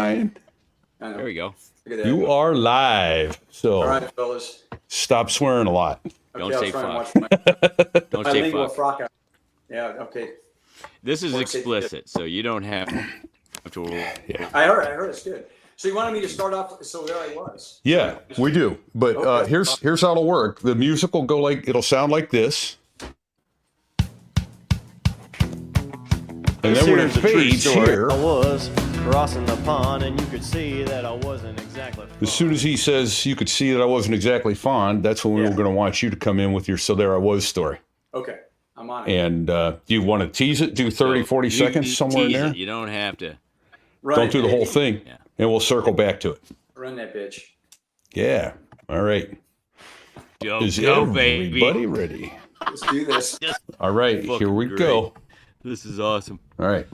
Ryan. I know. There we go. Look at that. You are live. So All right, fellas. stop swearing a lot. Don't I'll say try and fuck. watch Don't my say lingua fuck. franca. Yeah, okay. This is Or say- explicit, so you don't have to. Yeah. I heard it's good. So you wanted me to start off, so there I was. Yeah, we do. But Okay. here's how it'll work. The music will go it'll sound like this. And then when it Here's a true fades story. here, I was crossing the pond, and you could see that I wasn't exactly. as soon as he says you could see that I wasn't exactly fond, that's when we were going to want you to come in with your "So There I Was" story. Okay, I'm on it. And do you want to tease it? Do 30, 40 You seconds somewhere in tease there? it. You don't have to. Run Don't it, do the whole baby. thing, Yeah. and we'll circle back to it. Run that bitch. Yeah. All right. Go, Is go, everybody baby. ready? Let's do this. All right. Here Fucking we great. go. This is awesome. All right.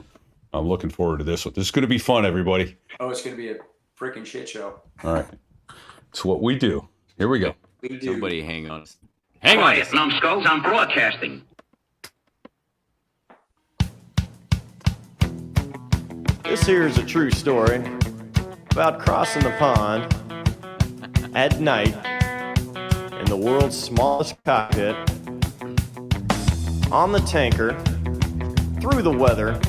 I'm looking forward to this one. This is going to be fun, everybody. Oh, it's going to be a freaking shit show. All right. It's what we do. Here we go. We do. Somebody hang on. Hang on. Quiet, numbskulls, I'm broadcasting. This here is a true story about crossing the pond at night in the world's smallest cockpit on the tanker through the weather.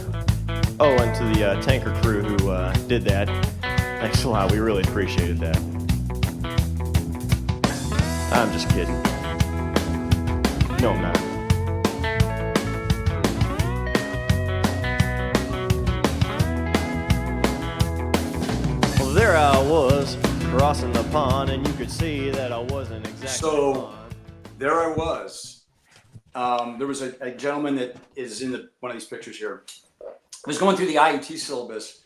Oh, and to the tanker crew who did that, thanks a lot. We really appreciated that. I'm just kidding. No, I'm not. Well, there I was crossing the pond, and you could see that I wasn't exactly. So there I was. There was a gentleman that is in one of these pictures here. I was going through the IET syllabus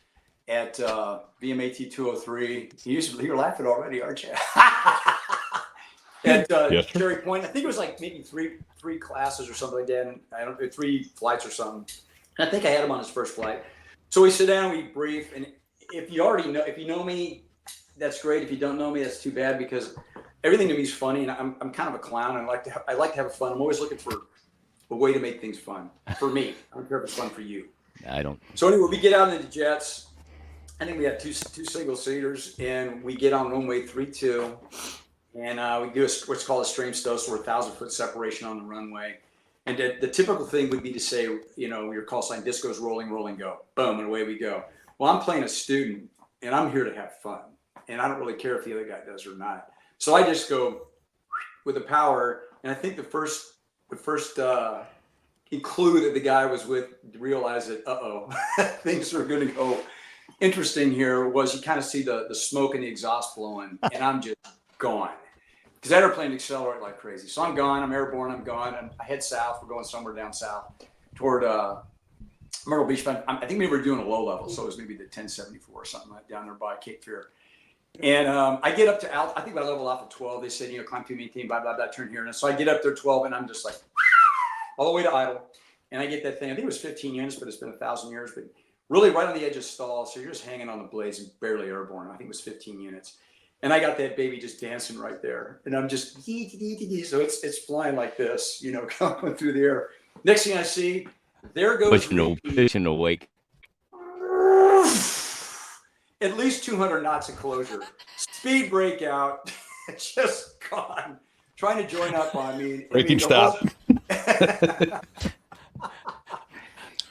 at VMAT 203. You're laughing already, aren't you? At Yes, sir. Cherry Point. I think it was like maybe three classes or something like that. And I don't know, 3 flights or something. And I think I had him on his first flight. So we sit down, we brief, and if you know me, that's great. If you don't know me, that's too bad, because everything to me is funny, and I'm kind of a clown. And I like to have fun. I'm always looking for a way to make things fun for me. I don't care if it's fun for you. I don't. So anyway, we get out into the jets. I think we had two single seaters, and we get on runway 32, and we do what's called a stream stow, so we're 1,000-foot separation on the runway. And the typical thing would be to say, your call sign, disco's rolling, rolling, go, boom, and away we go. Well, I'm playing a student, and I'm here to have fun, and I don't really care if the other guy does or not. So I just go with the power, and I think the first clue that the guy was with realized that things are going to go interesting here was you kind of see the smoke and the exhaust blowing, and I'm just gone because that airplane accelerated like crazy. So I'm gone. I'm airborne. I'm gone. And I head south. We're going somewhere down south toward Myrtle Beach. I think we were doing a low level, so it was maybe the 1074 or something like down there by Cape Fear. And I get up to I think I leveled off at 12. They said, climb to maintain, blah, blah, blah, turn here. And so I get up there 12, and I'm just like all the way to idle. And I get that thing. I think it was 15 units, but it's been 1,000 years. But really right on the edge of stall. So you're just hanging on the blades and barely airborne. I think it was 15 units. And I got that baby just dancing right there. And I'm just, so it's flying like this, coming through the air. Next thing I see, there goes Pushing awake. at least 200 knots of closure. Speed breakout, just gone. Trying to join up on me. Breaking stop. I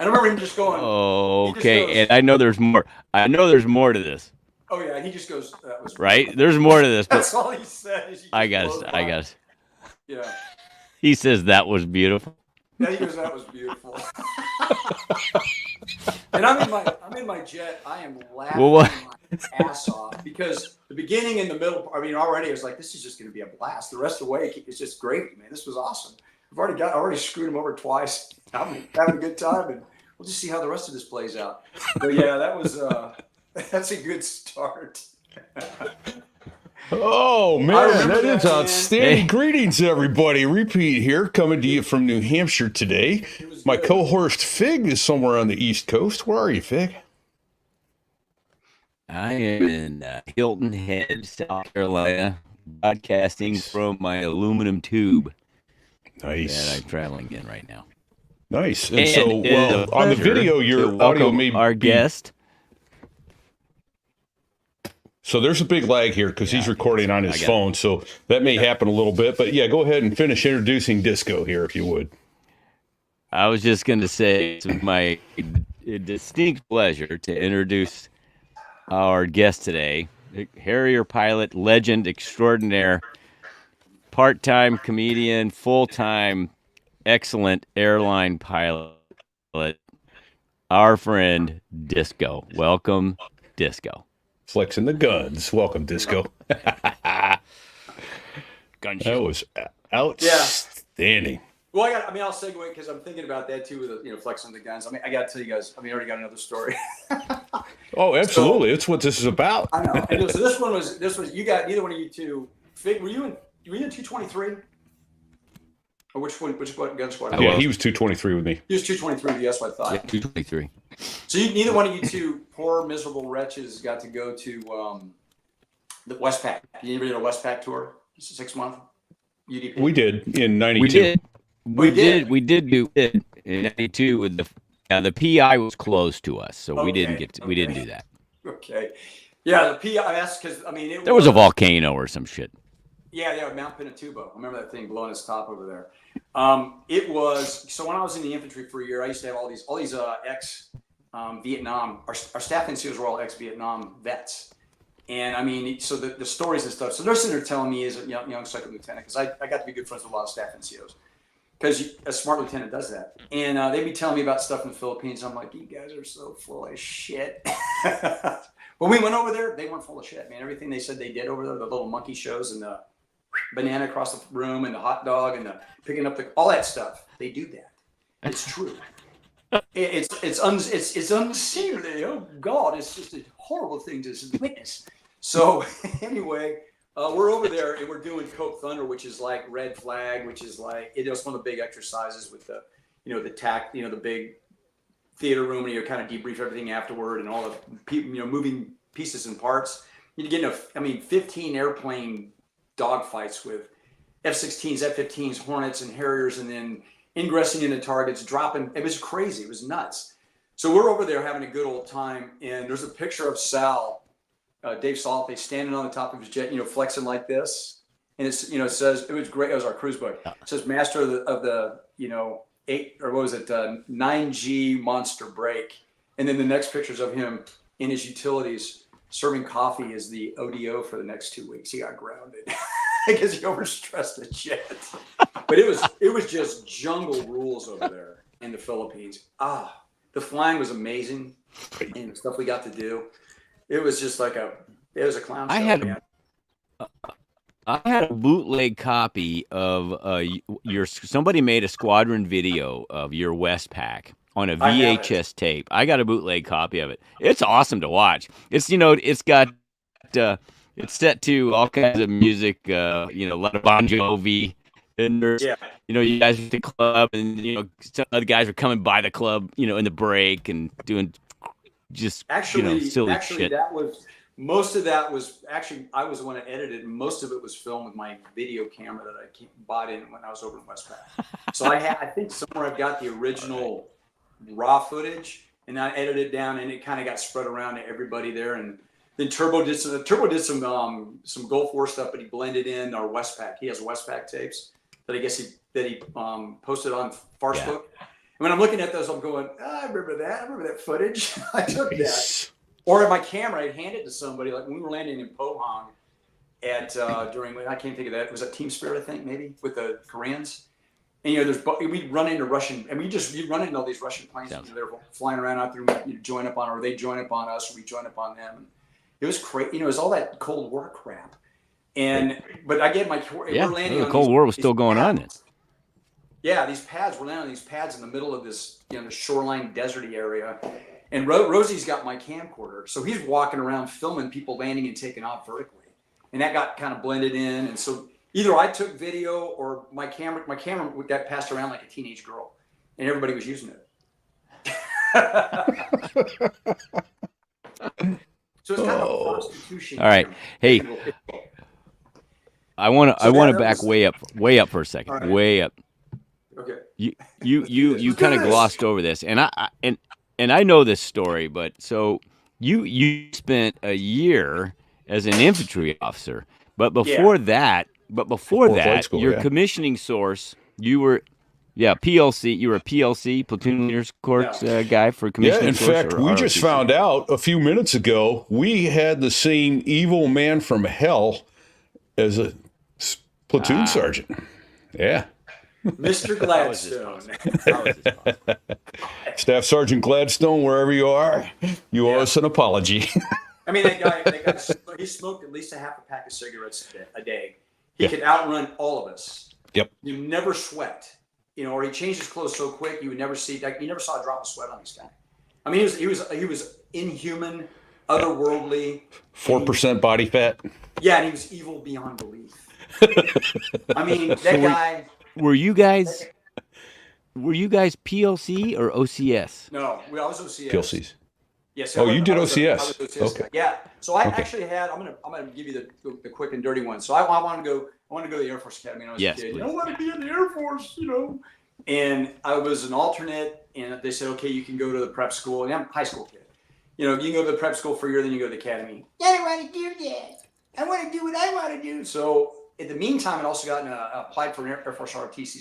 remember him just going. Okay, goes, and I know there's more. I know there's more to this, oh yeah, he just goes. That was right? There's more to this. That's But all he says. I guess. Yeah. He says that was beautiful. Yeah, he goes. That was beautiful. And I'm in my jet. I am laughing Well, what? my ass off because the beginning and the middle. already I was like, this is just going to be a blast. The rest of the way, it's just great, man. This was awesome. I already screwed him over twice. I'm having a good time, and we'll just see how the rest of this plays out. But yeah, that's a good start. Oh, I man, remember that that, is man. outstanding. Hey. Greetings, everybody. Repeat here, coming to you from New Hampshire today. was My good. co-host Fig is somewhere on the East Coast. Where are you, Fig? I am in Hilton Head, South Carolina, broadcasting from my aluminum tube Nice. that I'm traveling in right now. Nice. And And so, it is a on the pleasure video, to your audio welcome may our be guest. So there's a big lag here because he's recording on his phone. So that may happen a little bit. But yeah, go ahead and finish introducing Disco here, if you would. I was just going to say it's my distinct pleasure to introduce our guest today, Harrier pilot, legend extraordinaire, part-time comedian, full-time, excellent airline pilot, our friend Disco. Welcome, Disco. Flexing the guns. Welcome, Disco. That Gunshot. was outstanding. Well, I'll segue because I'm thinking about that too with the, flexing the guns. I got to tell you guys. I already got another story. Oh, absolutely. That's what this is about. I know. And so this was you got neither one of you two. Were you in 223? Or which gun squad? Yeah, he was 223 with me. He was 223. That's what I thought. Yeah, 223. So neither one of you two poor miserable wretches got to go to the Westpac. You ever did a Westpac tour? It's a 6-month UDP. We did in 92. We did do it in 92 with the PI was closed to us, so we didn't do that. Okay. Yeah, the PI. That's because There was a volcano or some shit. Yeah, Mount Pinatubo. I remember that thing blowing its top over there. It was so when I was in the infantry for a year, I used to have all these ex Vietnam. Our staff NCOs were all ex Vietnam vets, and so the stories and stuff. So they're sitting there telling me as a young second lieutenant, because I got to be good friends with a lot of staff NCOs, because a smart lieutenant does that, and they'd be telling me about stuff in the Philippines. I'm like, you guys are so full of shit. When we went over there, they weren't full of shit, man. Everything they said they did over there, the little monkey shows and the banana across the room and the hot dog and the picking up all that stuff, they do that. It's true. It's unseemly. Oh God, it's just a horrible thing to witness. So anyway, we're over there and we're doing Coke Thunder, which is like Red Flag, which is like it was one of the big exercises with the the big theater room, and you kind of debrief everything afterward and all the people, moving pieces and parts. You get 15 airplane dogfights with F-16s, F-15s, Hornets, and Harriers, and then ingressing into targets, dropping. It was crazy. It was nuts. So we're over there having a good old time, and there's a picture of Sal, Dave Salthay, standing on the top of his jet, flexing like this, and it says it was great. It was our cruise book. It says master of the 9G monster break, and then the next pictures of him in his utilities serving coffee as the ODO for the next 2 weeks. He got grounded because he overstressed the jet. But it was just jungle rules over there in the Philippines. The flying was amazing, and the stuff we got to do. It was just like it was a clown show. I had a bootleg copy of somebody made a squadron video of your Westpac on a VHS tape. I got a bootleg copy of it. It's awesome to watch. It's it's got it's set to all kinds of music, a lot of Bon Jovi, and there's you guys at the club, and some other guys were coming by the club, in the break and doing just silly shit. That was most of that was actually I was the one that edited, and most of it was filmed with my video camera that I bought in when I was over in Westpac. So I think somewhere I've got the original raw footage, and I edited it down, and it kind of got spread around to everybody there. And then Turbo did some Gulf War stuff, but he blended in our Westpac. He has Westpac tapes that I guess he posted on Farcebook. Yeah. And when I'm looking at those, I'm going, I remember that. I remember that footage. I took that. Or my camera, I'd hand it to somebody. Like when we were landing in Pohang I can't think of that. Was that Team Spirit, I think, maybe, with the Koreans? And we'd run into Russian, and you'd run into all these Russian planes. Yeah. They were flying around out there. You'd join up on, or they'd join up on us, or we'd join up on them. And it was crazy. It was all that Cold War crap. But I get we're landing. The Cold War was still going on then. Yeah, these pads. We're landing on these pads in the middle of this, the shoreline deserty area. And Rosie's got my camcorder, so he's walking around filming people landing and taking off vertically, and that got kind of blended in. And so either I took video or my camera got passed around like a teenage girl, and everybody was using it. So it's kind of a prostitution. All right, hey, I want to back way up for a second, right. Way up. Okay. You kind of glossed over this, and I know this story, but so you spent a year as an infantry officer. But before that, flight school, your yeah. commissioning source, you were, PLC. You were a PLC, platoon leaders course guy for Yeah, commissioning in source. fact, or we just ROTC? found out a few minutes ago we had the same evil man from hell as a platoon sergeant. Yeah. Mr. Gladstone. How is this possible? Staff Sergeant Gladstone, wherever you are, you owe us an apology. I mean, that guy, he smoked at least a half a pack of cigarettes a day. He could outrun all of us. Yep. You never sweat, or he changed his clothes so quick you would never see, you never saw a drop of sweat on this guy. I mean, he was inhuman, otherworldly. 4% body fat. Yeah, and he was evil beyond belief. I mean, that guy. Were you guys PLC or OCS? No, I was OCS. PLCs. Yes. Oh, you did I was OCS. OCS Okay. guy. Yeah. So I actually had. I'm gonna give you the quick and dirty one. So I want to go to the Air Force Academy when I was a kid. Please. I want to be in the Air Force, And I was an alternate, and they said, okay, you can go to the prep school. And I'm a high school kid. You can go to the prep school for a year, then you go to the academy. I don't want to do that. I want to do what I want to do. So in the meantime, I'd also gotten applied for an Air Force ROTC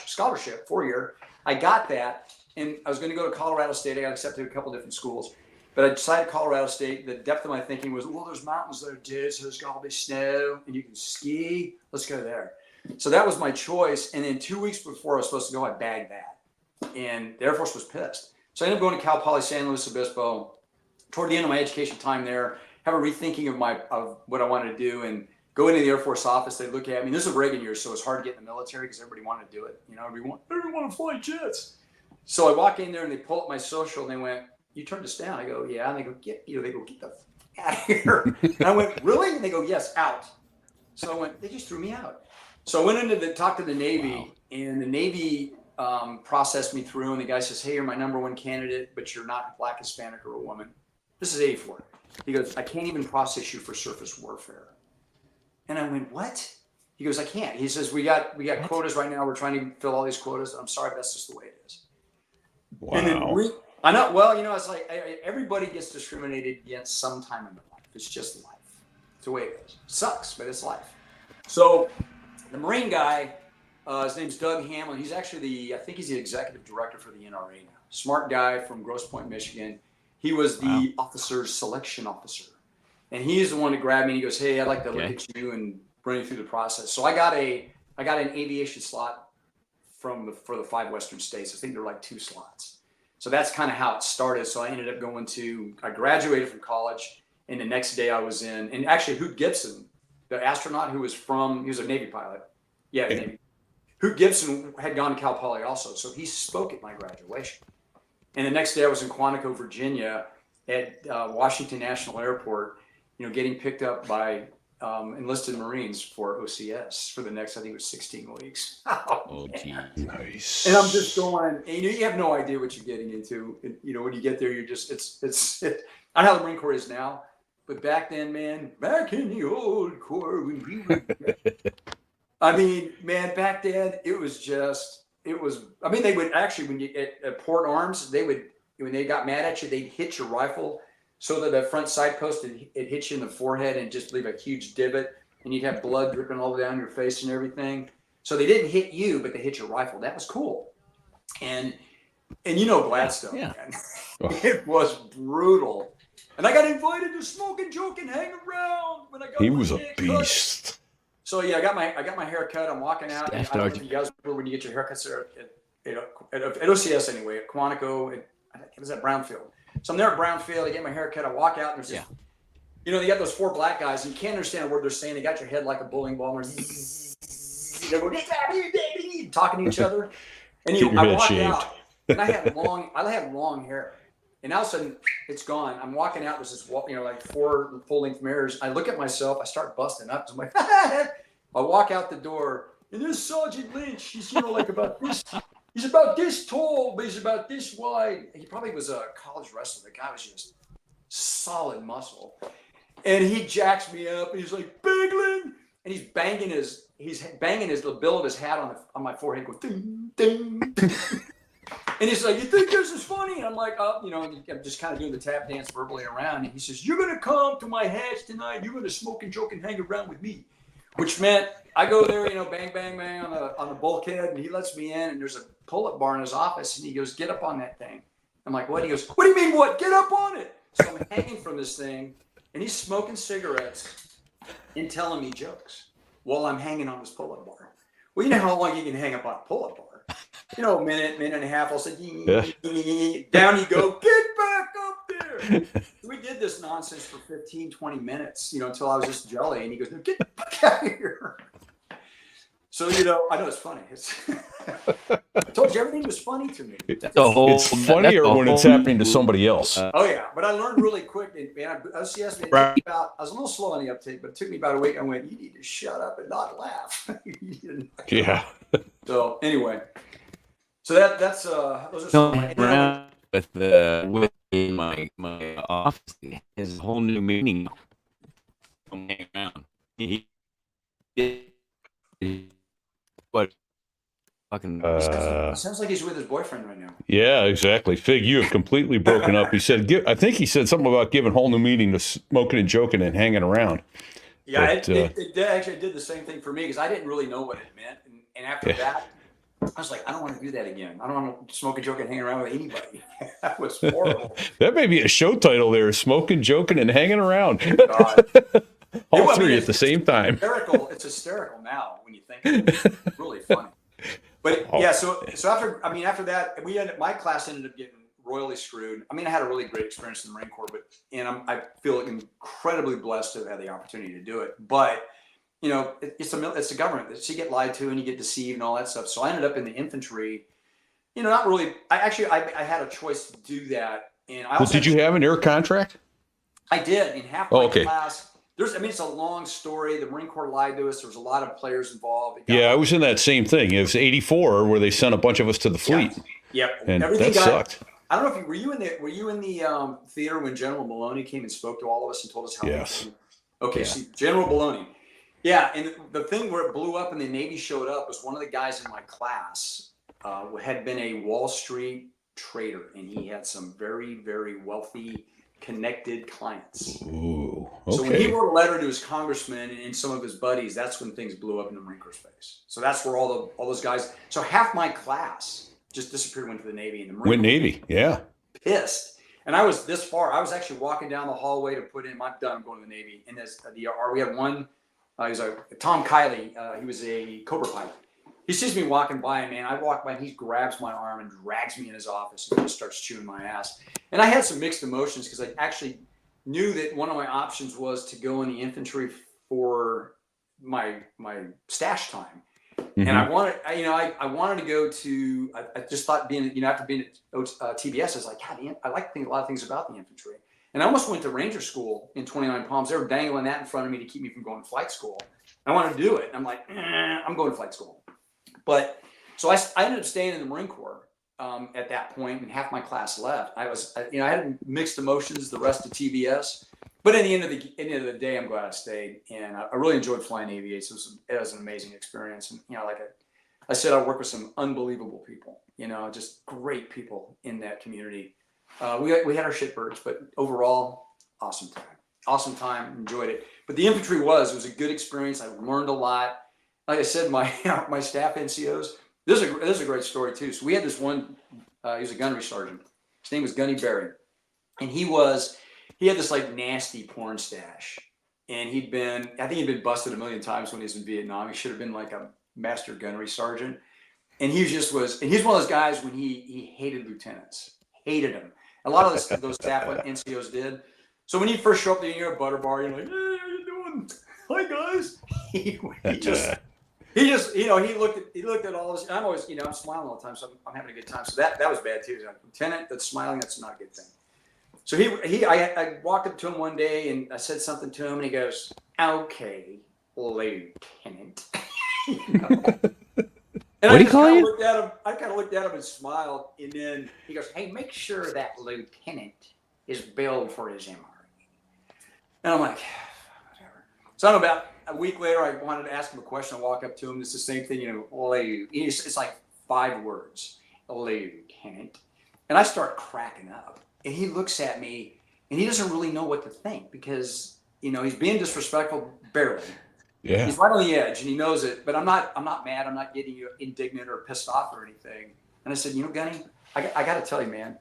scholarship 4-year. I got that, and I was going to go to Colorado State. I got accepted to a couple different schools, but I decided Colorado State. The depth of my thinking was, well, there's mountains there, dude, so there's got to be snow, and you can ski. Let's go there. So that was my choice. And then 2 weeks before I was supposed to go, I bagged that, and the Air Force was pissed. So I ended up going to Cal Poly San Luis Obispo. Toward the end of my education time there, have a rethinking of what I wanted to do, and go into the Air Force office. They look at me. This is Reagan years, so it's hard to get in the military because everybody wanted to do it. Everyone wanted to fly jets. So I walk in there and they pull up my social and they went, "You turned us down." I go, "Yeah." And they go, "Get the f- out of here." And I went, "Really?" And they go, "Yes, out." So I went, they just threw me out. So I went into talk to the Navy, and the Navy processed me through. And the guy says, "Hey, you're my number one candidate, but you're not Black, Hispanic, or a woman." This is 84. He goes, "I can't even process you for surface warfare." And I went, "What?" He goes, "I can't." He says, we got quotas right now. We're trying to fill all these quotas. I'm sorry, but that's just the way it is. Wow. And then I know. Well, it's like everybody gets discriminated against sometime in their life. It's just life. It's the way it is. It sucks, but it's life. So the Marine guy, his name's Doug Hamlin. He's actually I think he's the executive director for the NRA now. Smart guy from Grosse Pointe, Michigan. He was the officer's selection officer. And he's the one that grabbed me and he goes, "Hey, I'd like to look at you and run you through the process." So I got an aviation slot for the 5 Western states. I think there were like 2 slots. So that's kind of how it started. So I ended up I graduated from college, and the next day I was in, and actually Hoot Gibson, the astronaut he was a Navy pilot. Yeah, Navy. Hoot Gibson had gone to Cal Poly also. So he spoke at my graduation. And the next day I was in Quantico, Virginia at Washington National Airport, getting picked up by enlisted Marines for OCS for the next, I think it was 16 weeks. Oh, geez. Nice. And I'm just going, and you have no idea what you're getting into. When you get there, you're just, it's I don't know how the Marine Corps is now, but back then, man, back in the old Corps, when we were, I mean, man, back then, they would actually, when you at Port Arms, when they got mad at you, they'd hit your rifle so that the front side post, it hit you in the forehead and just leave a huge divot, and you'd have blood dripping all down your face and everything. So they didn't hit you, but they hit your rifle. That was cool. And Gladstone, man. It was brutal. And I got invited to smoke and joke and hang around when I got He my was a hair cut. beast. So yeah, I got my hair cut. I'm walking out. And I don't know if you guys remember when you get your haircuts there at OCS anyway, at Quantico. It was at Brownfield. So I'm there at Brownfield. I get my hair cut. I walk out and there's this, they got those 4 black guys and you can't understand a word they're saying. They got your head like a bowling ball. And they're going, talking to each other. And I walk out and I had long hair. And all of a sudden it's gone. I'm walking out. There's this, like 4 full-length mirrors. I look at myself. I start busting up. I'm like, I walk out the door, and there's Sergeant Lynch. He's like about this. He's about this tall, but he's about this wide. He probably was a college wrestler. The guy was just solid muscle. And he jacks me up, and he's like, "Biglin," and he's banging the bill of his hat on my forehead, going ding, ding, ding. And he's like, you think this is funny? And I'm like, oh, you know, I'm just kind of doing the tap dance verbally around. And he says, you're going to come to my hatch tonight. You're going to smoke and joke and hang around with me. Which meant I go there, you know, bang, bang, bang on the bulkhead. And he lets me in. And there's a pull-up bar in his office. And he goes, get up on that thing. I'm like, what? He goes, what do you mean what? Get up on it. So I'm hanging from this thing. And he's smoking cigarettes and telling me jokes while I'm hanging on this pull-up bar. Well, you know how long you can hang up on a pull-up bar. You know, minute and a half, I'll say, down you go, get back up there. We did this nonsense for 15, 20 minutes, you know, until I was just jelly. And he goes, no, get back out of here. So, you know, I know it's funny. I told you everything was funny to me. It's funnier when it's happening to somebody else. Oh, yeah. But I learned really quick. And man, I was a little slow on the uptake, but it took me about a week. I went, you need to shut up and not laugh. Yeah. So anyway. So that's those are some around with my office has a whole new meaning. What fucking sounds like he's with his boyfriend right now. Yeah, exactly. Fig, you have completely broken up. He said, I think he said something about giving whole new meaning to smoking and joking and hanging around. Yeah, but, it actually did the same thing for me because I didn't really know what it meant. And after that, I was like, I don't want to do that again. I don't want to smoke and joke and hang around with anybody. That was horrible. That may be a show title there, smoking, joking, and hanging around. God. All three at the same time. It's hysterical now when you think of it. It's really funny. But yeah, so after that, my class ended up getting royally screwed. I mean, I had a really great experience in the Marine Corps, I feel incredibly blessed to have had the opportunity to do it. But you know, it's a government. So you get lied to and you get deceived and all that stuff. So I ended up in the infantry. You know, not really. I had a choice to do that. And did you have an air contract? I did in half my class. It's a long story. The Marine Corps lied to us. There was a lot of players involved. Yeah, I was in that same thing. It was 84 where they sent a bunch of us to the fleet. Yep. And that sucked. I don't know if were you in the theater when General Maloney came and spoke to all of us and told us how? Yes. Okay. Yeah. See, General Maloney. Yeah, and the thing where it blew up and the Navy showed up was one of the guys in my class had been a Wall Street trader, and he had some very, very wealthy, connected clients. Ooh, okay. So when he wrote a letter to his congressman and some of his buddies, that's when things blew up in the Marine Corps space. So that's where all those guys. So half my class just disappeared, went to the Navy, and the Marine Corps Navy, yeah, pissed. And I was this far. I was actually walking down the hallway to put in. I'm done. I'm going to the Navy. And we had one. He was Tom Kiley. He was a Cobra pilot. He sees me walking by, and man, I walk by, and he grabs my arm and drags me in his office and just starts chewing my ass. And I had some mixed emotions because I actually knew that one of my options was to go in the infantry for my stash time. Mm-hmm. And I wanted to go to. I just thought after being at TBS, I was like, God, I like to think a lot of things about the infantry. And I almost went to Ranger School in 29 Palms. They were dangling that in front of me to keep me from going to flight school. I wanted to do it. I'm like, I'm going to flight school. But so I ended up staying in the Marine Corps at that point, and half my class left. I had mixed emotions the rest of TBS. But at the end of the day, I'm glad I stayed, and I really enjoyed flying aviators. It was an amazing experience, and like I said, I worked with some unbelievable people. Just great people in that community. We had our shitbirds, but overall, awesome time, enjoyed it. But the infantry was a good experience. I learned a lot. Like I said, my staff NCOs. This is a great story too. So we had this one. He was a gunnery sergeant. His name was Gunny Berry, and he had this like nasty porn stash. And I think he'd been busted a million times when he was in Vietnam. He should have been like a master gunnery sergeant. And and he's one of those guys when he hated lieutenants, hated them. A lot of those staff NCOs did. So when you first show up there, you're at Butter Bar, you're like, hey, how you doing? Hi guys. He looked at all this. I'm always, I'm smiling all the time, so I'm having a good time. So that was bad too. Like, lieutenant that's smiling, that's not a good thing. So I walked up to him one day and I said something to him, and he goes, "Okay, lieutenant." And what do you call you? I kind of looked at him and smiled, and then he goes, "Hey, make sure that lieutenant is billed for his MRE." And I'm like, whatever. So about a week later, I wanted to ask him a question. I walk up to him. It's the same thing, it's like 5 words. Lieutenant. And I start cracking up. And he looks at me and he doesn't really know what to think because, he's being disrespectful barely. Yeah. He's right on the edge and he knows it, but I'm not mad. I'm not getting you indignant or pissed off or anything. And I said, Gunny, I got to tell you, man,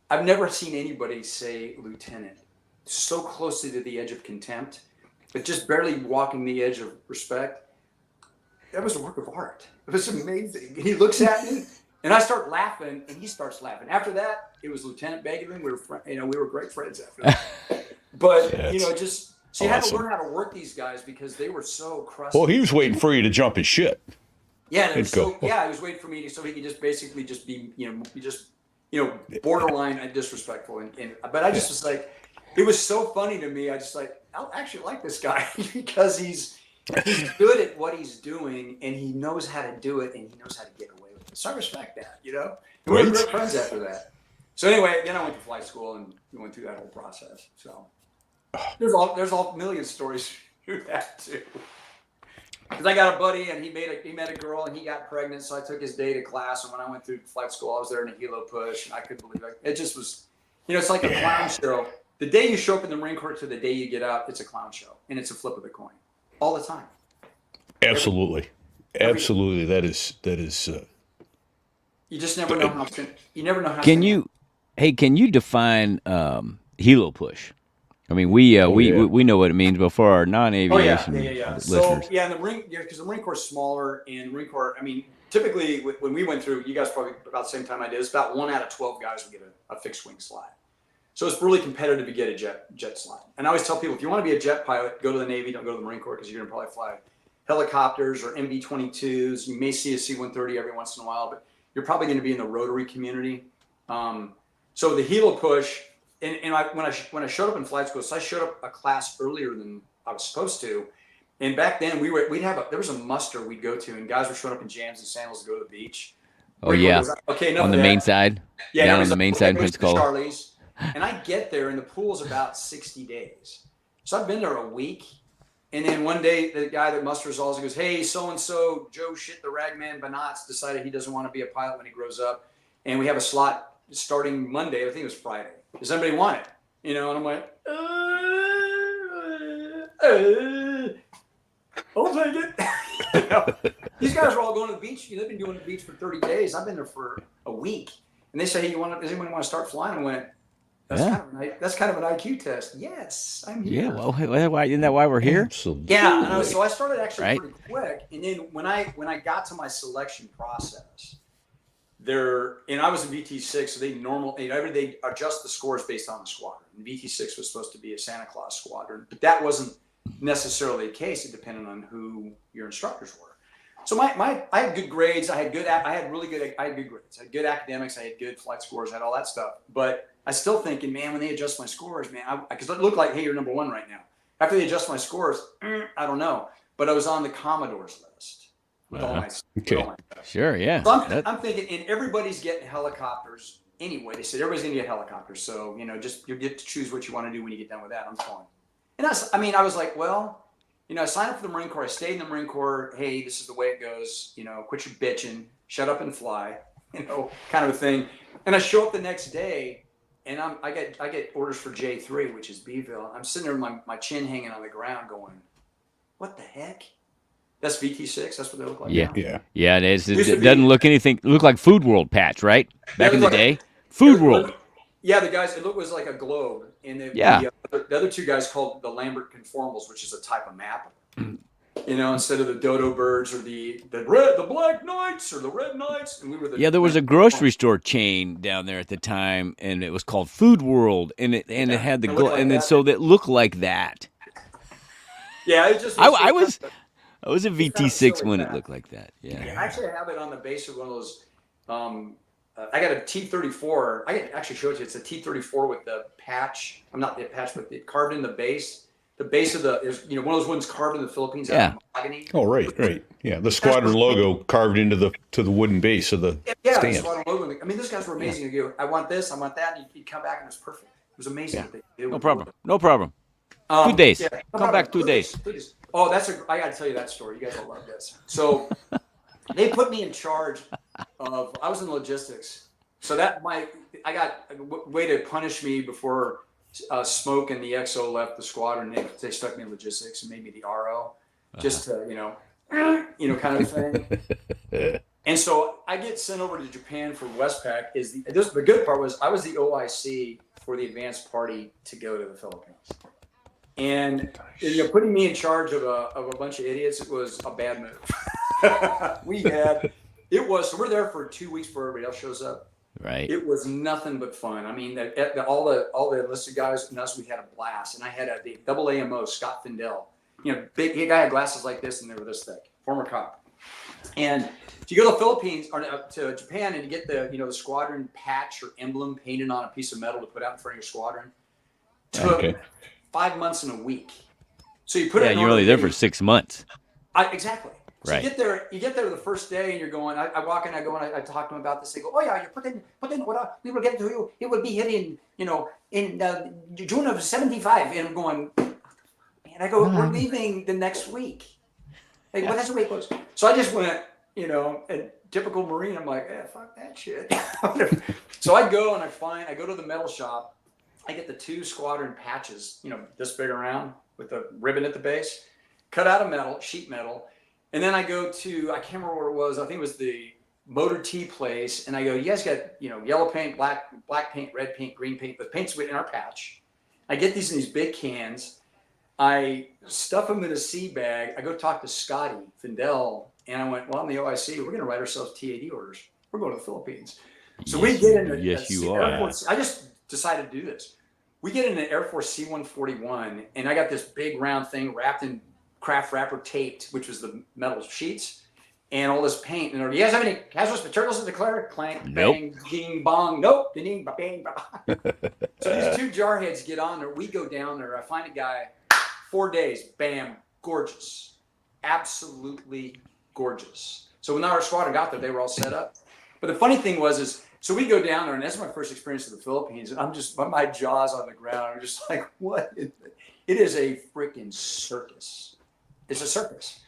I've never seen anybody say lieutenant so closely to the edge of contempt, but just barely walking the edge of respect. That was a work of art. It was amazing. And he looks at me and I start laughing and he starts laughing. After that, it was Lieutenant Begelman. We were great friends after that. But, so you had to learn how to work these guys because they were so crusty. Well, he was waiting for you to jump his shit. Yeah, he was waiting for me so he could just basically just be, borderline disrespectful. But I just was like, it was so funny to me. I just I actually like this guy because he's good at what he's doing and he knows how to do it and he knows how to get away with it. So I respect that, And we were great friends after that. So anyway, then I went to flight school and we went through that whole process. So there's all million stories through that too. Because I got a buddy and he met a girl and he got pregnant, so I took his day to class. And when I went through flight school, I was there in a helo push, and I couldn't believe it. It just was, it's like a clown show. The day you show up in the Marine Corps to the day you get out, it's a clown show, and it's a flip of the coin, all the time. Absolutely, absolutely. That is. You just never know how. You never know how. Can you define helo push? I mean, we know what it means, but for our non-aviation listeners. So in the Marine, because the Marine Corps is smaller, and Marine Corps, I mean, typically when we went through, you guys probably about the same time I did. It's about 1 out of 12 guys would get a fixed wing slide. So it's really competitive to get a jet slide. And I always tell people, if you want to be a jet pilot, go to the Navy, don't go to the Marine Corps because you're going to probably fly helicopters or MB-22s. You may see a C-130 every once in a while, but you're probably going to be in the rotary community. So the helo push. And when I showed up in flight school, so I showed up a class earlier than I was supposed to. And back then there was a muster we'd go to, and guys were showing up in jams and sandals to go to the beach. Oh yeah. Okay, on the main side. Yeah, down on the main side, Pensacola. Charlie's, and I get there, and the pool's about 60 days. So I've been there a week, and then one day the guy that musters all goes, "Hey, so and so, Joe Shit the Ragman Banats decided he doesn't want to be a pilot when he grows up, and we have a slot starting Monday. I think it was Friday. Does anybody want it?" And I'm like, I'll take it. These guys are all going to the beach. They've been doing the beach for 30 days. I've been there for a week. And they say, "Hey, does anyone want to start flying?" I went, that's kind of an IQ test. Yes, I'm here. Yeah, well, isn't that why we're here? Absolutely. Yeah, so I started actually pretty quick. And then when I got to my selection process, I was in VT6, so they adjust the scores based on the squadron. And VT6 was supposed to be a Santa Claus squadron, but that wasn't necessarily the case. It depended on who your instructors were. So I had good grades. I had good grades. I had good academics. I had good flight scores. I had all that stuff. But I still thinking, man, when they adjust my scores, man, because it looked like, hey, you're number one right now. After they adjust my scores, I don't know. But I was on the Commodore's list. With all my stuff. Sure, yeah. So I'm thinking, and everybody's getting helicopters anyway. They said everybody's going to get helicopters. So, just you get to choose what you want to do when you get done with that. I'm fine. And I was like, well, I signed up for the Marine Corps. I stayed in the Marine Corps. Hey, this is the way it goes. Quit your bitching, shut up and fly, kind of a thing. And I show up the next day, and I get orders for J3, which is Beeville. I'm sitting there with my chin hanging on the ground going, what the heck? That's VT6. That's what they look like. Yeah, now. yeah. It is. It doesn't look anything. It looked like Food World patch, right? Back in the day, Food World. Yeah, the guys. It was like a globe, and the other two guys called the Lambert conformals, which is a type of map. Instead of the dodo birds or the black knights or the red knights, and we were the. Yeah, there was a grocery store chain down there at the time, and it was called Food World, and it had the globe, and then so that looked like that. Yeah, it just. I was a VT6 when it looked like that. Yeah. I actually have it on the base of one of those. I got a T-34. I can actually show it to you. It's a T-34 with the patch. I'm not the patch, but it carved in the base. The base of is one of those ones carved in the Philippines. Yeah. Mahogany. Oh, right. Yeah, the squadron logo carved into the wooden base of the stand. The squadron logo. I mean, these guys were amazing. You go, I want this, I want that, and you'd come back and it was perfect. It was amazing. Yeah. No problem. 2 days. Yeah, come back 2 days. Oh, I got to tell you that story. You guys will love this. So they put me in charge I was in logistics. So I got a way to punish me before Smoke and the XO left the squadron. They stuck me in logistics and made me the RO, just to, kind of thing. And so I get sent over to Japan for Westpac. The good part was I was the OIC for the advanced party to go to the Philippines. And putting me in charge of a bunch of idiots, it was a bad move. So we're there for 2 weeks before everybody else shows up. Right. It was nothing but fun. I mean, all the enlisted guys and us, we had a blast. And I had the double AMO, Scott Findell. Big guy had glasses like this, and they were this thick. Former cop. And if you go to the Philippines or to Japan and you get the squadron patch or emblem painted on a piece of metal to put out in front of your squadron, took 5 months and a week. So you put it. Yeah, you're only there for 6 months. Exactly. So Right. you get there the first day and you're going, I walk in, I go and I talk to them about this. They go, oh yeah, you put in what we will get to you. It will be here in June of 75. And I'm going, man, I go, we're leaving the next week. Like, well, that's the way it goes. So I just went, a typical Marine. I'm like, fuck that shit. So I go and I go to the metal shop. I get the 2 squadron patches, this big around with the ribbon at the base, cut out of sheet metal. And then I go to, I can't remember where it was. I think it was the Motor T place. And I go, you guys got, yellow paint, black paint, red paint, green paint, but paint's in our patch. I get these in these big cans. I stuff them in a sea bag. I go talk to Scotty Findell. And I went, well, I'm the OIC. We're going to write ourselves TAD orders. We're going to the Philippines. So we get in Air Force. I just decided to do this. We get in an Air Force C-141, and I got this big round thing wrapped in craft wrapper taped, which was the metal sheets, and all this paint. And do you guys have any hazardous materials to declare? Clank, Nope. bang, ding, bong. Nope. Ding, bang, bang. So these 2 jarheads get on there. We go down there. I find a guy, 4 days, bam, gorgeous. Absolutely gorgeous. So when our squadron got there, they were all set up. But the funny thing was, so we go down there, and that's my first experience in the Philippines. And I'm just, my jaw's on the ground. I'm just like, what? It is a freaking circus. It's a circus.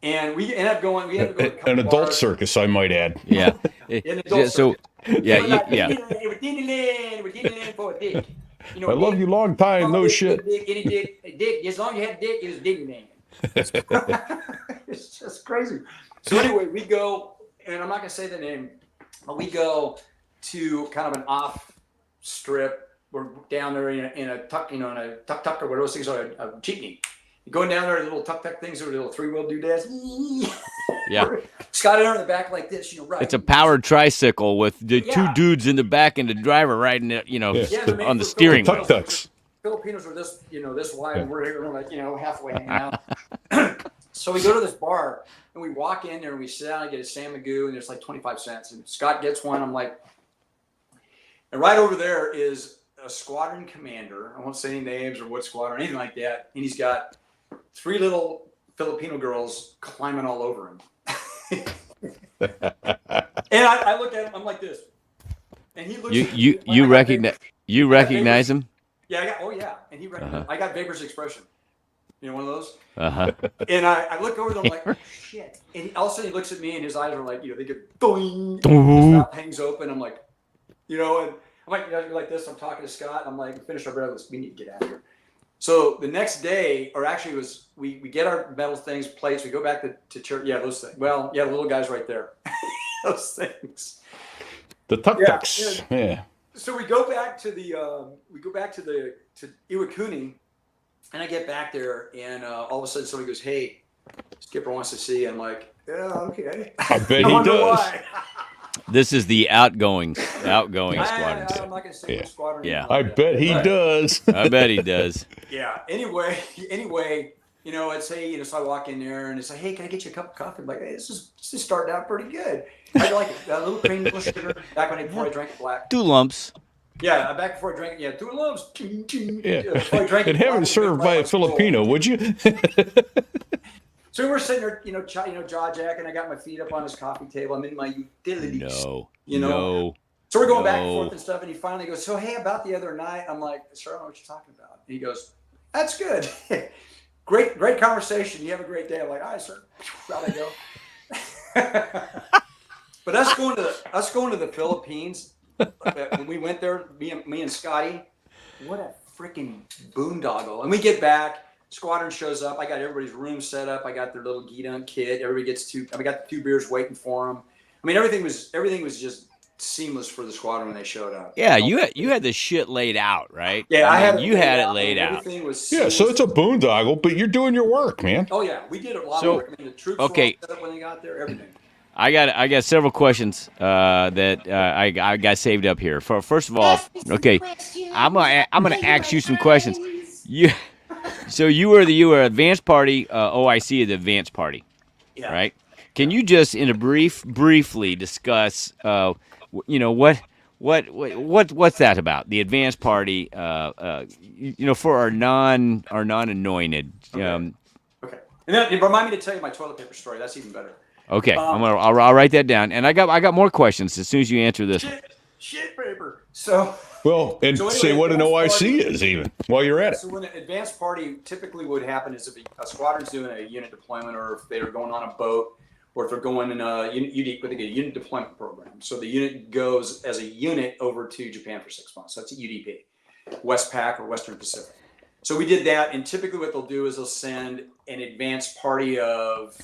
And we end up going to a couple An adult bars. circus, I might add. Yeah. An adult So, circus. yeah. We're Disneyland for a dick. I love you long time, no shit. Dick, as long as you had a dick, it was Disneyland. It's just crazy. So anyway, we go, and I'm not going to say the name, but we go to kind of an off strip. We're down there in a tuck, in a tuk or what those things are, a jeepney. Going down there, little tuk things, or little 3-wheel doodads. Yeah. Scott in the back like this, right. It's a powered tricycle with the 2 Yeah. dudes in the back and the driver riding it, they're made on the for steering Tuk wheel. tuks. Filipinos are this wide, and we're here, like, halfway hanging out. So we go to this bar, and we walk in there, and we sit down and get a Samagoo, and there's like 25 cents. And Scott gets one. I'm like, and right over there is a squadron commander. I won't say any names or what squadron or anything like that. And he's got 3 little Filipino girls climbing all over him. And I look at him, I'm like this. And he looks at me. You recognize him? Yeah, and he recognized. I got Vapor's expression. One of those. Uh-huh. And I look over them like, oh, shit. And all of a sudden he looks at me and his eyes are like, they get boing. His mouth hangs open. I'm like, and I'm like this. I'm talking to Scott. I'm like, finish our breakfast. We need to get out of here. So the next day, or actually it was, we get our metal things, plates. We go back to church. Yeah, those things. Well, yeah, the little guys right there. Those things. The tuk tuks. Yeah. So we go back to to Iwakuni, and I get back there, and all of a sudden somebody goes, "Hey, Skipper wants to see you." I'm like, "Yeah, okay." I bet I he wonder does. why. This is the outgoing squadron. I'm not going to say which squadron. Yeah. I bet he does. I bet he does. Yeah. Anyway, I'd say, so I walk in there and it's like, hey, can I get you a cup of coffee? I'm like, hey, this is starting out pretty good. I like it. A little cream, little sugar. Before I drank it black. 2 lumps. Yeah, back before I drank it. Yeah, 2 lumps. Yeah. Before I drank And have it served by a Filipino, would you? So we're sitting there, jaw jacking. I got my feet up on his coffee table. I'm in my utilities. No. So we're going back and forth and stuff. And he finally goes, so, hey, about the other night. I'm like, sir, I don't know what you're talking about. And he goes, that's good. Great conversation. You have a great day. I'm like, all right, sir. Out I go. But us going to the Philippines when we went there, me and Scotty, what a freaking boondoggle! And we get back. Squadron shows up. I got everybody's room set up. I got their little Gita kit. Everybody gets two. I got the 2 beers waiting for them. I mean, everything was just seamless for the squadron when they showed up. Yeah, you had the shit laid out, right? Yeah, I had you had it laid out. Everything was Yeah, so seamless. it's a boondoggle, but you're doing your work, man. Oh yeah, we did a lot So, of work. I mean, the troops okay. were all set up when they got there. Everything. I got several questions that I got saved up here. First of all, okay, I'm gonna ask you some questions. So you were advanced party OIC of the advanced party, Yeah. right? Can you just in a briefly discuss what's that about, the advanced party, for our non-anointed. Okay. And then remind me to tell you my toilet paper story. That's even better. Okay, I'll write that down, and I got more questions as soon as you answer this one. Shit paper. So. Well, and So say anyway, what an advanced OIC party- is even while you're at it. So when an advanced party, typically what would happen is if a squadron's doing a unit deployment, or if they're going on a boat, or if they're going in a unit deployment program. So the unit goes as a unit over to Japan for 6 months. That's a UDP, Westpac or Western Pacific. So we did that, and typically what they'll do is they'll send an advanced party of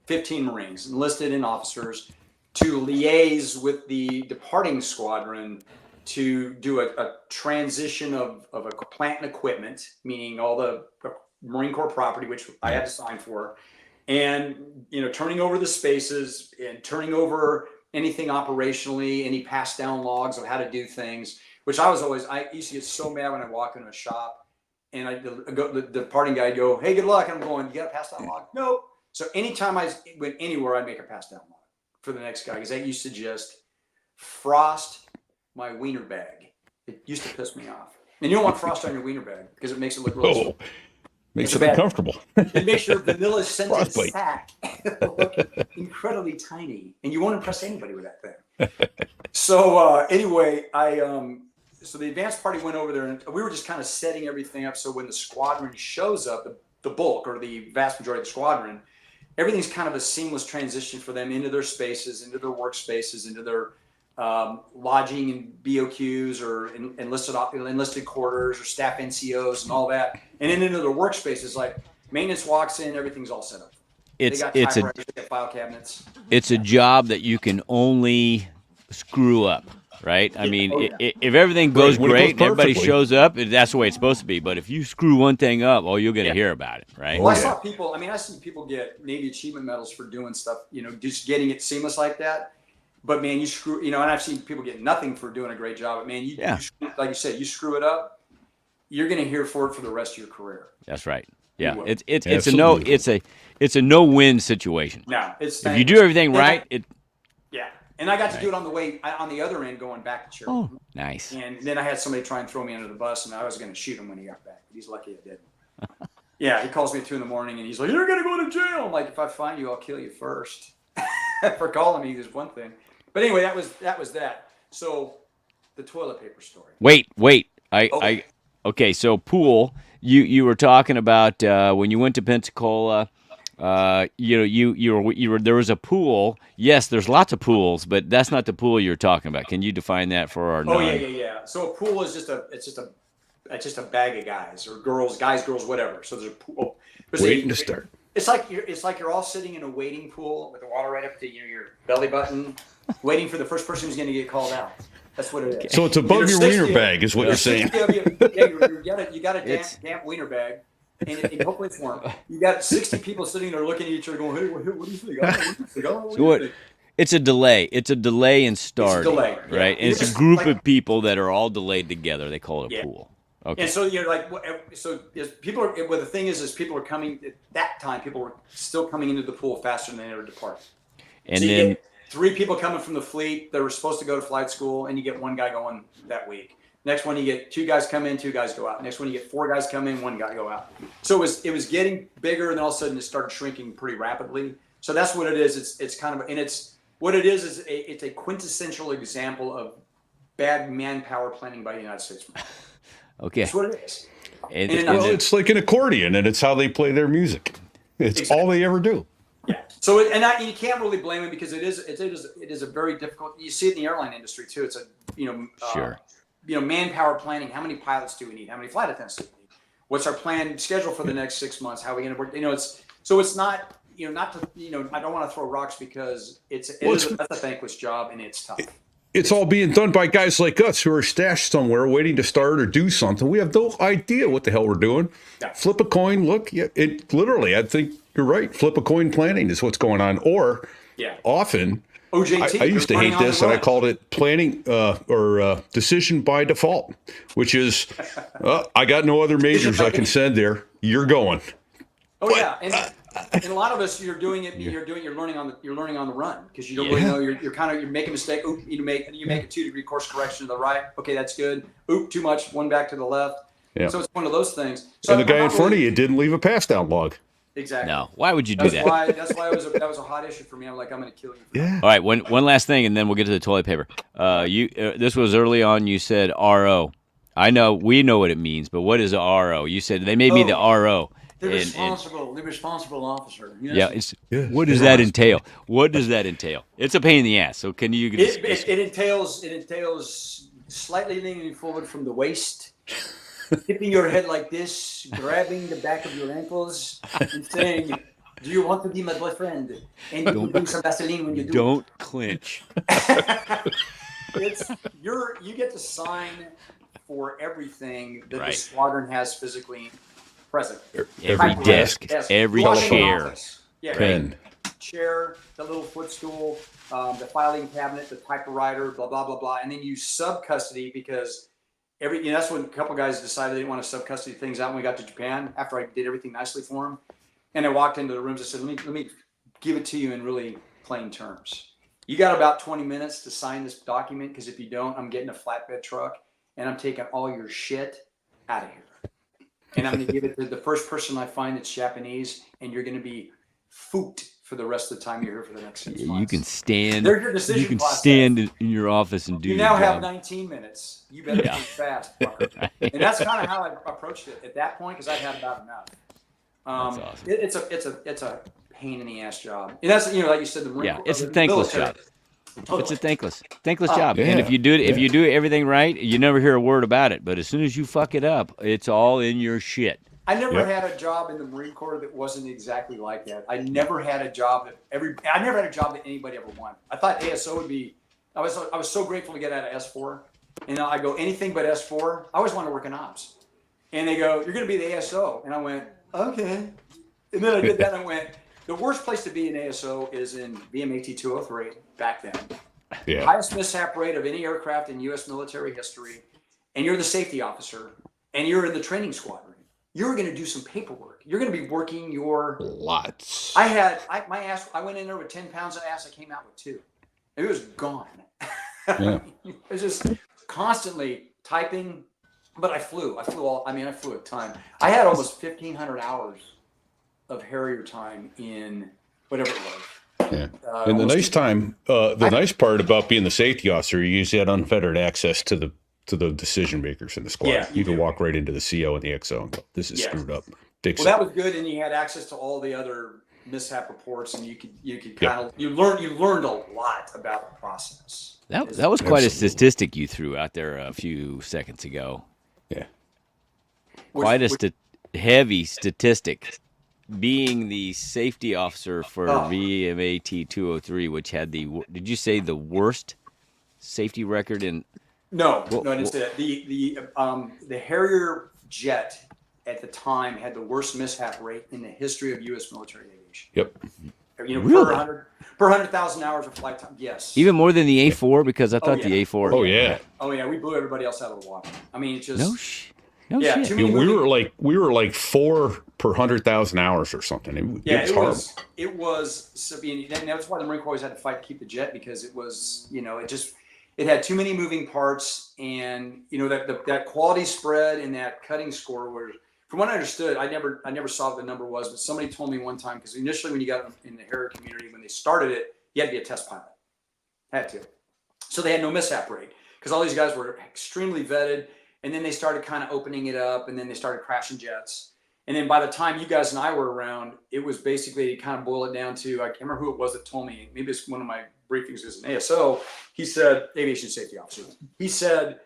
15 Marines, enlisted and officers, to liaise with the departing squadron to do a transition of a plant and equipment, meaning all the Marine Corps property, which I had to sign for, and turning over the spaces and turning over anything operationally, any passed down logs of how to do things. Which I used to get so mad when I walk into a shop and the departing guy would go, "Hey, good luck." And I'm going, "You got a passed down log?" Nope. So anytime I went anywhere, I'd make a passed down log for the next guy, because that used to just frost my wiener bag. It used to piss me off. And you don't want frost on your wiener bag because it makes it look really Oh, makes It's it bad. uncomfortable. It makes your vanilla scented Frostbite. sack look incredibly tiny, and you won't impress anybody with that thing. So anyway, so the advanced party went over there, and we were just kind of setting everything up. So when the squadron shows up, the bulk or the vast majority of the squadron, everything's kind of a seamless transition for them into their spaces, into their workspaces, into their lodging and BOQs or enlisted quarters or staff NCOs and all that, and then into their workspaces. Like maintenance walks in, everything's all set up. They got typewriters, they got file cabinets. It's a job that you can only screw up, right? I mean, Oh, yeah. if everything goes when it great goes and everybody perfectly. shows up, that's the way it's supposed to be. But if you screw one thing up, you're going to hear about it, right? Well, I saw people. I mean, I see people get Navy Achievement Medals for doing stuff. Just getting it seamless like that. But man, you screw. And I've seen people get nothing for doing a great job. But man, you like you said, you screw it up, you're going to hear for it for the rest of your career. That's right. Yeah, will. it's a Absolutely. it's a no-win situation. No, it's If you do everything right, Yeah, and I got to do it on the way on the other end going back to Cherokee. oh, nice. And then I had somebody try and throw me under the bus, and I was going to shoot him when he got back. But he's lucky I didn't. Yeah, he calls me at 2 a.m. and he's like, "You're going to go to jail." I'm like, "If I find you, I'll kill you first." For calling me is one thing. But anyway, that was that. So the toilet paper story. Wait. Okay. Okay. So pool. You were talking about when you went to Pensacola. You were there was a pool. Yes, there's lots of pools, but that's not the pool you're talking about. Can you define that for our? Oh yeah. So a pool is just a bag of guys or girls, girls, whatever. So there's a pool. Waiting to start. It's like you're all sitting in a waiting pool with the water right up to your belly button, waiting for the first person who's going to get called out. That's what it is. So it's above There's your 60 wiener bag, is what you're there's saying. 60 of you. Yeah, you got a damp wiener bag, and hopefully it's warm. You got 60 people sitting there looking at each other, going, "Hey, what do you think? What do you think? What do you think?" It's a delay. It's a delay in starting, delay, yeah. right? And it's a group of people that are all delayed together. They call it a pool. Okay. And so people are. Well, the thing is people are coming at that time. People were still coming into the pool faster than they ever depart. And so you then get 3 people coming from the fleet that were supposed to go to flight school, and you get 1 guy going that week. Next one, you get 2 guys come in, 2 guys go out. Next one, you get 4 guys come in, 1 guy go out. So it was getting bigger, and then all of a sudden it started shrinking pretty rapidly. So that's what it is. It's kind of, and it's what it is it's a quintessential example of bad manpower planning by the United States. okay. That's what it is. And And Well, it's like an accordion, and it's how they play their music. It's all they ever do. Yeah. So you can't really blame him because it is a very difficult. You see it in the airline industry too. It's a Sure. Manpower planning. How many pilots do we need? How many flight attendants do we need? What's our planned schedule for the next 6 months? How are we going to work? It's not not to I don't want to throw rocks because that's a thankless job and it's tough. It's all being done by guys like us who are stashed somewhere waiting to start or do something. We have no idea what the hell we're doing. Yeah. Flip a coin. Look, it literally, I think you're right. Flip a coin planning is what's going on. Or often, OJT. I used to hate this and I called it planning or decision by default, which is I got no other majors I can send there. You're going. Oh yeah, and a lot of us, you're doing it. You're learning on the run because you don't really know. You're making a mistake. Oop, you make a 2-degree course correction to the right. Okay, that's good. Oop, too much. One back to the left. Yeah. So it's one of those things. So And the guy in front of you didn't leave a pass down log. Exactly. No. Why would you do that? That's why that was a hot issue for me. I'm like, I'm going to kill you. Yeah. All right, one last thing, and then we'll get to the toilet paper. This was early on. You said RO. I know we know what it means, but what is a RO? You said they made me the RO. The responsible officer. Yes. What does that entail? What does that entail? It's a pain in the ass. So can you? It entails slightly leaning forward from the waist, tipping your head like this, grabbing the back of your ankles, and saying, "Do you want to be my boyfriend?" And you do some Vaseline when you do. Don't clinch. You get to sign for everything that the Right. squadron has physically present. Every desk, every Washington chair, office. Yeah, Pen. chair, the little footstool, the filing cabinet, the typewriter, blah blah blah blah, and then you sub custody because that's when a couple guys decided they didn't want to sub custody things out when we got to Japan. After I did everything nicely for them, and I walked into the rooms, I said, "Let me give it to you in really plain terms. You got about 20 minutes to sign this document because if you don't, I'm getting a flatbed truck and I'm taking all your shit out of here." And I'm going to give it to the first person I find that's Japanese, and you're going to be foot for the rest of the time you're here for the next 6 months. You can stand. There's your decision You can process. stand in your office and do. You your now have job. 19 minutes. You better be fast, fucker. And that's kind of how I approached it at that point because I had about enough. That's awesome. It's a pain in the ass job, and that's like you said, the Marine Corps, It's a the thankless military. job. It's a thankless job. yeah. And if you do everything right, you never hear a word about it. But as soon as you fuck it up, it's all in your shit. I never had a job in the Marine Corps that wasn't exactly like that. I never had a job that anybody ever wanted. I thought ASO would be. I was so grateful to get out of S4, and I go anything but S4. I always wanted to work in ops, and they go, "You're going to be the ASO," and I went, "Okay," and then I did that, and I went, "The worst place to be in ASO is in VMAT 203 back then. Yeah. Highest mishap rate of any aircraft in U.S. military history, and you're the safety officer, and you're in the training squadron. You're going to do some paperwork. You're going to be working your Lots. my ass. I went in there with 10 pounds of ass. I came out with 2. It was gone. Yeah. It was just constantly typing. But I flew a ton. I had almost 1,500 hours of Harrier time in whatever it was. Yeah. And the nice part about being the safety officer, you usually had unfettered access to the decision makers in the squad. Yeah, you could walk right into the CO and the XO and go, "This is screwed up." Fix Well, it. that was good, and you had access to all the other mishap reports, and you could kind of you learned a lot about the process. That was quite a Absolutely. statistic you threw out there a few seconds ago. Yeah. Quite a heavy statistic. Being the safety officer for VMAT 203, which had did you say the worst safety record in? No, I didn't say that. The Harrier jet at the time had the worst mishap rate in the history of U.S. military aviation. Yep. Really? per 100,000 hours of flight time. Yes. Even more than the A4, because I thought the A4. Oh yeah. Oh yeah, we blew everybody else out of the water. I mean, it's just No yeah, shit. too many We moving- were like 4 per 100,000 hours or something. It was horrible. It was. So, and that's why the Marine Corps always had to fight to keep the jet because it was, it had too many moving parts, and that quality spread and that cutting score were, from what I understood, I never saw what the number was, but somebody told me one time because initially when you got in the Harrier community when they started it, you had to be a test pilot, had to. So they had no mishap rate because all these guys were extremely vetted, and then they started kind of opening it up, and then they started crashing jets. And then by the time you guys and I were around, it was basically to kind of boil it down to, I can't remember who it was that told me, maybe it's one of my briefings as an ASO. He said, aviation safety officer. He said,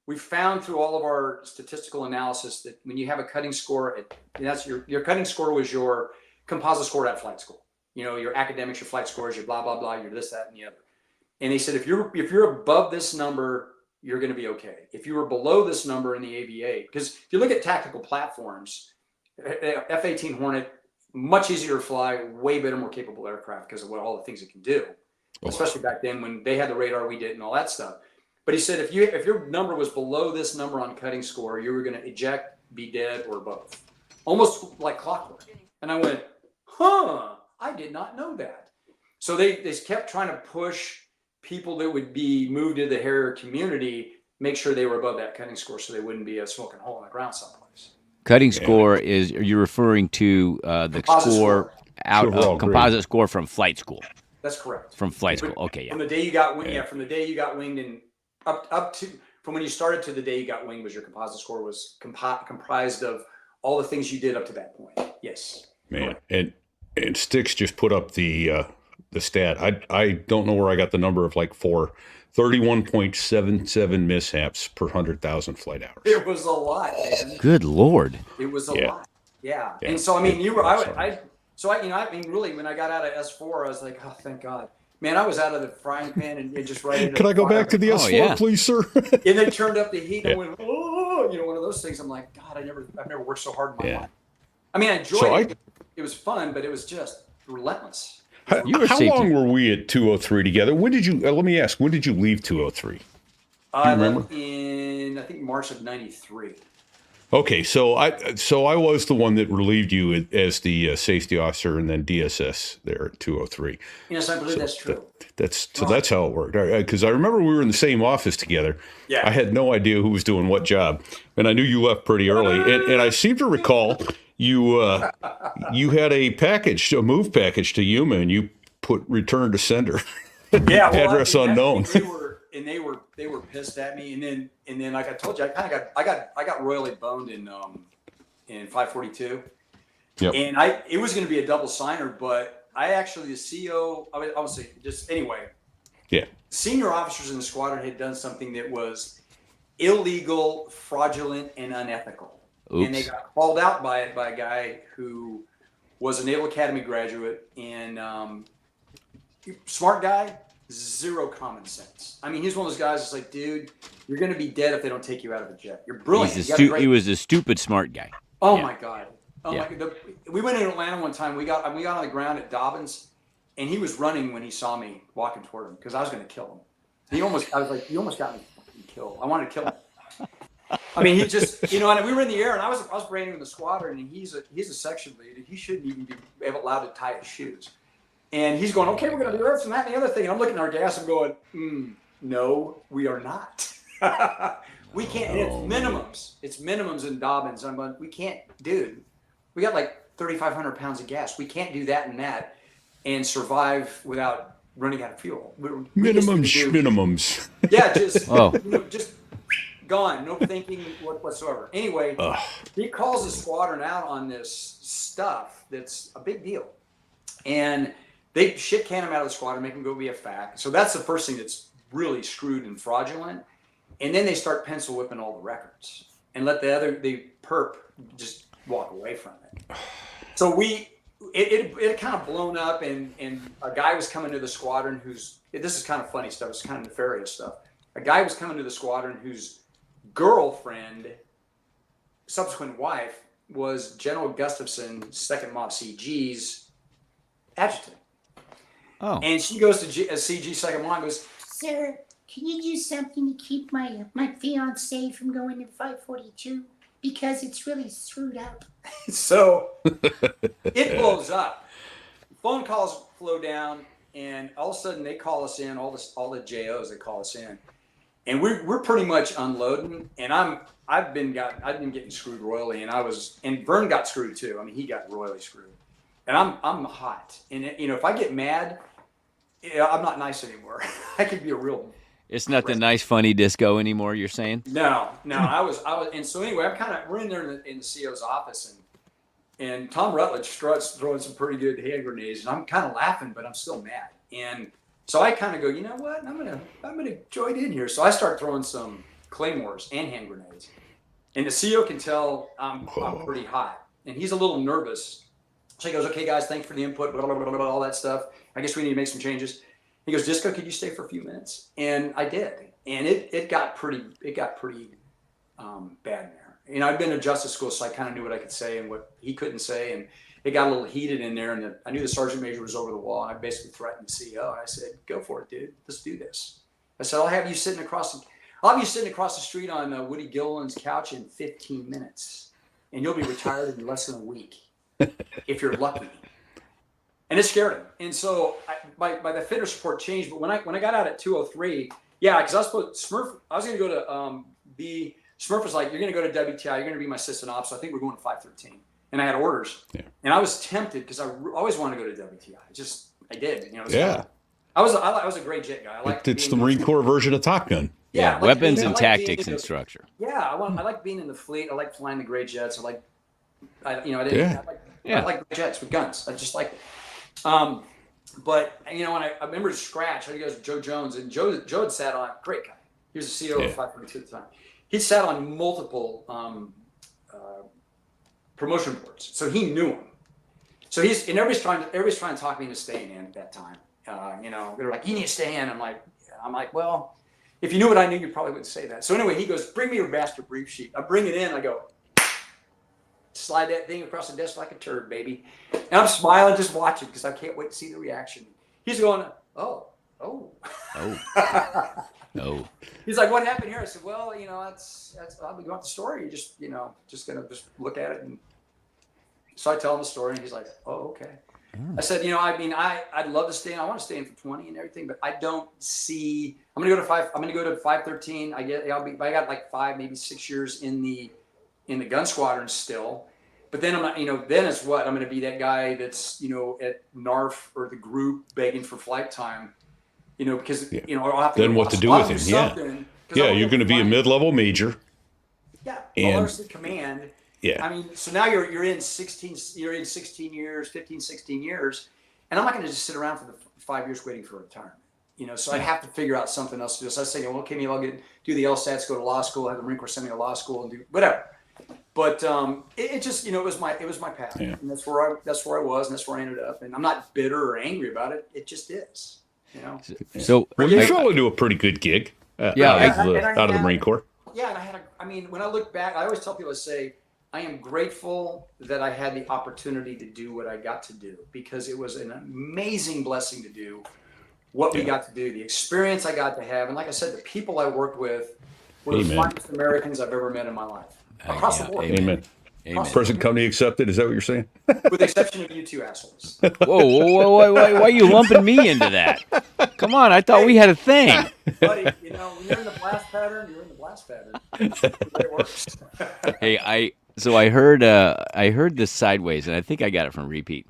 we found through all of our statistical analysis that when you have a cutting score, and that's your cutting score was your composite score at flight school. You know, your academics, your flight scores, your blah, blah, blah, your this, that, and the other. And he said, if you're above this number, you're going to be okay. If you were below this number in the AVA, because if you look at tactical platforms, F-18 Hornet, much easier to fly, way better, more capable aircraft because of all the things it can do, especially back then when they had the radar we did and all that stuff. But he said, if your number was below this number on cutting score, you were going to eject, be dead, or both. Almost like clockwork. And I went, I did not know that. So they kept trying to push people that would be moved to the Harrier community, make sure they were above that cutting score so they wouldn't be a smoking hole in the ground someplace. Cutting score are you referring to the Composite score out Overall of composite score from flight school? That's correct. From flight school. Okay, yeah. From the day you got winged, from the day you got winged and up to from when you started to the day you got winged was your composite score was comprised of all the things you did up to that point. Yes. Man, and Styx just put up the stat. I don't know where I got the number of like 31.77 mishaps per 100,000 flight hours. It was a lot, man. Good Lord. It was a Yeah. lot. Yeah. Yeah. And so, I mean, really, when I got out of S4, I was like, oh, thank God. Man, I was out of the frying pan and just right into Can I go back to the S4, yeah. please, sir? And they turned up the heat and Yeah. went, oh, one of those things. I'm like, God, I've never worked so hard in my Yeah. life. I mean, I enjoyed So it. It was fun, but it was just relentless. You were How safety- long were we at 203 together? When did you? Let me ask. When did you leave 203? I remember? left in, I think, March of '93. Okay, so I was the one that relieved you as the safety officer and then DSS there at 203. Yes, I believe that's true. That's how it worked. Because I remember we were in the same office together. Yeah. I had no idea who was doing what job, and I knew you left pretty early. And I seem to recall you had a move package to Yuma, and you put return to sender. Yeah, well, Address I mean, unknown. They were pissed at me, and then like I told you, I got royally boned in 542. Yep. And it was going to be a double signer, but I actually the CO I would say just anyway. Yeah. Senior officers in the squadron had done something that was illegal, fraudulent, and unethical. Oops. And they got called out by a guy who was a Naval Academy graduate and smart guy, zero common sense. I mean, he's one of those guys that's like, dude, you're going to be dead if they don't take you out of a jet. You're brilliant. He was a stupid smart guy. Oh Yeah. my God. Oh Yeah. my God. We went in Atlanta one time. We got on the ground at Dobbins, and he was running when he saw me walking toward him because I was going to kill him. I was like, you almost got me fucking killed. I wanted to kill him. I mean, he just, and we were in the air, and I was branding in the squadron, and he's a section lead, and he shouldn't even be allowed to tie his shoes. And he's going, okay, we're going to do this and that and the other thing. And I'm looking at our gas and going, no, we are not. We can't. And it's minimums. It's minimums in Dobbins. I'm going, we can't, dude. We got like 3,500 pounds of gas. We can't do that and that and survive without running out of fuel. Minimums. Yeah, just Oh. just gone. No thinking whatsoever. Anyway, he calls the squadron out on this stuff that's a big deal, and they shit can him out of the squadron, make him go be a fact. So that's the first thing that's really screwed and fraudulent. And then they start pencil whipping all the records and let the perp just walk away from it. So it kind of blown up, and a guy was coming to the squadron this is kind of funny stuff. It's kind of nefarious stuff. A guy was coming to the squadron whose girlfriend, subsequent wife, was General Gustafson, 2nd Mob CG's adjutant. Oh. And she goes to CG 2nd Mob and goes, Sir, can you do something to keep my fiance from going to 542? Because it's really screwed up. so it blows up. Phone calls flow down, and all of a sudden they call us in. All the JOs, they call us in, and we're pretty much unloading. And I've been getting screwed royally, and Vern got screwed too. I mean, he got royally screwed, and I'm hot. And if I get mad, I'm not nice anymore. I could be a real. It's not the nice, funny disco anymore, you're saying? No, I was, and so anyway, we're in there in the CO's office, and Tom Rutledge struts throwing some pretty good hand grenades, and I'm kind of laughing, but I'm still mad. And so I kind of go, you know what? I'm gonna join in here. So I start throwing some claymores and hand grenades, and the CEO can tell I'm pretty hot, and he's a little nervous. So he goes, okay, guys, thanks for the input, blah, blah, blah, blah, all that stuff. I guess we need to make some changes. He goes, Disco, could you stay for a few minutes? And I did, and it got pretty bad in there. You know, I'd been to justice school, so I kind of knew what I could say and what he couldn't say, and it got a little heated in there. And I knew the sergeant major was over the wall, and I basically threatened the CEO. And I said, "Go for it, dude. Let's do this." I said, I'll have you sitting across the street on Woody Gilliland's couch in 15 minutes, and you'll be retired in less than a week if you're lucky. And it scared him. And so by the fitness report changed. But when I got out at 2:03, yeah, because I was going to go to Smurf was like, you're going to go to WTI. You're going to be my assistant op. So I think we're going to 513. And I had orders. Yeah. And I was tempted because I always wanted to go to WTI. I did. You know. Yeah. I was a great jet guy. It's the Marine Corps version of Top Gun. Yeah, weapons and tactics and structure. Yeah, I like being in the fleet. I like flying the great jets. I like jets with guns. I just like it. But you know, when I remember Scratch, he goes Joe Jones, and Joe had sat on, great guy. He was the CEO of 522 at the time. He sat on multiple promotion boards, so he knew him. So everybody's trying to talk me into staying in at that time. You know, they're like, you need to stay in. I'm like, well, if you knew what I knew, you probably wouldn't say that. So anyway, he goes, bring me your master brief sheet. I bring it in. I go, slide that thing across the desk like a turd, baby. And I'm smiling, just watching because I can't wait to see the reaction. He's going, oh. He's like, what happened here? I said, well, you know, that's I'll be going the story. You just gonna look at it. And so I tell him the story, and he's like, oh, okay. I said, you know, I mean, I'd love to stay in. I want to stay in for 20 and everything, but I don't see. I'm gonna go to 513. I got like 5, maybe 6 years in the gun squadron still. But then I'm not, you know, then it's what I'm going to be that guy that's, you know, at NARF or the group begging for flight time, you know, because, you know, I'll have to. Then what to do with him? Yeah. Yeah. You're going to be a mid-level major. Yeah. And command. Yeah. I mean, so now you're in 16 years, 15, 16 years. And I'm not going to just sit around for the 5 years waiting for retirement, you know, so I have to figure out something else to do. So I say, well, okay, maybe I'll do the LSATs, go to law school, have the Marine Corps send me to law school and do whatever. But it just, you know, it was my path, and that's where I was, and that's where I ended up. And I'm not bitter or angry about it. It just is, you know. So you fell into a pretty good gig. Out of the Marine Corps. Yeah, and when I look back, I always tell people, I say, I am grateful that I had the opportunity to do what I got to do, because it was an amazing blessing to do what we got to do, the experience I got to have, and like I said, the people I worked with were the finest Americans I've ever met in my life. Across the board. Amen. Present company accepted. Is that what you're saying? With the exception of you two assholes. Whoa, why are you lumping me into that? Come on, I thought we had a thing. Buddy, you know, when you're in the blast pattern, you're in the blast pattern. It works. Hey, I heard this sideways, and I think I got it from Repeat.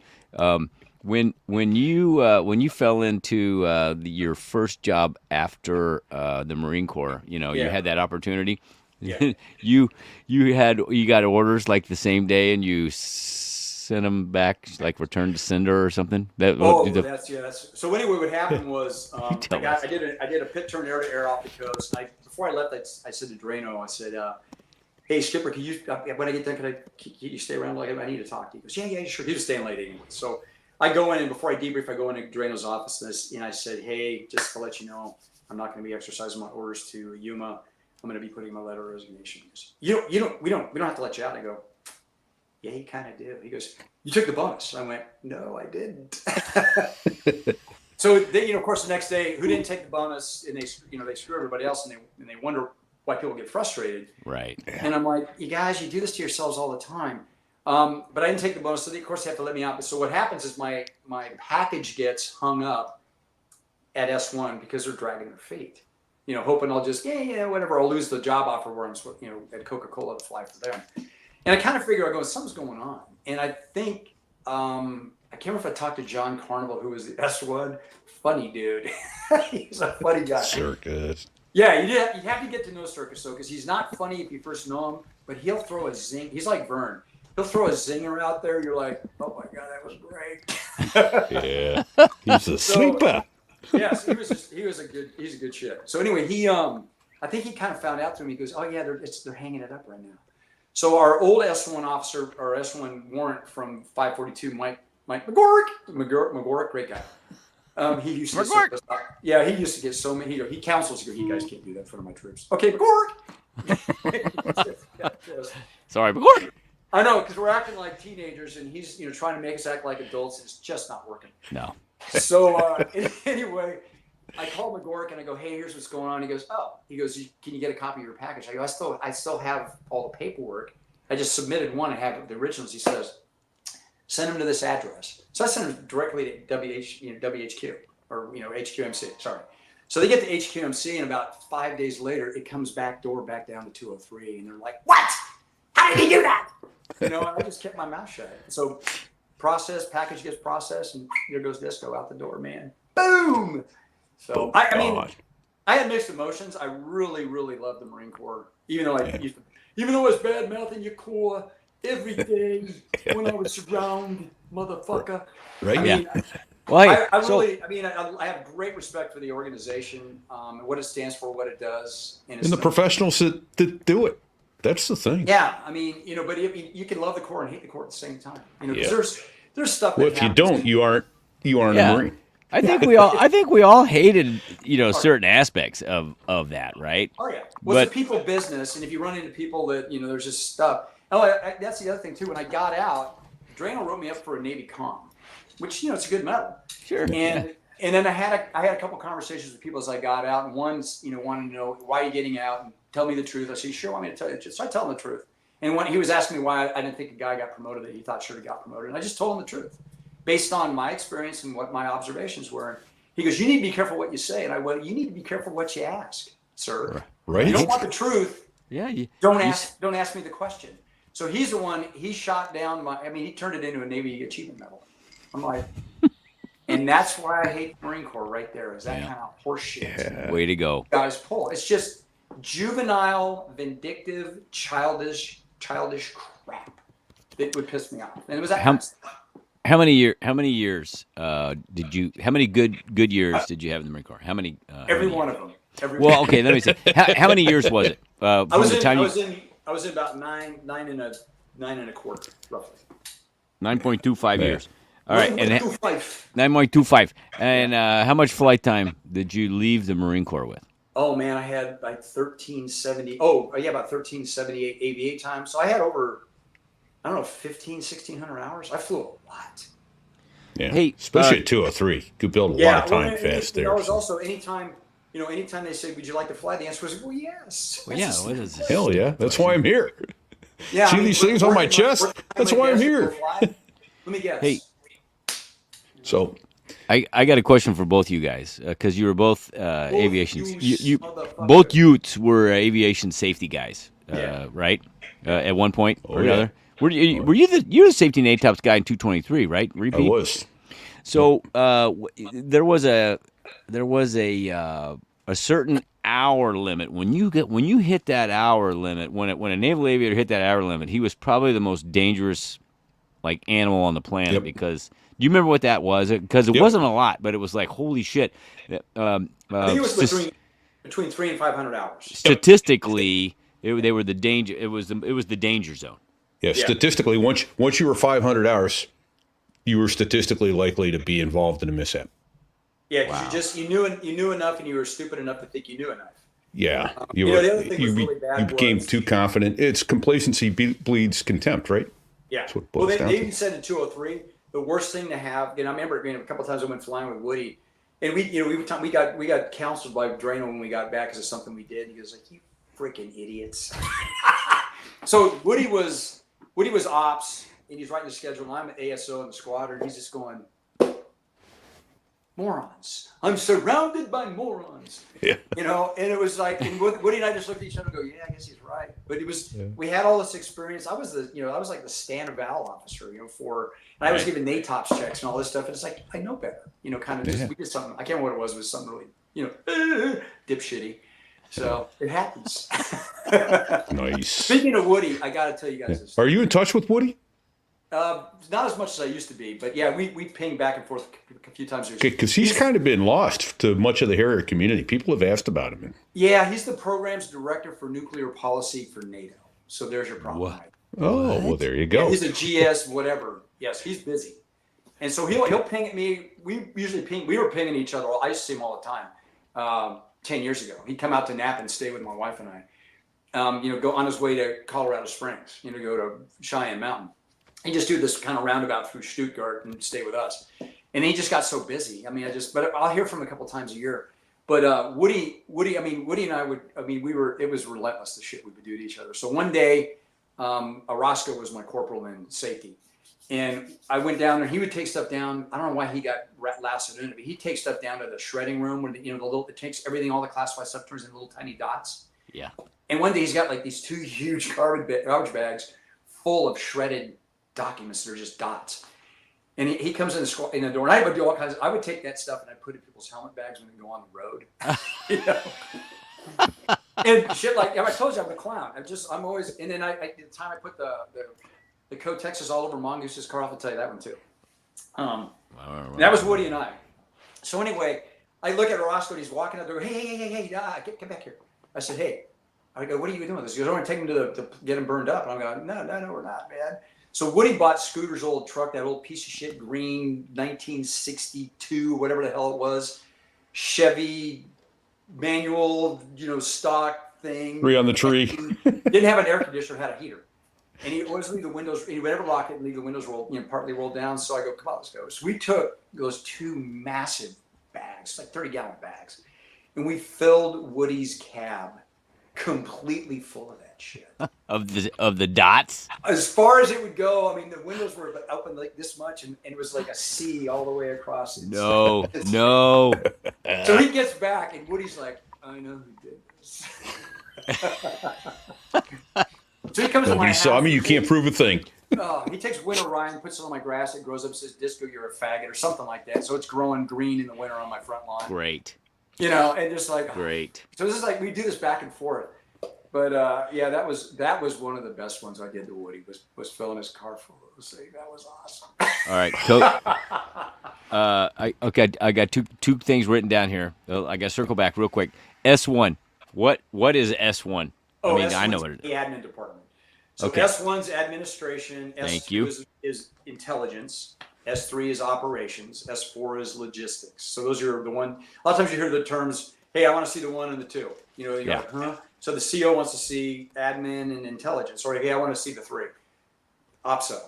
When you fell into your first job after the Marine Corps, you know, you had that opportunity. Yeah. you got orders like the same day, and you sent them back, like return to sender or something. That's so. Anyway, what happened was I did a pit turn air to air off the coast. Before I left, I said to Drano, I said, "Hey Skipper, can you when I get done, can you stay around? Like I need to talk to you." He goes, "Yeah, sure." He was staying late anyway, so I go in, and before I debrief, I go into Drano's office, and I said, "Hey, just to let you know, I'm not going to be exercising my orders to Yuma. I'm going to be putting my letter of resignation." He goes, we don't have to let you out. I go, yeah, you kind of do. He goes, you took the bonus. I went, no, I didn't. So they, you know, of course, the next day, who didn't take the bonus, and they screw everybody else, and they wonder why people get frustrated. Right. And I'm like, you guys, you do this to yourselves all the time. But I didn't take the bonus, so they, of course, they have to let me out. But so what happens is my package gets hung up at S1 because they're dragging their feet. You know, hoping I'll just, whatever, I'll lose the job offer where I'm, you know, at Coca-Cola to fly for them. And I kind of figure, something's going on. And I think, I can't remember if I talked to John Carnival, who was the S1. Funny dude. He's a funny guy. Circus. Yeah, you have to get to know Circus, though, because he's not funny if you first know him, but he'll throw a zing. He's like Vern. he'll throw a zinger out there. You're like, oh my god, that was great. Yeah. He's a sleeper. Yes, he's a good shit. So anyway, I think he kind of found out through me. He goes, oh yeah, they're hanging it up right now. So our old S1 officer, our S1 warrant from 542, Mike McGorrick, great guy. He used to he used to get so many. He counsels. You guys can't do that in front of my troops. Okay, McGorrick. Sorry, McGorrick. I know, because we're acting like teenagers, and he's trying to make us act like adults. It's just not working. No. So anyway, I call McGorrick and I go, hey, here's what's going on. He goes, can you get a copy of your package? I go, I still have all the paperwork. I just submitted one. I have the originals. He says, send them to this address. So I sent them directly to WHQ or HQMC. Sorry. So they get to HQMC, and about 5 days later, it comes back down to 203, and they're like, what? How did he do that? I just kept my mouth shut. So package gets processed, and there goes Disco out the door, man. Boom. So I mean, I had mixed emotions. I really, really loved the Marine Corps, even though I was bad mouthing your Corps every day when I was around, motherfucker. Right? I mean, Well, I have great respect for the organization, what it stands for, what it does, And the professionals that do it. That's the thing. Yeah, I mean, but you can love the Corps and hate the Corps at the same time. Because there's stuff. Well, if you don't, you aren't a Marine. I think we all hated certain aspects of that, right? Oh yeah. Well, it's a people business, and if you run into people that there's just stuff. Oh, that's the other thing too. When I got out, Drano wrote me up for a Navy comm, which it's a good medal. Sure. And then I had a couple conversations with people as I got out, and one's wanted to know, why are you getting out, and tell me the truth. I said, you sure want me to tell you the truth? So I tell him the truth. And when he was asking me why I didn't think a guy got promoted that he thought should have got promoted, and I just told him the truth based on my experience and what my observations were. He goes, you need to be careful what you say, and I went, you need to be careful what you ask, sir. Right. You don't want the truth. Yeah. Don't ask me the question. So he's the one. He shot down he turned it into a Navy Achievement Medal. I'm like, and that's why I hate the Marine Corps right there. Is that kind of horse shit? Way to go. Guys pull. It's just juvenile, vindictive, childish crap that would piss me off. And it was that. How many years did you? How many good years did you have in the Marine Corps? How many? Every one of them. Okay. Let me see. How many years was it? I was in about nine and a quarter, roughly. 9.25 years. All right, and 9.25. 9.25. And how much flight time did you leave the Marine Corps with? Oh man, I had like 1370. Oh yeah, about 1378 aviate time. So I had over, 1,600 hours. I flew a lot. Yeah. Hey, especially at 203. You could build a lot of time fast there. It was also anytime they said, would you like to fly? The answer was, well, yes. Well, yeah. What is this? Hell yeah. That's why I'm here. Yeah, See these things on my chest? That's why I'm here. Let me guess. Hey. So I got a question for both you guys because you were both aviation. You motherfucker. both Utes were aviation safety guys, Yeah. right? At one point or yeah. another. Were you the safety and ATOPS guy in 223, right? Repeat. I was. So there was a certain hour limit when you hit that hour limit. When a naval aviator hit that hour limit, he was probably the most dangerous animal on the planet. Yep. Because do you remember what that was? Because it Yep. wasn't a lot, but it was like holy shit. I think it was between 300 and 500 hours. Statistically, they were the danger. It was the danger zone. Yeah, statistically, once you were 500 hours, you were statistically likely to be involved in a mishap. Yeah, because you knew enough, and you were stupid enough to think you knew enough. Yeah, the other thing was really bad you became was- too confident. It's complacency bleeds contempt, right? Yeah. That's what it Well, boils they down to. even said in 203, the worst thing to have. I remember a couple of times I went flying with Woody, and we got counseled by Drano when we got back because of something we did. He goes like, "You freaking idiots." So Woody was ops, and he's writing the schedule, and I'm an ASO in the squadron. He's just going, morons. I'm surrounded by morons. Yeah. And it was like, and Woody and I just looked at each other and go, yeah, I guess he's right. But it was, we had all this experience. I was like the Stan and Val officer, and I was giving NATOPS checks and all this stuff. And it's like, I know better, kind of just, we did something. I can't remember what it was. It was something really, dipshitty. So it happens. Nice. Speaking of Woody, I got to tell you guys this. Are you in touch with Woody? Not as much as I used to be, but yeah, we ping back and forth a few times a year. Because he's kind of been lost to much of the Harrier community. People have asked about him. Yeah, he's the programs director for nuclear policy for NATO. So there's your problem. What? Right? Oh, well, there you Yeah, go. he's a GS, whatever. Yes, he's busy. And so he'll ping at me. We usually ping. We were pinging each other. I used to see him all the time. 10 years ago, he'd come out to Napa and stay with my wife and I. Go on his way to Colorado Springs. Go to Cheyenne Mountain. He just do this kind of roundabout through Stuttgart and stay with us. And he just got so busy. But I'll hear from him a couple times a year. But Woody and I it was relentless, the shit we would do to each other. So one day, Orozco was my corporal in safety. And I went down there, he would take stuff down. I don't know why he got lassoed in it, but he'd take stuff down to the shredding room where it takes everything, all the classified stuff turns into little tiny dots. Yeah. And one day he's got like these 2 huge garbage bags full of shredded documents that are just dots. And he comes in the door, and I would do all kinds. I would take that stuff and I'd put it in people's helmet bags when they go on the road. And shit like I told you, I'm a clown. I'm always. And then at the time I put the Code Texas all over Mongoose's car. I'll tell you that one too. That was Woody and I. So anyway, I look at Orozco and he's walking out there. Hey, get back here. I said, hey. I go, what are you doing with this? He goes, I want to take him to get him burned up. And I'm going, no, we're not, man. So Woody bought Scooter's old truck, that old piece of shit green 1962, whatever the hell it was, Chevy manual, stock thing. 3 on the tree. Didn't have an air conditioner, had a heater. And he always leave the windows, he would never lock it and leave the windows partly rolled down. So I go, come on, let's go. So we took those 2 massive bags, like 30-gallon bags, and we filled Woody's cab completely full of that shit. Of the dots? As far as it would go, the windows were open like this much, and it was like a C all the way across it. No. So he gets back, and Woody's like, I know who did this. So he comes to my Nobody house. saw me. You can't prove a thing. He takes winter Ryan, puts it on my grass, it grows up, says, Disco, you're a faggot, or something like that. So it's growing green in the winter on my front lawn. Great. And just like, Great. So this is like, we do this back and forth. But that was one of the best ones I did to Woody, was filling his car full of those things. That was awesome. All right. I got two things written down here. I got to circle back real quick. S1. What is S1? S1's I know what it is. The admin department. So Okay. S1's administration. Thank S2 you. is intelligence. S3 is operations. S4 is logistics. So those are the one. A lot of times you hear the terms, hey, I want to see the 1 and the 2. You're Yeah. like, huh? So the CO wants to see admin and intelligence. Or, hey, I want to see the 3. OPSO.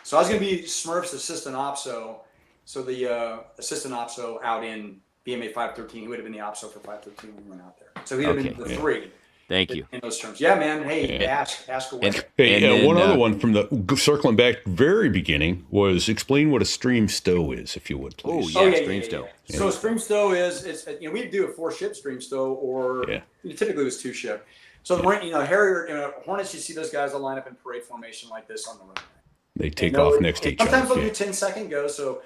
So I was going to be Smurf's assistant OPSO. So the assistant OPSO out in BMA 513, he would have been the OPSO for 513 when we went out there. So he'd have been the 3. Thank you. In those terms. Yeah, man. Hey, ask away. Hey, And then, one other one from the circling back very beginning was explain what a stream stow is, if you would, please. Oh, yeah. Stream stow. So stream stow is we do a 4-ship stream stow, or typically it was 2-ship. So the Marine, Harrier, Hornets, you see those guys that line up in parade formation like this on the runway. They take off next to each other. Sometimes they'll do 10-second go. So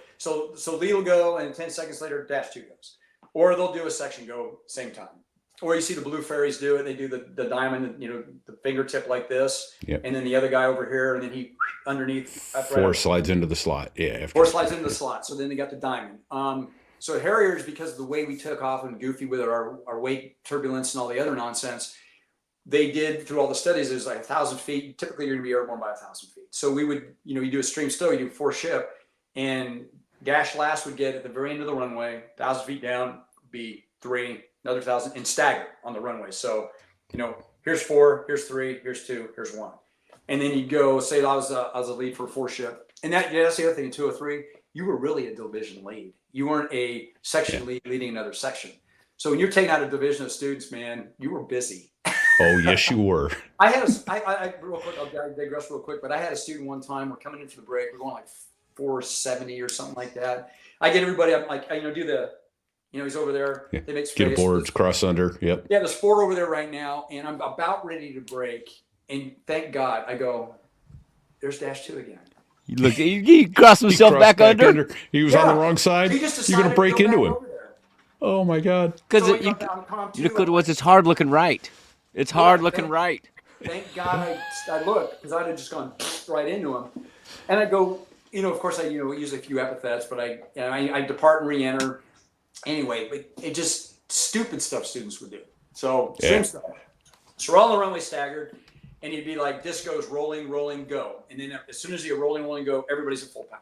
lead will go, and 10 seconds later, dash 2 goes, or they'll do a section go same time. Or you see the Blue Fairies do it. They do the diamond, the fingertip like this, and then the other guy over here, and then he underneath. 4 slides into the slot. Yeah. 4 slides into the slot. So then they got the diamond. So Harriers, because of the way we took off and goofy with our weight turbulence and all the other nonsense, they did through all the studies. There's like 1,000 feet. Typically, you're going to be airborne by 1,000 feet. So we would, you do a stream stow, you do 4-ship, and dash last would get at the very end of the runway, 1,000 feet down, be 3. Another 1,000 and stagger on the runway. So, here's 4, here's 3, here's 2, here's 1. And then you go, say I was a lead for a 4-ship. And that's the other thing in 203, you were really a division lead. You weren't a section lead leading another section. So when you're taking out a division of students, man, you were busy. Oh, yes, you were. I had real quick, I'll digress real quick, but I had a student one time, we're coming in for the break, we're going like 470 or something like that. I get everybody, I'm like, do the, he's over there. Yeah. They make Get space. aboard, cross under. Yep. Yeah, there's 4 over there right now, and I'm about ready to break. And thank God, I go, there's dash 2 again. Look, he crossed himself He back crossed under. He was on the wrong side. He just You're going to break decided into go him. back over there. Oh, my God. Because So it's hard looking right. It's hard looking right. Thank God I looked, because I'd have just gone right into him. And I go, of course I, use a few epithets, but I depart and re-enter anyway, but it just stupid stuff students would do. So same stuff. So we're all on the runway staggered, and you'd be like, disco's rolling, rolling, go. And then as soon as you rolling, rolling, go, everybody's at full power.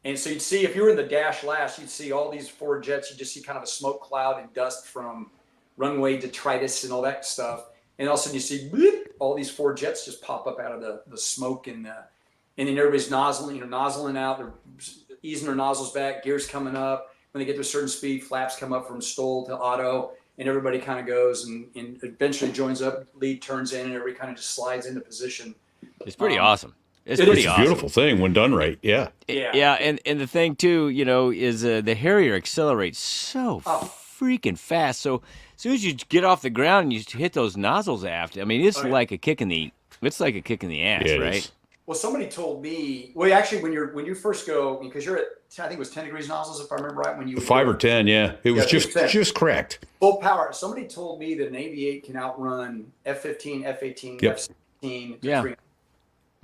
And so you'd see, if you were in the dash last, you'd see all these forward jets. You just see kind of a smoke cloud and dust from runway detritus and all that stuff. And all of a sudden you see bloop, all these forward jets just pop up out of the smoke, and then everybody's nozzling out. They're easing their nozzles back, gears coming up. When they get to a certain speed, flaps come up from stall to auto, and everybody kind of goes and eventually joins up, lead turns in, and everybody kind of just slides into position. It's pretty awesome. It's It pretty is It's a awesome. beautiful thing when done right. Yeah. Yeah, and the thing too, is the Harrier accelerates so freaking fast. So as soon as you get off the ground and you hit those nozzles aft, I mean, it's like a kick in the ass, Yeah, it right? is. Well, somebody told me. Well, actually, when you first go, because you're at, I think it was 10 degrees nozzles, if I remember right. When you 5 or 10, yeah. It was Yeah, 10. just cracked. full power. Somebody told me that an AV8 can outrun F-15, F-18, Yep. F-16. Yeah. 300.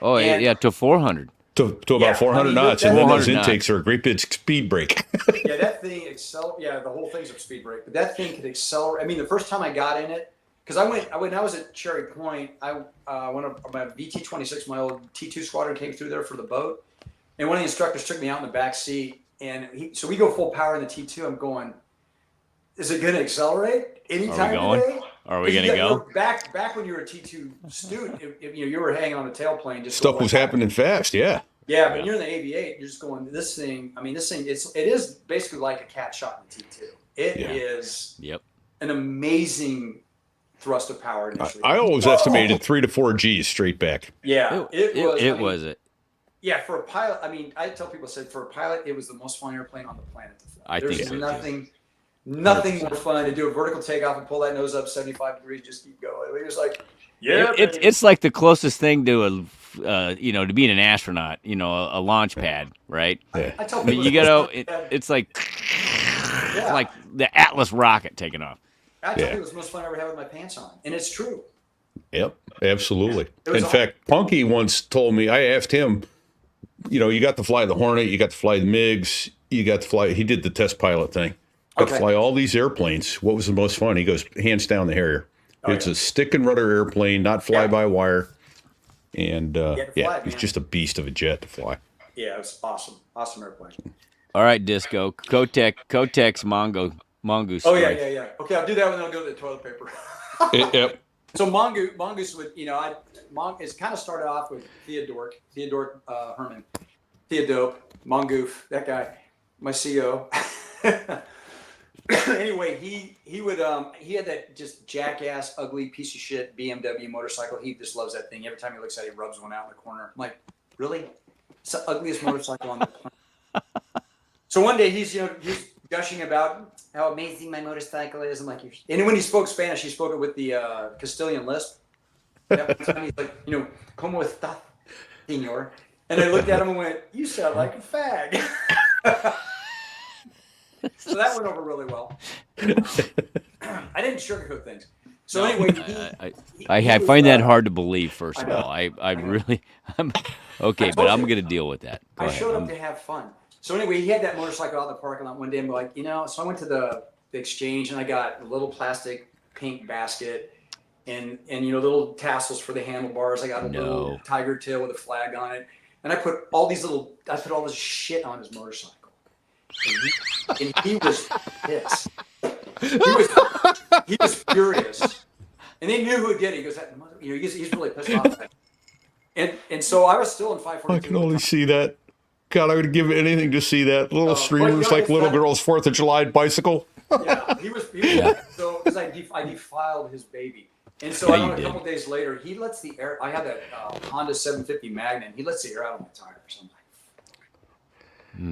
Oh And- yeah, to 400. To about Yeah, 400 I mean, knots, that- and then those 400 knots. intakes are a great big speed break. Yeah, that thing the whole thing's a speed break, but that thing could accelerate. I mean, the first time I got in it, because I was at Cherry Point, I went up my VT-26, my old T2 squadron came through there for the boat, and one of the instructors took me out in the back seat, and so we go full power in the T2. I'm going, is it going to accelerate anytime going? today? Are we 'Cause gonna go? Back when you were a T2 student, you were hanging on a tailplane. Just Stuff going was like, happening fast. Yeah. Yeah, but you're in the AV8, you're just going, this thing, it is basically like a cat shot in the T2. It is Yep. an amazing thrust of power initially. I always estimated 3 to 4 G's straight back. Yeah, It was it. Yeah, for a pilot, I tell people, for a pilot, it was the most fun airplane on the planet to fly. I There's think so, too. nothing more fun to do a vertical takeoff and pull that nose up 75 degrees, just keep going. It was like, yeah, It's like the closest thing to to being an astronaut, a launch pad, right? Yeah. I tell I mean, people, it's like Yeah. like the Atlas rocket taking off. I tell Yeah. people it was the most fun I ever had with my pants on, and it's true. Yep, absolutely. It was In fact, Punky once told me, I asked him, you got to fly the Hornet, you got to fly the MiGs, you got to fly, he did the test pilot thing. Got to Okay. fly all these airplanes. What was the most fun? He goes, hands down, the Harrier. It's yeah. a stick and rudder airplane, not fly by wire. And to fly, it's man. just a beast of a jet to fly. Yeah, it was awesome airplane. All right, Disco. Kotex Mongoose. Oh strike. yeah. Okay, I'll do that when I'll go to the toilet paper. Yep. So Mongoose would, it's kind of started off with Theodore Herman, Theodope, Mongoof, that guy, my CO. Anyway, he would he had that just jackass, ugly piece of shit BMW motorcycle. He just loves that thing. Every time he looks at it, he rubs one out in the corner. I'm like, really? It's the ugliest motorcycle on the planet. So one day he's gushing about how amazing my motorcycle is. I'm like, and when he spoke Spanish, he spoke it with the Castilian lisp. That one time he's like, como está, señor? And I looked at him and went, you sound like a fag. So that went over really well. I didn't sugarcoat things. So anyway, I was, find that hard to believe. First I of know. all, I'm okay, I but told I'm you. going to deal with that. Go I ahead. showed up I'm- to have fun. So anyway, he had that motorcycle out in the parking lot one day. I'm like, so I went to the exchange and I got a little plastic pink basket and little tassels for the handlebars. I got a little tiger tail with a flag on it, and I put all this shit on his motorcycle. And he was pissed. He was furious, and they knew who did it. He goes, he's really pissed off. And so I was still in 542. I can only see that. God, I would give anything to see that. Little streamers it's like little not- girls' 4th of July bicycle. Yeah, he was so because I defiled his baby, and so Yeah, you a did. couple days later he lets the air. I had that Honda 750 Magna, and he lets the air out on my tires. I'm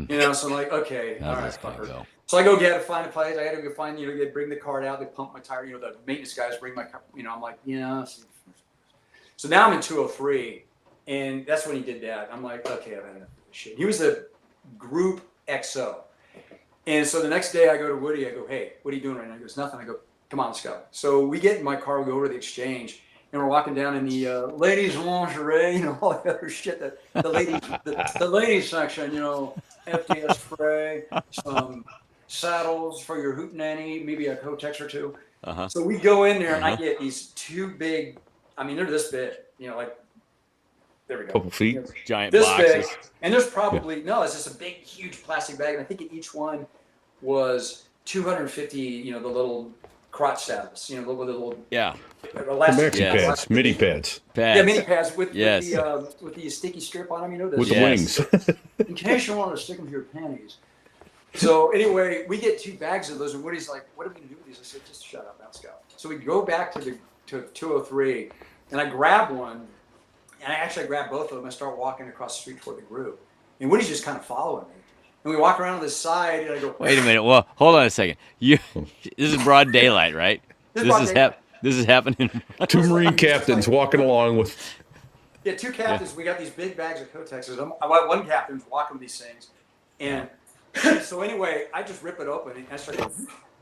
like, so I'm like, okay, all How's right, this gonna fucker. go? So I go find a place. I had to go find, they bring the cart out, they pump my tire. The maintenance guys bring my car. I'm like, So now I'm in 203, and that's when he did that. I'm like, okay, I've had enough of this shit. He was the Group XO. And so the next day I go to Woody, I go, hey, what are you doing right now? He goes, nothing. I go, come on, let's go. So we get in my car, we go over to the exchange, and we're walking down in the ladies' lingerie, all the other shit that the ladies section, FDS spray, some saddles for your hootenanny, maybe a Kotex or two. Uh-huh. So we go in there, and I get these two big. I mean, they're this big, like. There we go. Couple feet. Giant This boxes. big, and there's probably no. It's just a big, huge plastic bag, and I think in each one was 250. The little crotch saddles. The little Yeah. elastic Maxi Yes. pads, mini pads Pads. Yeah, mini pads with Yes. with the sticky strip on them. with Yes. the wings. In case you want to stick them to your panties. So anyway, we get 2 bags of those, and Woody's like, "What are we gonna do with these?" I said, "Just shut up, let's go." So we go back to 203, and I grab one. And I grabbed both of them and start walking across the street toward the group. And Woody's just kind of following me. And we walk around to the side, and I go, Wait a minute. Well, hold on a second. This is broad daylight, right? This is broad daylight. This is happening. 2 Marine captains walking along with. Yeah, 2 captains. We got these big bags of Kotexes. One captain's walking these things. And so anyway, I just rip it open, and I start going,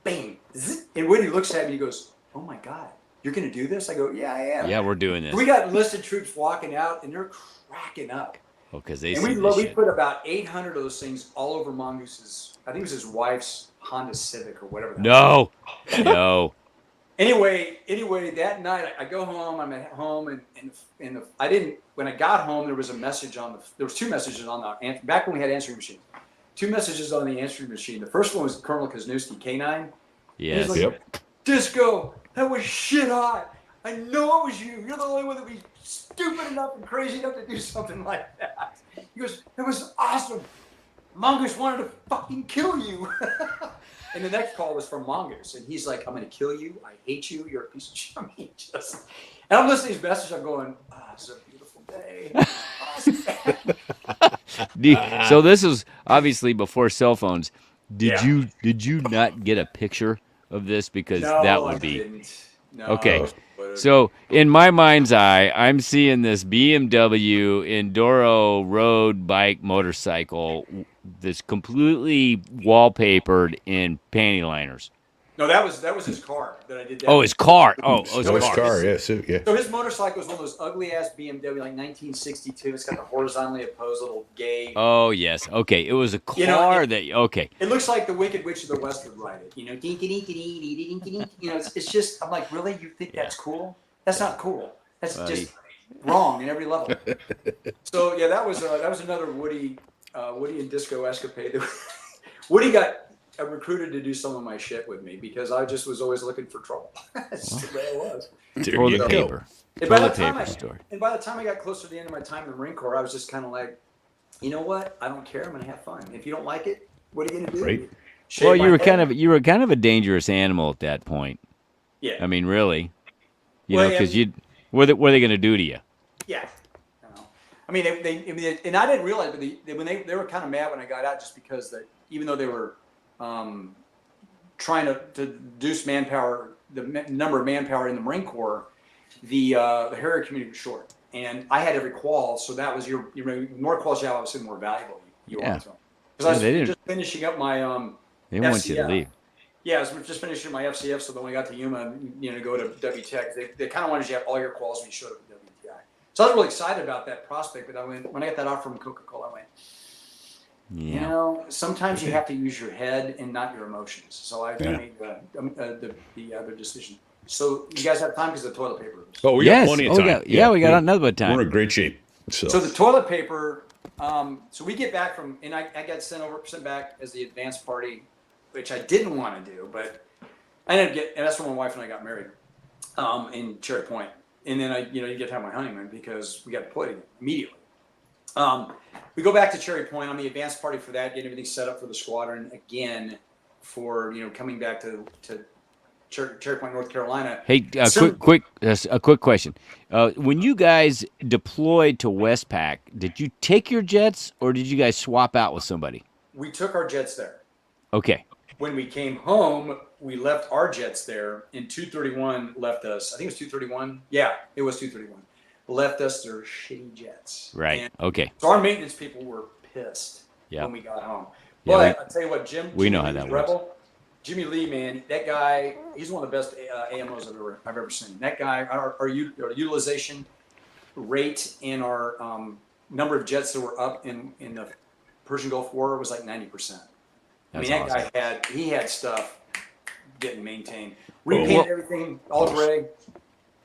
bang. Zzz. And Woody looks at me, and he goes, "Oh, my God. You're going to do this?" I go, "Yeah, I am." Yeah, we're doing this. We got enlisted troops walking out, and they're cracking up. Because they And see we this we shit. put about 800 of those things all over Mongoose's. I think it was his wife's Honda Civic or whatever. No. Anyway, that night I go home. I'm at home, and I didn't. When I got home, there was a message on the. There was 2 messages on the back when we had answering machines. 2 messages on the answering machine. The first one was Colonel Kuzniewski, K9. Yes. He's like, Yep. "Disco, that was shit hot. I know it was you. You're the only one that would be stupid enough and crazy enough to do something like that." He goes, "It was awesome. Mongoose wanted to fucking kill you." And the next call was from Mongoose, and he's like, "I'm going to kill you. I hate you. You're a piece of shit." I mean, and I'm listening to his message. I'm going, "It's a beautiful day." So this was obviously before cell phones. Did Yeah. you not get a picture of this? Because No, that would I be didn't. No, okay. but- So in my mind's eye, I'm seeing this BMW Enduro road bike motorcycle that's completely wallpapered in panty liners. no, that was his car that I did that. Oh, his car. Oh, Oh, his his car. car, yes, yeah. So his motorcycle was one of those ugly ass BMW, like 1962. It's got the horizontally opposed little gay. Oh yes. Okay. It was a car okay. It looks like the Wicked Witch of the West would ride it. It's just, I'm like, really? You think that's cool? That's not cool. That's just wrong in every level. So yeah, that was another Woody and Disco escapade. Woody got recruited to do some of my shit with me because I just was always looking for trouble. That's the way it was. There Toilet you go. paper. And by the Toilet time paper story. And by the time I got closer to the end of my time in the Marine Corps, I was just kind of like, you know what? I don't care. I'm gonna have fun. If you don't like it, what are you gonna do? Right. Shave Well, my you were head? kind of a dangerous animal at that point. Yeah. I mean, really. You Well, know, yeah. because what are they going to do to you? Yeah. I mean, they and I didn't realize, but when they were kind of mad when I got out, just because even though they were trying to reduce manpower, the number of manpower in the Marine Corps, the Harrier community was short, and I had every qual, so that was your more quals you have, obviously the more valuable you Yeah. are to them. Because I was they didn't- just finishing up my They didn't want you to FCF. leave. Yeah, I was just finishing my FCF, so then when I got to Yuma, to go to WTech, they kind of wanted you to have all your quals when you showed up at WTI. So I was really excited about that prospect, but when I got that offer from Coca-Cola, I went, Yeah. sometimes you have to use your head and not your emotions. So I Yeah. made the other decision. So you guys have time because the toilet paper. Oh, we Yes. got plenty of Oh, time. we got another bit of time. We're in great shape. So, So the toilet paper. So we get back from, and I got sent back as the advanced party, which I didn't want to do, but I ended up getting, and that's when my wife and I got married in Cherry Point. And then you get to have my honeymoon because we got deployed immediately. We go back to Cherry Point. I'm the advanced party for that, getting everything set up for the squadron again for, coming back to Cherry Point, North Carolina. Hey, So- a quick question. When you guys deployed to Westpac, did you take your jets or did you guys swap out with somebody? We took our jets there. Okay. When we came home, we left our jets there, and 231 left us. I think it was 231. Yeah, it was 231. Left us their shitty jets. Right. And Okay. so our maintenance people were pissed Yeah. when we got home. Yeah, But I'll tell you what, Jim. we know Jimmy how Lee that Rebel, Jimmy Lee, man, that guy, he's one of the best AMOs I've ever seen. That guy, our utilization rate and our number of jets that were up in the Persian Gulf War was like 90%. I mean, That's that guy he had stuff getting maintained. Repainted everything, all gray.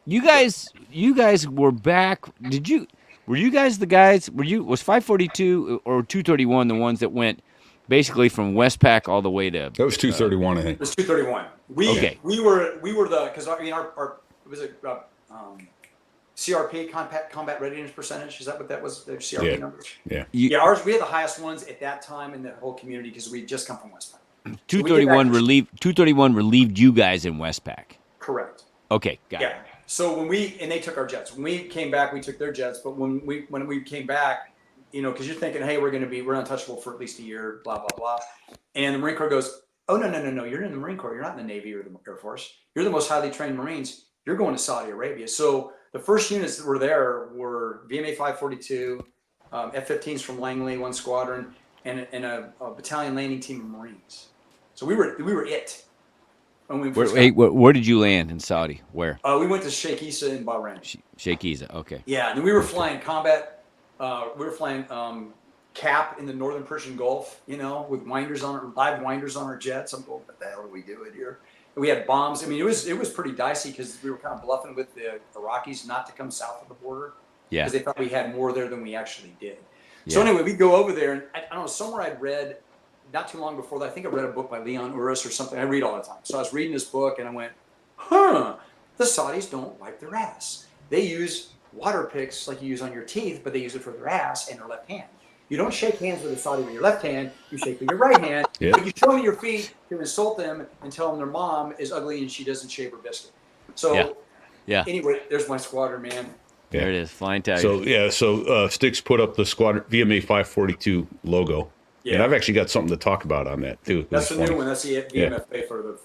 You guys were back. Were you guys the guys? Was 542 or 231 the ones that went basically from Westpac all the way to? That was 231, I think. It was 231. We were the, because I mean our was it CRP, combat readiness percentage? Is that what that was? The CRP numbers? Yeah. Yeah, ours, we had the highest ones at that time in the whole community because we just come from Westpac. 231 relieved you guys in Westpac. Correct. Okay, got it. Yeah. So and they took our jets. When we came back, we took their jets. But when we came back, you know, because you're thinking, hey, we're untouchable for at least a year, blah, blah, blah. And the Marine Corps goes, oh, no. You're in the Marine Corps. You're not in the Navy or the Air Force. You're the most highly trained Marines. You're going to Saudi Arabia. So the first units that were there were VMA 542, F-15s from Langley, 1 squadron, and a battalion landing team of Marines. So we were it. When we first Where did you land in Saudi? Where? we went to Sheikh Issa in Bahrain. Sheikh Issa. Okay. Yeah, and we were flying combat. We were flying cap in the northern Persian Gulf, you know, with live winders on our jets. I'm going, what the hell are we doing here? And we had bombs. I mean, it was pretty dicey because we were kind of bluffing with the Iraqis not to come south of the border. Yeah. Because they thought we had more there than we actually did. Yeah. So anyway, we go over there, and I don't know, somewhere I'd read not too long before that, I think I read a book by Leon Uris or something. I read all the time. So I was reading this book, and I went, the Saudis don't wipe their ass. They use water picks like you use on your teeth, but they use it for their ass and their left hand. You don't shake hands with a Saudi with your left hand, you shake with your right hand. Yeah. But you show them your feet to insult them and tell them their mom is ugly and she doesn't shave her biscuit. So Yeah. anyway, there's my squadron, man. There it is. Flying Tiger. So Sticks put up the squadron VMA 542 logo. Yeah. And I've actually got something to talk about on that too. That's the new one. That's the VMFA for the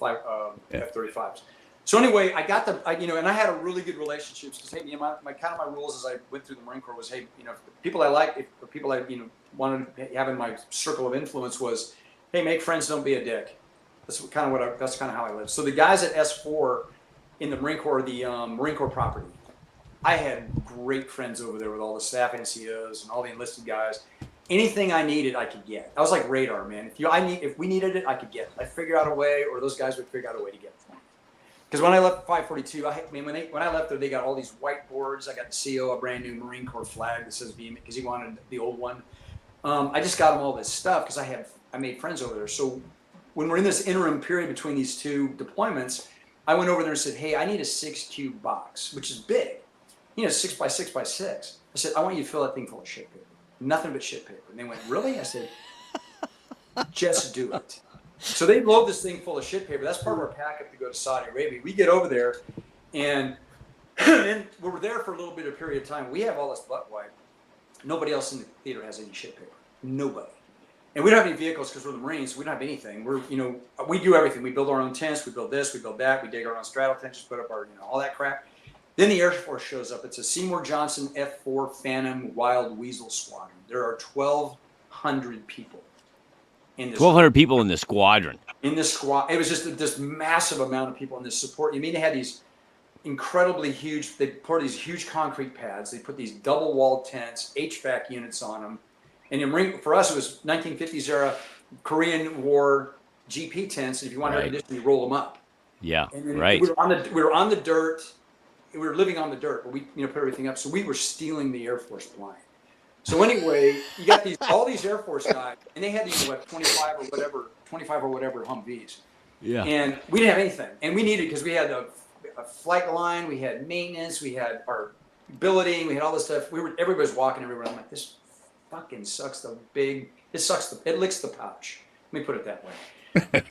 F-35s. So anyway, I had a really good relationships because, hey, you know, my rules as I went through the Marine Corps was, hey, you know, people I wanted to have in my circle of influence was, hey, make friends, don't be a dick. That's kind of how I live. So the guys at S4 in the Marine Corps, the Marine Corps property, I had great friends over there with all the staff NCOs and all the enlisted guys. Anything I needed, I could get. I was like radar, man. If we needed it, I could get it. I figured out a way, or those guys would figure out a way to get it for me. Because when I left 542, when I left there, they got all these whiteboards. I got the CO, a brand new Marine Corps flag that says VMA, because he wanted the old one. I just got him all this stuff because I made friends over there. So when we're in this interim period between these two deployments, I went over there and said, hey, I need a 6-cube box, which is big. You know, 6 by 6 by 6. I said, I want you to fill that thing full of shit paper. Nothing but shit paper. And they went, really? I said, just do it. So they load this thing full of shit paper. That's part of our packet to go to Saudi Arabia. We get over there, and then we're there for a little bit of period of time. We have all this butt wipe. Nobody else in the theater has any shit paper. Nobody. And we don't have any vehicles because we're the Marines. So we don't have anything. We do everything. We build our own tents. We build this. We build that. We dig our own straddle tents. Put up our, all that crap. Then the Air Force shows up. It's a Seymour Johnson F-4 Phantom Wild Weasel Squadron. There are 1,200 people in this. 1,200 people in the squadron. In this squad, it was just this massive amount of people in this support. You mean they had these incredibly huge? They poured these huge concrete pads. They put these double-walled tents, HVAC units on them. And for us, it was 1950s era Korean War GP tents. And if you want air conditioning, you roll them up. Yeah, and right. We were on the dirt. We were living on the dirt, but we put everything up. So we were stealing the Air Force blind. So anyway, you got all these Air Force guys, and they had these 25 or whatever Humvees. Yeah. And we didn't have anything, and we needed, because we had a flight line, we had maintenance, we had our billeting, we had all this stuff. Everybody was walking everywhere. I'm like, this fucking sucks. It licks the pouch. Let me put it that way.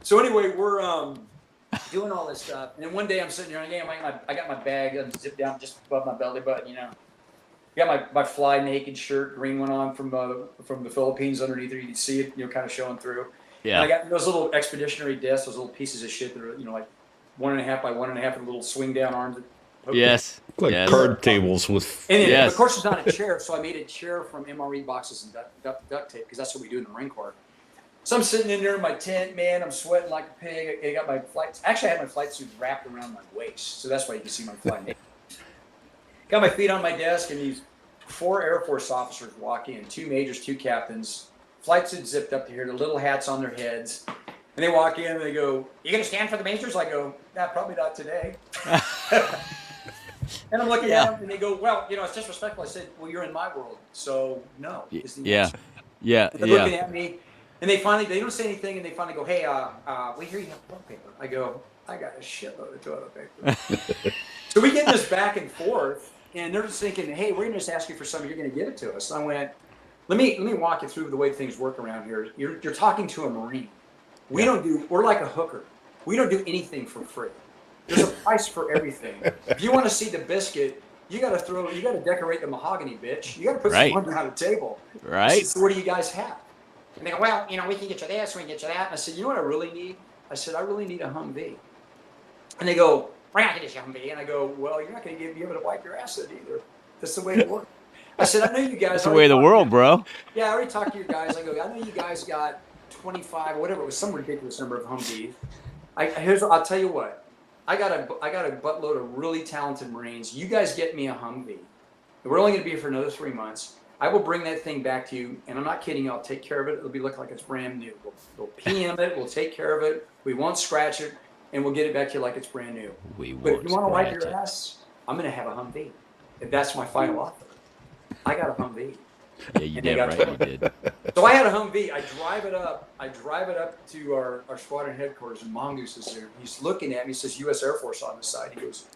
So anyway, we're doing all this stuff, and then one day I'm sitting here, and I got my bag zipped down just above my belly button, Got my fly naked shirt, green one on from the Philippines underneath there. You can see it, kind of showing through. Yeah. And I got those little expeditionary desks, those little pieces of shit that are, like 1.5 by 1.5 with little swing down arms. Yes. Like card tables with. And then, of course, it's not a chair, so I made a chair from MRE boxes and duct tape, because that's what we do in the Marine Corps. So I'm sitting in there in my tent, man. I'm sweating like a pig. I got my flight. Actually, I had my flight suit wrapped around my waist, so that's why you can see my flight. Got my feet on my desk, and these 4 Air Force officers walk in, 2 majors, 2 captains, flight suits zipped up to here, the little hats on their heads. And they walk in and they go, "You gonna stand for the majors?" I go, "Nah, probably not today." And I'm looking at them, and they go, "Well, it's disrespectful." I said, "Well, you're in my world, so no." Is the Yeah. answer. Yeah. And they're looking at me, and they don't say anything, and they finally go, "Hey, we hear you have toilet paper." I go, "I got a shitload of toilet paper." So we get this back and forth, and they're just thinking, "Hey, we're gonna just ask you for something. You're gonna give it to us." And I went, "Let me walk you through the way things work around here. You're talking to a Marine. We're like a hooker. We don't do anything for free. There's a price for everything. If you want to see the biscuit, you got to decorate the mahogany, bitch. You got to put Right. some money on the table." I Right. said, "So what do you guys have?" And they go, "Well, we can get you this, we can get you that." And I said, "You know what I really need?" I said, "I really need a Humvee." And they go, "We're not going to get you a Humvee." And I go, "Well, you're not going to be able to wipe your ass with either. That's the way it works." I said, "I know you guys." That's the way of the world, bro. Yeah, I already talked to your guys. I go, "I know you guys got 25 or whatever. It was some ridiculous number of Humvees. I'll tell you what. I got a buttload of really talented Marines. You guys get me a Humvee. We're only going to be here for another 3 months. I will bring that thing back to you, and I'm not kidding you. I'll take care of it. It'll be look like it's brand new. We'll PM it. We'll take care of it. We won't scratch it, and we'll get it back to you like it's brand new. But if you want to wipe your ass, I'm going to have a Humvee. And that's my final offer. I got a Humvee." Yeah, you And did they got right. You did. So I had a Humvee. I drive it up to our squadron headquarters, and Mongoose is there. He's looking at me. He says, "U.S. Air Force" on the side. He goes,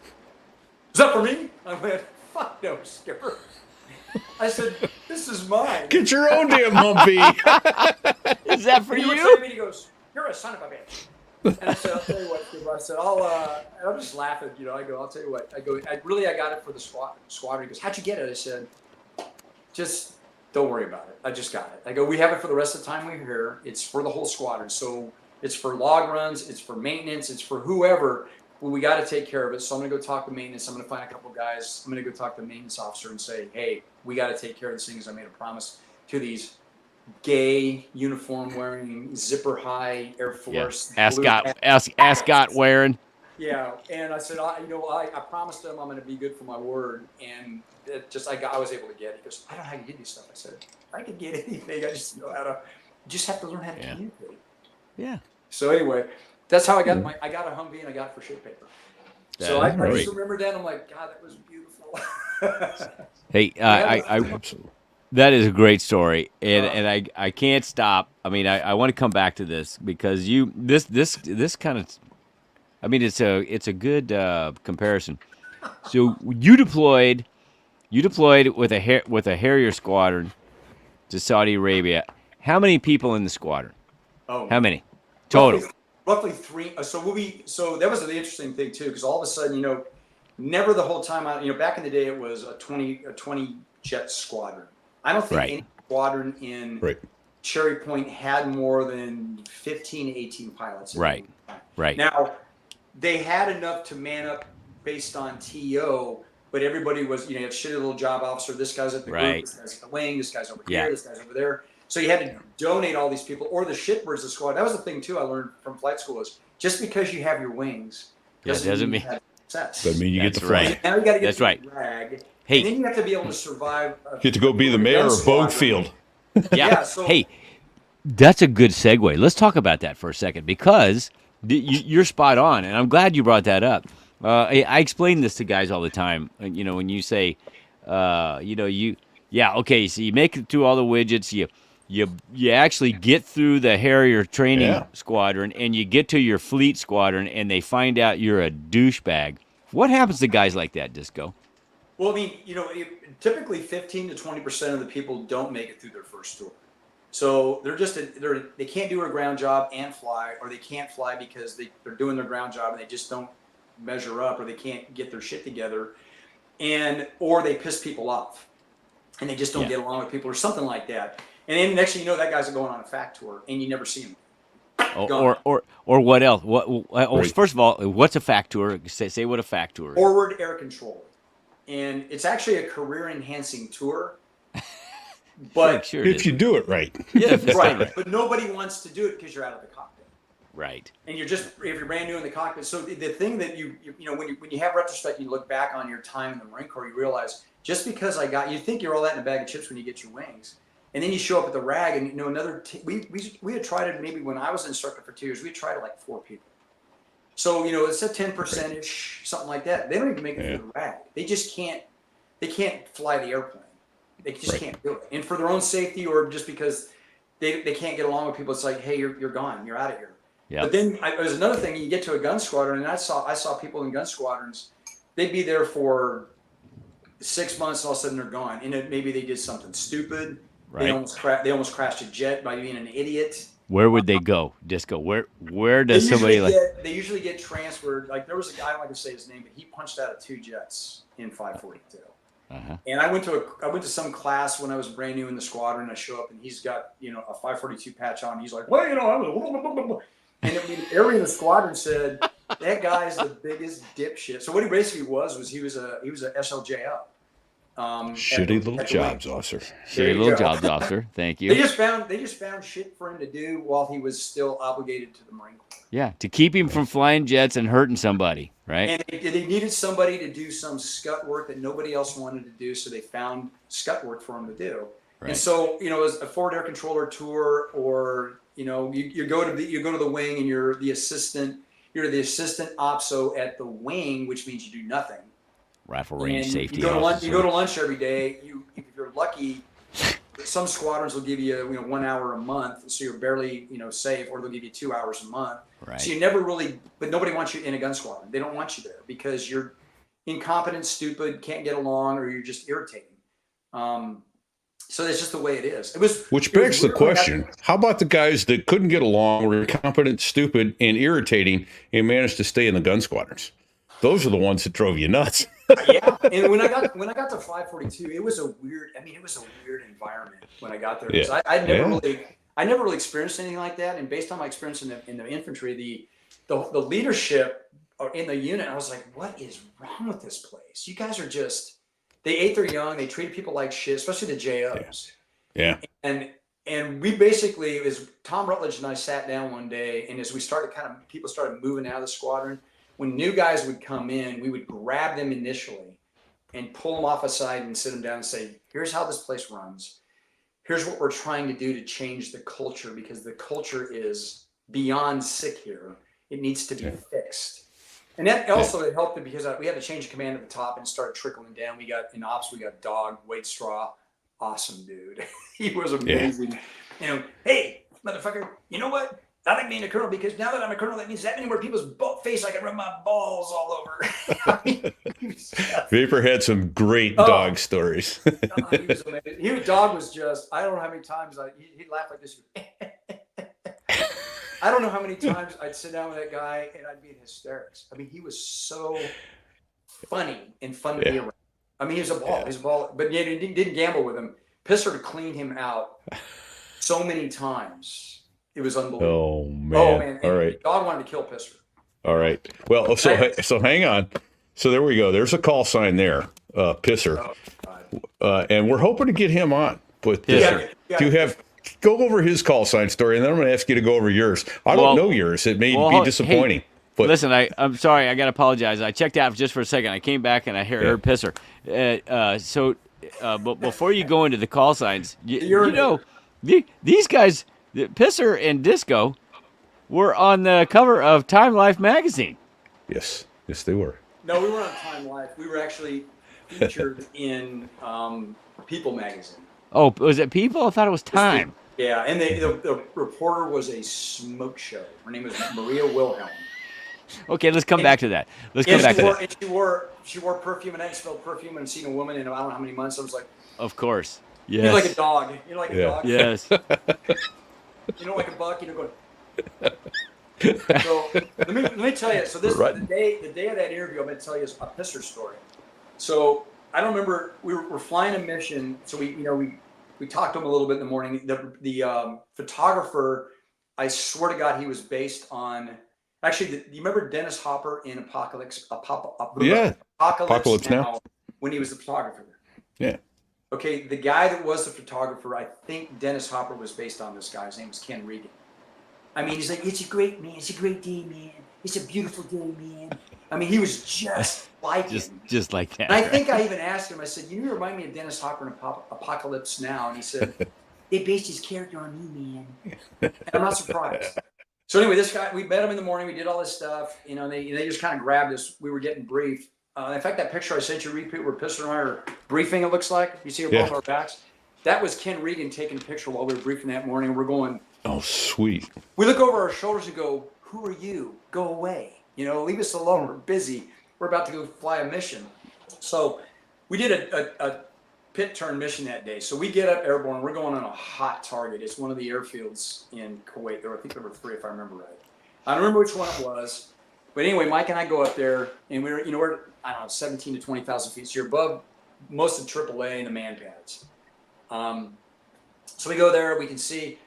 "Is that for me?" I went, "Fuck no, Skipper." I said, "This is mine." Get your own damn Humvee. Is that for And he looks you? at me and he goes, "You're a son of a bitch." And I said, "I'll tell you what, Skipper." I said, and I'm just laughing. I go, "I'll tell you what." I go, I got it for the squadron. He goes, "How'd you get it?" I said, "Just don't worry about it. I just got it." I go, "We have it for the rest of the time we're here. It's for the whole squadron. So it's for log runs. It's for maintenance. It's for whoever. Well, we got to take care of it. So I'm going to go talk to maintenance. I'm going to find a couple guys. I'm going to go talk to the maintenance officer and say, hey, we got to take care of this thing because I made a promise to these gay uniform wearing zipper high Air Force. Ascot wearing. Yeah, and I said, I promised them I'm going to be good for my word, and I was able to get it. He goes, "I don't know how you get these stuff." I said, "I can get anything. I just know how to. Just have to learn how to communicate." Yeah. So anyway, that's how I got I got a Humvee and I got it for shit paper. So I great. just remember that. I'm like, God, that was beautiful. Hey, Absolutely. that is a great story, and I can't stop. I mean, I want to come back to this because this kind of, I mean, it's a good comparison. So you deployed with a Harrier squadron to Saudi Arabia. How many people in the squadron? Oh, How many total? Roughly 3. So that was the interesting thing too, because all of a sudden, never the whole time out. Back in the day, it was a 20 jet squadron. I don't think any squadron in Cherry Point had more than 15, 18 pilots. Right. Now, they had enough to man up based on TO, but everybody was, you had shitty little job officer. This guy's at the group, this guy's at the wing, this guy's over here, this guy's over there. So you had to donate all these people, or the shitbirds of the squad. That was the thing too I learned from flight school is just because you have your wings doesn't mean you have success. Doesn't mean you get the That's flag. Now you got to get That's the drag. Hey. And then you have to be able to survive. Get to go be the mayor of Boguefield. Yeah. Hey, that's a good segue. Let's talk about that for a second because you're spot on, and I'm glad you brought that up. I explain this to guys all the time. When you say, so you make it through all the widgets, you actually get through the Harrier training squadron, and you get to your fleet squadron, and they find out you're a douchebag. What happens to guys like that, Disco? Well, I mean, typically 15 to 20% of the people don't make it through their first tour. So they can't do a ground job and fly, or they can't fly because they're doing their ground job and they just don't measure up, or they can't get their shit together, or they piss people off and they just don't get along with people or something like that. And then next thing you know, that guy's going on a fact tour and you never see him. Or what else? First of all, what's a fact tour? Say what a fact tour is. Forward air control. And it's actually a career enhancing tour. But Sure it If is. you do it right. Yeah, if it's done right, but nobody wants to do it because you're out of the cockpit. right. And you're just, if you're brand new in the cockpit. So the thing that you know, when you have retrospect, you look back on your time in the Marine Corps, you realize just because you think you're all that in a bag of chips when you get your wings. And then you show up at the RAG and, you know, we had tried it maybe when I was an instructor for 2 years, we had tried it like 4 people. So, you know, it's a 10%-ish, something like that. They don't even make it through the RAG. They just can't fly the airplane. They just can't do it. And for their own safety or just because they can't get along with people, it's like, hey, you're gone. You're out of here. Yeah. But then there's another thing. You get to a gun squadron, and I saw people in gun squadrons. They'd be there for 6 months, and all of a sudden they're gone. And maybe they did something stupid. Right. They almost crashed a jet by being an idiot. Where would they go? Disco. Where does somebody like? They usually get transferred. Like there was a guy, I don't like to say his name, but he punched out of 2 jets in 542. Uh-huh. And I went to some class when I was brand new in the squadron. I show up and he's got, you know, a 542 patch on. He's like, well, you know, I was, and everybody in the squadron said that guy's the biggest dipshit. So what he basically was he was a SLJO. Shitty little jobs officer. Shitty little jobs officer. Thank They you. just found shit for him to do while he was still obligated to the Marine Corps. Yeah, to keep him from flying jets and hurting somebody, right? And they needed somebody to do some scut work that nobody else wanted to do, so they found scut work for him to do. Right. And so, you know, as a forward air controller tour, or you know, you go to the wing and you're the assistant opso at the wing, which means you do nothing. Rifle range And safety. You go to lunch. officer. You go to lunch every day. If you're lucky, some squadrons will give you 1 hour a month, so you're barely safe, or they'll give you 2 hours a month. Right. So you never really, but nobody wants you in a gun squadron. They don't want you there because you're incompetent, stupid, can't get along, or you're just irritating. So that's just the way it is. Which begs the question: how about the guys that couldn't get along, were incompetent, stupid, and irritating, and managed to stay in the gun squadrons? Those are the ones that drove you nuts. Yeah, and when I got to 542, it was a weird environment when I got there. Yeah. I never really experienced anything like that. And based on my experience in the infantry, the leadership in the unit, I was like, what is wrong with this place? You guys are just, they ate their young, they treated people like shit, especially the JOs. Yeah. And we basically, as Tom Rutledge and I sat down one day, and as we started people started moving out of the squadron, when new guys would come in, we would grab them initially and pull them off aside and sit them down and say, here's how this place runs. Here's what we're trying to do to change the culture, because the culture is beyond sick here. It needs to be fixed. And that also it helped because we had to change command at the top and started trickling down. We got in ops, we got Dog, Wade Straw, awesome dude. He was amazing. Hey, motherfucker, you know what? I like being a colonel because now that I'm a colonel, that means that many more people's face I can rub my balls all over. Vapor had some great dog stories. He was amazing. Dog was just, I don't know how many times he'd laugh like this. I don't know how many times I'd sit down with that guy and I'd be in hysterics. I mean, he was so funny and fun to be around. I mean, he was a ball. He's a ball, but yet he didn't gamble with him. Pisser cleaned him out so many times. It was unbelievable. Oh man! All right. Dog wanted to kill Pisser. All right. Well, so hang on. So there we go. There's a call sign there, Pisser, and we're hoping to get him on. But do you have? Go over his call sign story, and then I'm going to ask you to go over yours. I don't know yours. It may be disappointing. Hey, but listen, I'm sorry. I got to apologize. I checked out just for a second. I came back and I heard Pisser. But before you go into the call signs, these guys, Pisser and Disco, were on the cover of Time Life magazine. Yes, they were. No, we were on Time Life. We were actually featured in People magazine. Oh, was it People? I thought it was Time. Yeah, and the reporter was a smoke show. Her name was Maria Wilhelm. Okay, let's come back to that. And she wore perfume, and I spelled perfume and seen a woman in I don't know how many months. I was like, of course. Yes. You're like a dog. You're like a dog. Yes. You know, like a buck. Going. So let me tell you. So this the day of that interview. I'm going to tell you a Pisser story. So I don't remember. We're flying a mission. So we talked to him a little bit in the morning. The photographer, I swear to God, he was based on. Actually, do you remember Dennis Hopper in Apocalypse? Yeah. Apocalypse Now, when he was the photographer. Yeah. Okay, the guy that was the photographer, I think Dennis Hopper was based on this guy. His name was Ken Regan. I mean, he's like, it's a great man. It's a great day, man. It's a beautiful day, man. I mean, he was just like him. Just like that. And I right? think I even asked him, I said, you remind me of Dennis Hopper in Apocalypse Now. And he said, they based his character on you, man. And I'm not surprised. So anyway, this guy, we met him in the morning. We did all this stuff. You know, they just kind of grabbed us. We were getting briefed. In fact, that picture I sent you, repeat, where Pisser and I are briefing, it looks like. You see both our backs? That was Ken Regan taking a picture while we were briefing that morning. We're going, Oh, sweet. we look over our shoulders and go, who are you? Go away. You know, leave us alone. We're busy. We're about to go fly a mission. So we did a pit turn mission that day. So we get up airborne. We're going on a hot target. It's one of the airfields in Kuwait. I think there were 3, if I remember right. I don't remember which one it was. But anyway, Mike and I go up there, and we're I don't know, 17 to 20,000 feet. So you're above most of AAA and the man pads. So we go there. We see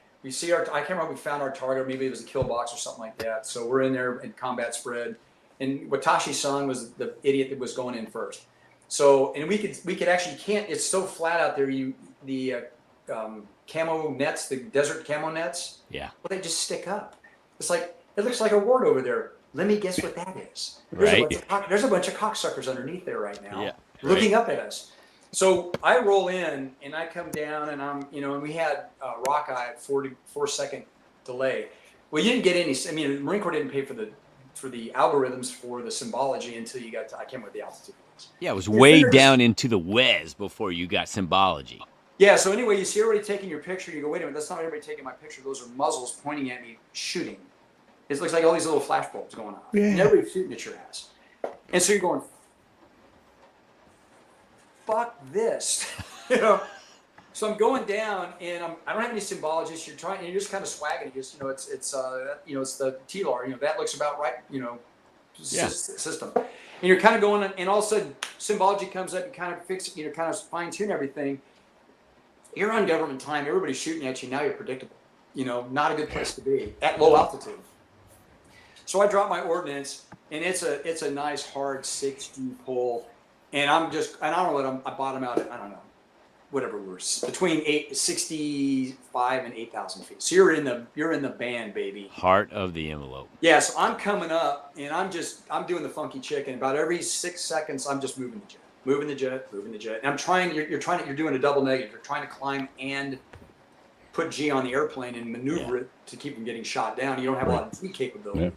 our. I can't remember. We found our target. Maybe it was a kill box or something like that. So we're in there in combat spread, and Watashi-san was the idiot that was going in first. So and we could actually can't. It's so flat out there. The camo nets, the desert camo nets. Yeah. Well, they just stick up. It's like it looks like a wart over there. Let me guess what that is. Right. There's a bunch of cocksuckers underneath there right now, Yeah, looking up at us. So I roll in and I come down and I'm, and we had Rockeye at 4-second delay. Well, you didn't get any. I mean, the Marine Corps didn't pay for the algorithms for the symbology until you got to. I can't remember what the altitude was. Yeah, it was way down into the Wes before you got symbology. Yeah. So anyway, you see everybody taking your picture. You go, wait a minute, that's not everybody taking my picture. Those are muzzles pointing at me, shooting. It looks like all these little flash bulbs going on. Yeah. And everybody's shooting at your ass. And so you're going, fuck this. So I'm going down and I don't have any symbologists. You're just kind of swagging. It's it's the TLAR, that looks about right, system. And you're kind of going, and all of a sudden symbology comes up, you kind of fix it, kind of fine tune everything. You're on government time. Everybody's shooting at you. Now you're predictable. Not a good place to be at low altitude. So I drop my ordnance, and it's a nice hard 60 pull, and I don't know what I bottom out at, I don't know, whatever we're between 65 and 8,000 feet. So you're in the band, baby. Heart of the envelope. Yeah. So I'm coming up, and I'm doing the funky chicken. About every 6 seconds, I'm just moving the jet. And I'm trying. You're doing a double negative. You're trying to climb and put G on the airplane and maneuver it to keep them getting shot down. You don't have a lot of G capability. Yeah.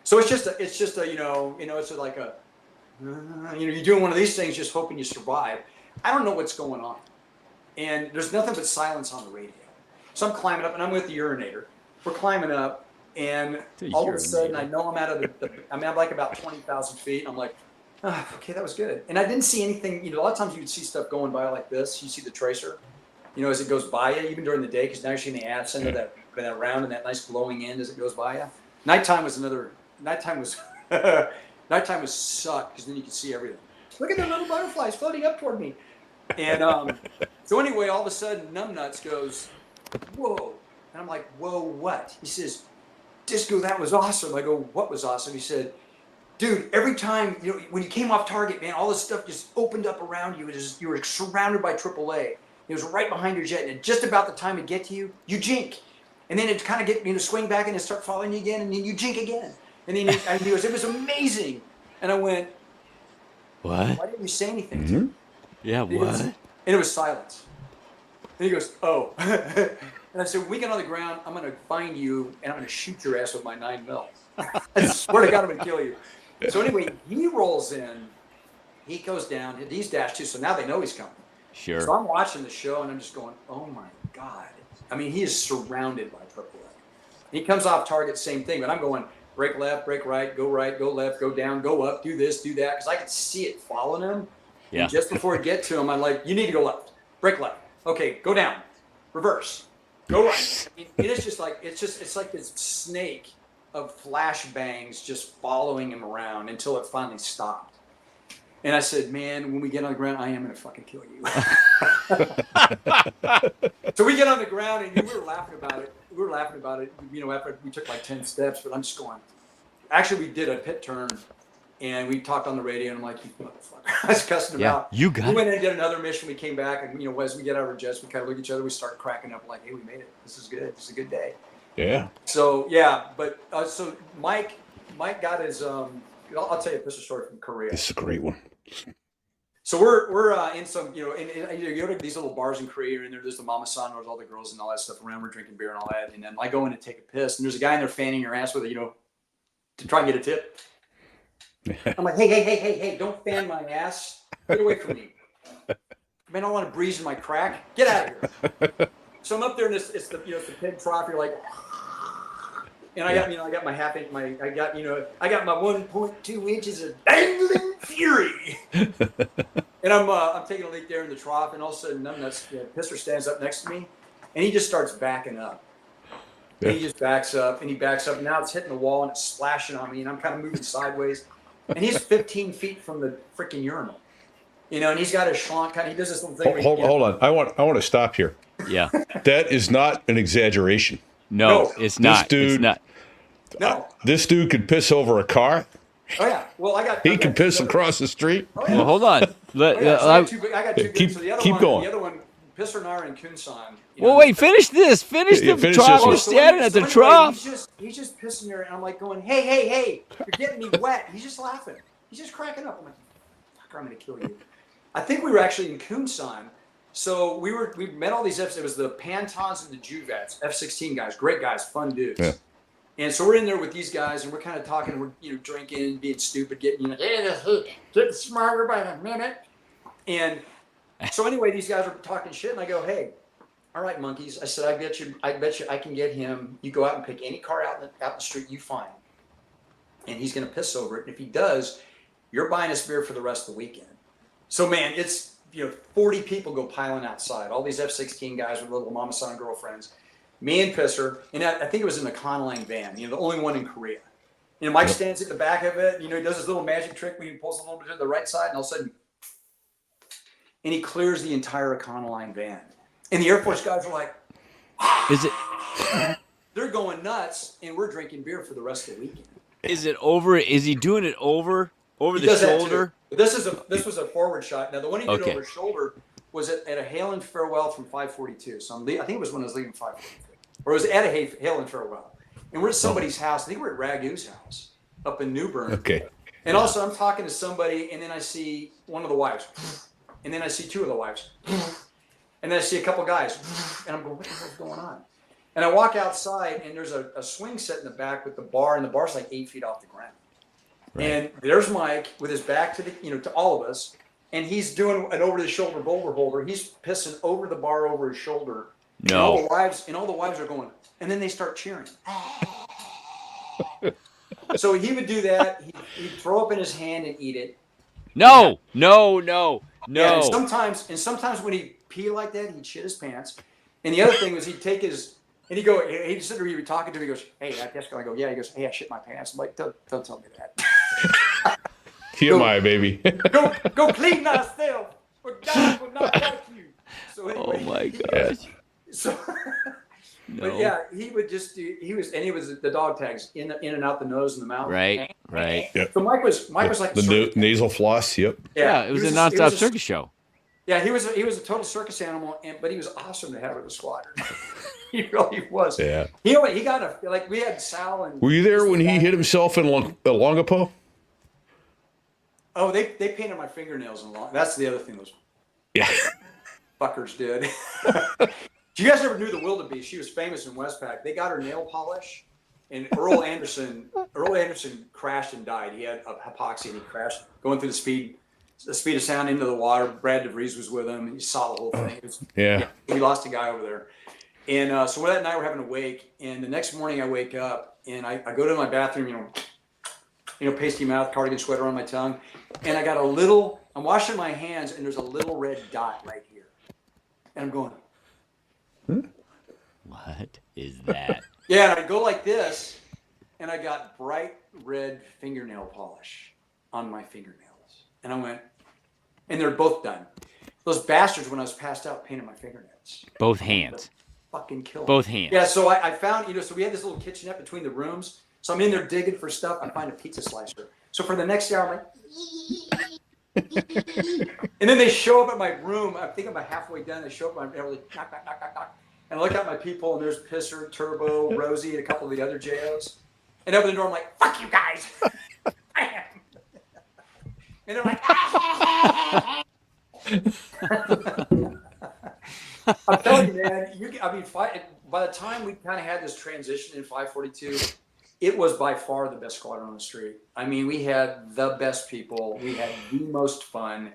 So it's just like you're doing one of these things just hoping you survive. I don't know what's going on. And there's nothing but silence on the radio. So I'm climbing up and I'm with the urinator. We're climbing up and all of a sudden I know I'm out of I'm like about 20,000 feet. And I'm like, okay, that was good. And I didn't see anything, a lot of times you would see stuff going by like this. You see the tracer, as it goes by you, even during the day, because now you're seeing the absent of that round and that nice glowing end as it goes by you. Nighttime was sucked because then you could see everything. Look at the little butterflies floating up toward me. And so anyway, all of a sudden, Numbnuts goes, whoa. And I'm like, whoa, what? He says, Disco, that was awesome. I go, what was awesome? He said, dude, every time, when you came off target, man, all this stuff just opened up around you. You were surrounded by AAA. It was right behind your jet. And at just about the time it get to you, you jink. And then it kind of get, swing back and it start following you again. And then you jink again. And then he goes, it was amazing. And I went, What? why didn't you say anything? Mm-hmm. Yeah, what? And it was silence. And he goes, oh. And I said, when we get on the ground, I'm going to find you and I'm going to shoot your ass with my 9mm. I swear to God, I'm going to kill you. So anyway, he rolls in. He goes down. He's dash 2, so now they know he's coming. Sure. So I'm watching the show and I'm just going, oh my God. I mean, he is surrounded by AAA. He comes off target, same thing, but I'm going brake left, brake right, go left, go down, go up, do this, do that, because I could see it following him. Yeah. And just before I get to him, I'm like, you need to go left, brake left. Okay, go down, reverse, go right. I mean, it's like this snake of flashbangs just following him around until it finally stopped. And I said, man, when we get on the ground, I am going to fucking kill you. So we get on the ground and we were laughing about it. After we took like 10 steps, but I'm just going. Actually, we did a pit turn And we talked on the radio, and I'm like, you motherfucker. I was cussing him Yeah, out. you We got went in and did another mission. We came back, and as we get out of our jets, we kind of look at each other. We start cracking up, like, hey, we made it. This is good. This is a good day. Yeah. So yeah, but so Mike got his. I'll tell you a pistol story from Korea. This is a great one. So we're in some, you go to these little bars in Korea, and there's the mama san, there's all the girls and all that stuff around. We're drinking beer and all that, and then I go in to take a piss, and there's a guy in there fanning your ass with it, to try and get a tip. I'm like, hey, don't fan my ass. Get away from me. Man, I don't want to breeze in my crack. Get out of here. So I'm up there, and it's the pig trough. You're like, and I got my half inch, I got my 1.2 inches of dangling fury. And I'm taking a leak there in the trough, and all of a sudden, Pisser stands up next to me, and he just starts backing up. Yeah. And he just backs up, and he backs up, and now it's hitting the wall, and it's splashing on me, and I'm kind of moving sideways. And he's 15 feet from the freaking urinal, and he's got his schlonk kind of, he does this little thing. where he- Hold on. I want to stop here. Yeah. That is not an exaggeration. No, it's not. dude- It's not. No. This dude could piss over a car. Oh, yeah. Well, He can piss across the street. Oh, yeah. Well, hold on. Oh, yeah. So I got two Keep- good. So the other keep one, going. The other one, Pisser and I are in Kunsan. Well, wait. Finish this. Finish Yeah, the finish trough. this one. You're standing at the anyway, trough. He's just pissing there, and I'm like going, hey, you're getting me wet. He's just laughing. He's just cracking up. I'm like, fucker, I'm gonna kill you. I think we were actually in Kunsan. So we met all these Fs. It was the Pantons and the Juvets, F-16 guys, great guys, fun dudes. Yeah. And so we're in there with these guys, and we're kind of talking. We're drinking, being stupid, getting getting smarter by the minute. And so anyway, these guys are talking shit, and I go, hey, all right, monkeys. I said, I bet you I can get him. You go out and pick any car out in the street you find, and he's gonna piss over it. And if he does, you're buying us beer for the rest of the weekend. So man, it's 40 people go piling outside. All these F-16 guys with little mama son girlfriends. Me and Pisser, and I think it was in the Econoline van, the only one in Korea. Mike stands at the back of it, he does this little magic trick where he pulls a little bit to the right side, and all of a sudden, and he clears the entire Econoline van. And the Air Force guys are like, Is it? they're going nuts, and we're drinking beer for the rest of the weekend. Is it over? Is he doing it over He the does that too. shoulder? But this was a forward shot. Now the one he did Okay. over his shoulder was at a hail and farewell from 542. So I think it was when I was leaving 542, or it was at a hail and farewell. And we're at somebody's house. I think we're at Ragu's house up in New Bern. Okay. And also I'm talking to somebody, and then I see one of the wives, and then I see two of the wives, and then I see a couple guys, and I'm going, what the hell's going on? And I walk outside, and there's a swing set in the back with the bar, and the bar's like 8 feet off the ground. Right. And there's Mike with his back to the, to all of us, and he's doing an over-the-shoulder boulder holder. He's pissing over the bar over his shoulder. And all No. the wives are going, and then they start cheering. So he would do that. He'd throw up in his hand and eat it. No. Yeah, and sometimes when he pee like that, he'd shit his pants. And the other thing was he'd take his, and he'd go, he'd sit there, he'd be talking to me, he goes, hey, Jessica. I go, yeah. He goes, hey, I shit my pants. I'm like, don't tell me that. TMI, baby. Go clean thyself, or God will not like you. So Oh anyway, my gosh. So, No. but yeah, he would just do. He was the dog tags in and out the nose and the mouth. Right. So Mike was like The nasal floss. Yep. Yeah, it was a nonstop circus show. Yeah, he was a total circus animal, but he was awesome to have at the squadron. He really was. Yeah. He got we had Sal and. Were you there when he hit himself in Longapo? Oh, they painted my fingernails and that's the other thing those Yeah. fuckers did. You guys ever knew the wildebeest? She was famous in Westpac. They got her nail polish, and Earl Anderson crashed and died. He had a hypoxia and he crashed going through the speed of sound into the water. Brad DeVries was with him, and he saw the whole thing. Yeah. We lost a guy over there. And so that night we're having a wake, and the next morning I wake up and I go to my bathroom, pasty mouth, cardigan sweater on my tongue, and I got I'm washing my hands, and there's a little red dot right here, and I'm going, What is that? yeah, and I go like this, and I got bright red fingernail polish on my fingernails, and I went, and they're both done. Those bastards, when I was passed out, painted my fingernails. Both hands. Fucking kill 'em. Both hands. Yeah, so I found, so we had this little kitchenette between the rooms. So I'm in there digging for stuff. I find a pizza slicer. So for the next hour, I'm like, and then they show up at my room. I think I'm about halfway done. They show up and I'm like, knock, knock, knock, knock, knock. And I look at my people, and there's Pisser, Turbo, Rosie, and a couple of the other JOs. And open the door, I'm like, fuck you guys. And they're like, I'm telling you, man, by the time we kind of had this transition in 542, it was by far the best squadron on the street. I mean, we had the best people. We had the most fun.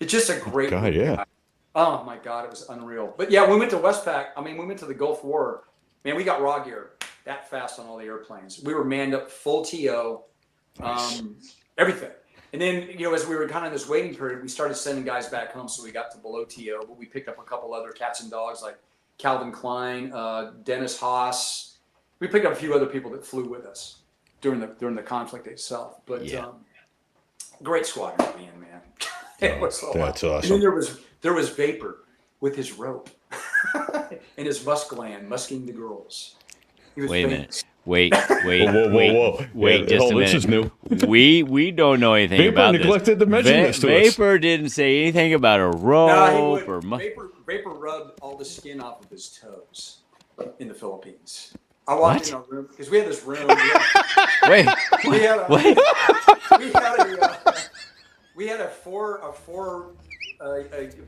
It's just a great. God, yeah. Oh my God, it was unreal. But yeah, we went to Westpac. I mean, we went to the Gulf War. Man, we got raw gear that fast on all the airplanes. We were manned up full TO, everything. And then, as we were kind of in this waiting period, we started sending guys back home. So we got to below TO, but we picked up a couple other cats and dogs like Calvin Klein, Dennis Haas. We picked up a few other people that flew with us during the conflict itself. But great squadron to be in, man. It was so That's fun. awesome. And then there was Vapor with his rope and his musk gland musking the girls. He was Wait a famous. minute. Wait, Whoa. wait, Yeah, just a hold, minute. this is new. We don't know anything Vapor about neglected this. to mention this to us. Vapor didn't say anything about a rope No, he or would. Vapor rubbed all the skin off of his toes in the Philippines. I walked in a room because we had this room. Wait, We had a, wait. we had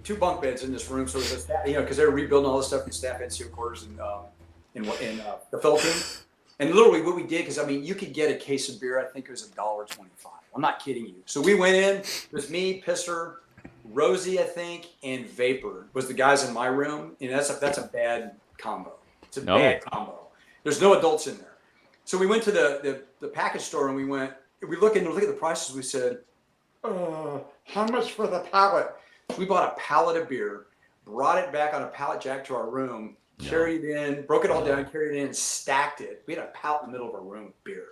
two bunk beds in this room. So it was because they were rebuilding all this stuff in staff NCO quarters in the Philippines. And literally what we did, because I mean, you could get a case of beer. I think it was $1.25. I'm not kidding you. So we went in. It was me, Pisser, Rosie, I think, and Vapor was the guys in my room. And that's a bad combo. It's a bad combo. There's no adults in there. So we went to the package store and we look at the prices. We said, how much for the pallet? We bought a pallet of beer, brought it back on a pallet jack to our room, carried it in, broke it all down, carried it in, and stacked it. We had a pallet in the middle of our room of beer.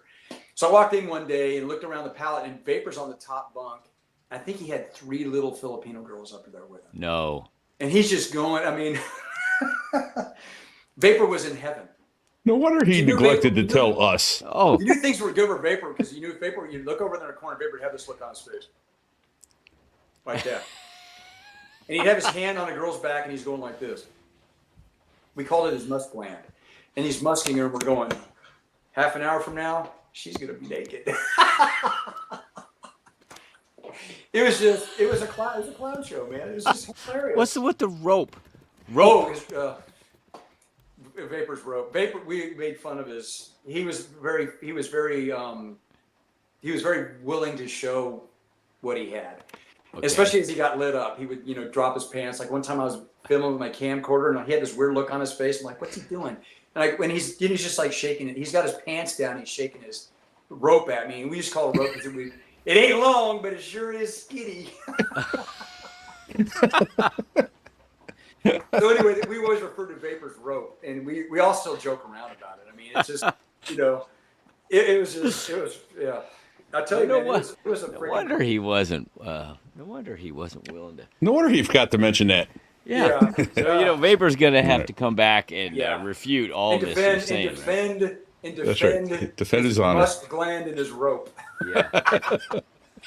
So I walked in one day and looked around the pallet, and Vapor's on the top bunk. I think he had 3 little Filipino girls up there with him. No. And he's just going, I mean, Vapor was in heaven. No wonder he neglected to tell us. Oh, You knew things were good for Vapor because you knew Vapor, you look over there in the corner, Vapor would have this look on his face. Like that. And he'd have his hand on a girl's back and he's going like this. We called it his musk gland. And he's musking her. We're going, half an hour from now, she's going to be naked. It was a clown show, man. It was just hilarious. what's with the rope? Vapor's rope. Vapor. We made fun of his. He was very willing to show what he had, especially as he got lit up. He would, drop his pants. Like one time I was filming with my camcorder, and he had this weird look on his face. I'm like, "What's he doing?" And when he's just like shaking it. He's got his pants down. He's shaking his rope at me. And we just call it rope because it ain't long, but it sure is skinny. So anyway, we always refer to Vapor's rope, and we all still joke around about it. I mean, it's just, it was yeah. I tell you, man, it was a No wonder he wasn't. No wonder he wasn't willing to. No wonder he forgot to mention that. Yeah. So Vapor's gonna have to come back and refute all and this defend, you're saying. and defend, right? and That's defend, right. Defend his honor. musk gland and his rope. Yeah.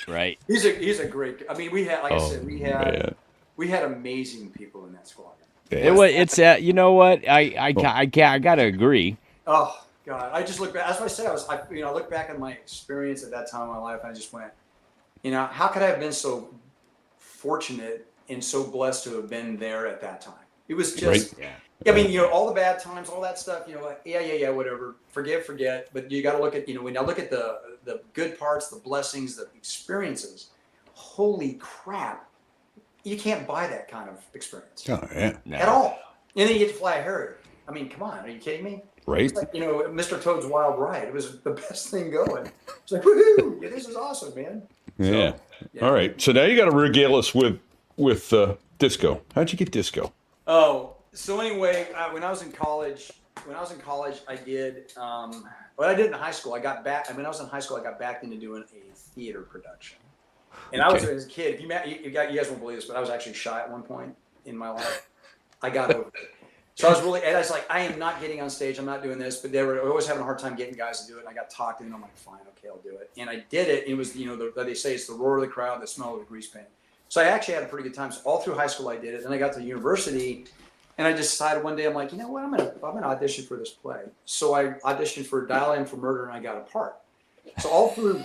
Right. He's a great. I mean, we had, like I said, man. we had amazing people in that squadron. Yeah. It's you know what I gotta agree. Oh God, I just look back. That's what I said. I look back at my experience at that time in my life, and I just went, how could I have been so fortunate and so blessed to have been there at that time? It was just, I mean, all the bad times, all that stuff. Whatever. Forget. But you got to look at, when I look at the good parts, the blessings, the experiences. Holy crap! You can't buy that kind of experience Oh, yeah. at all. And then you get to fly a Harrier. I mean, come on, are you kidding me? Right? It's like, Mr. Toad's Wild Ride. It was the best thing going. It's like, woohoo! Yeah, this is awesome, man. Yeah. All right. So now you got to regale us with disco. How'd you get disco? Oh, so anyway, when I was in college, I did what I did in high school. I was in high school, I got back into doing a theater production. And I was, as a kid, you guys won't believe this, but I was actually shy at one point in my life. I got over it. So I was really, and I was like, I am not getting on stage. I'm not doing this. But they were always having a hard time getting guys to do it. And I got talked into. I'm like, fine, okay, I'll do it. And I did it. It was, they say it's the roar of the crowd, the smell of the grease paint. So I actually had a pretty good time. So all through high school, I did it. Then I got to university, and I just decided one day, I'm like, you know what, I'm gonna audition for this play. So I auditioned for Dial M for Murder, and I got a part. So all through,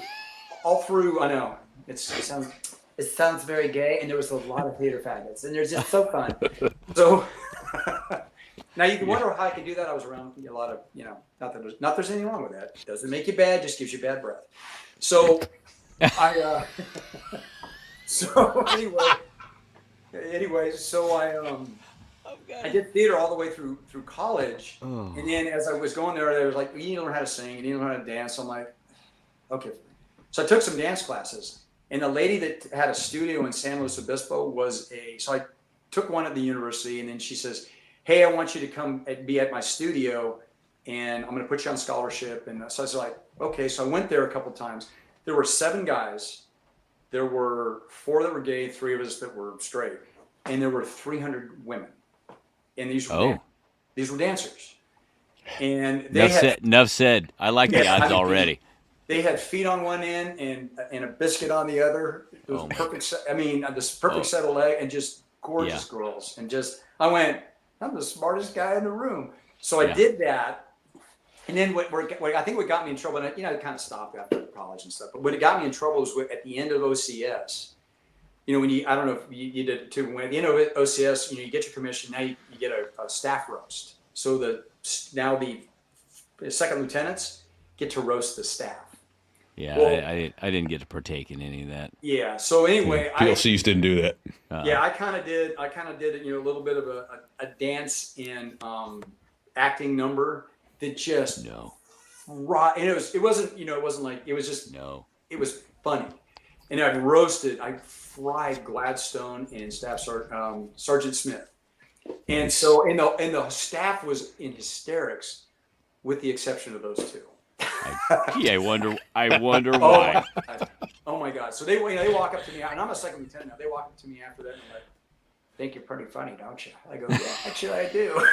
I know it sounds very gay, and there was a lot of theater faggots, and they're just so fun. So now you can wonder how I could do that. I was around a lot of, not that there's anything wrong with that. It doesn't make you bad, just gives you bad breath. So so anyway, so I did theater all the way through college, and then as I was going there, they were like, "You need to learn how to sing, you need to learn how to dance." I'm like, "Okay." So I took some dance classes, and the lady that had a studio in San Luis Obispo so I took one at the university, and then she says, "Hey, I want you to come be at my studio, and I'm going to put you on scholarship." And so I was like, "Okay." So I went there a couple times. There were 7 guys. There were 4 that were gay, 3 of us that were straight, and there were 300 women. And these were dancers. And they enough said. I like the odds already. They had feet on one end and a biscuit on the other. It was perfect. This perfect set of leg, and just gorgeous girls. And I went, I'm the smartest guy in the room. So I did that. And then what I think what got me in trouble, and I kind of stopped after college and stuff, but what it got me in trouble was at the end of OCS, when I don't know if you did it too, when at the end of OCS, you get your commission, now you get a staff roast. So now the second lieutenants get to roast the staff. Yeah, well, I didn't get to partake in any of that. Yeah. So anyway, PLCs didn't do that. I kind of did a little bit of a dance and acting number that just and it was funny. And I fried Gladstone and Staff Sergeant Smith. And so and the staff was in hysterics, with the exception of those 2. I wonder why. Oh my God. So they walk up to me, and I'm a second lieutenant now. They walk up to me after that, and I'm like, "Think you're pretty funny, don't you?" I go, "Yeah, actually I do."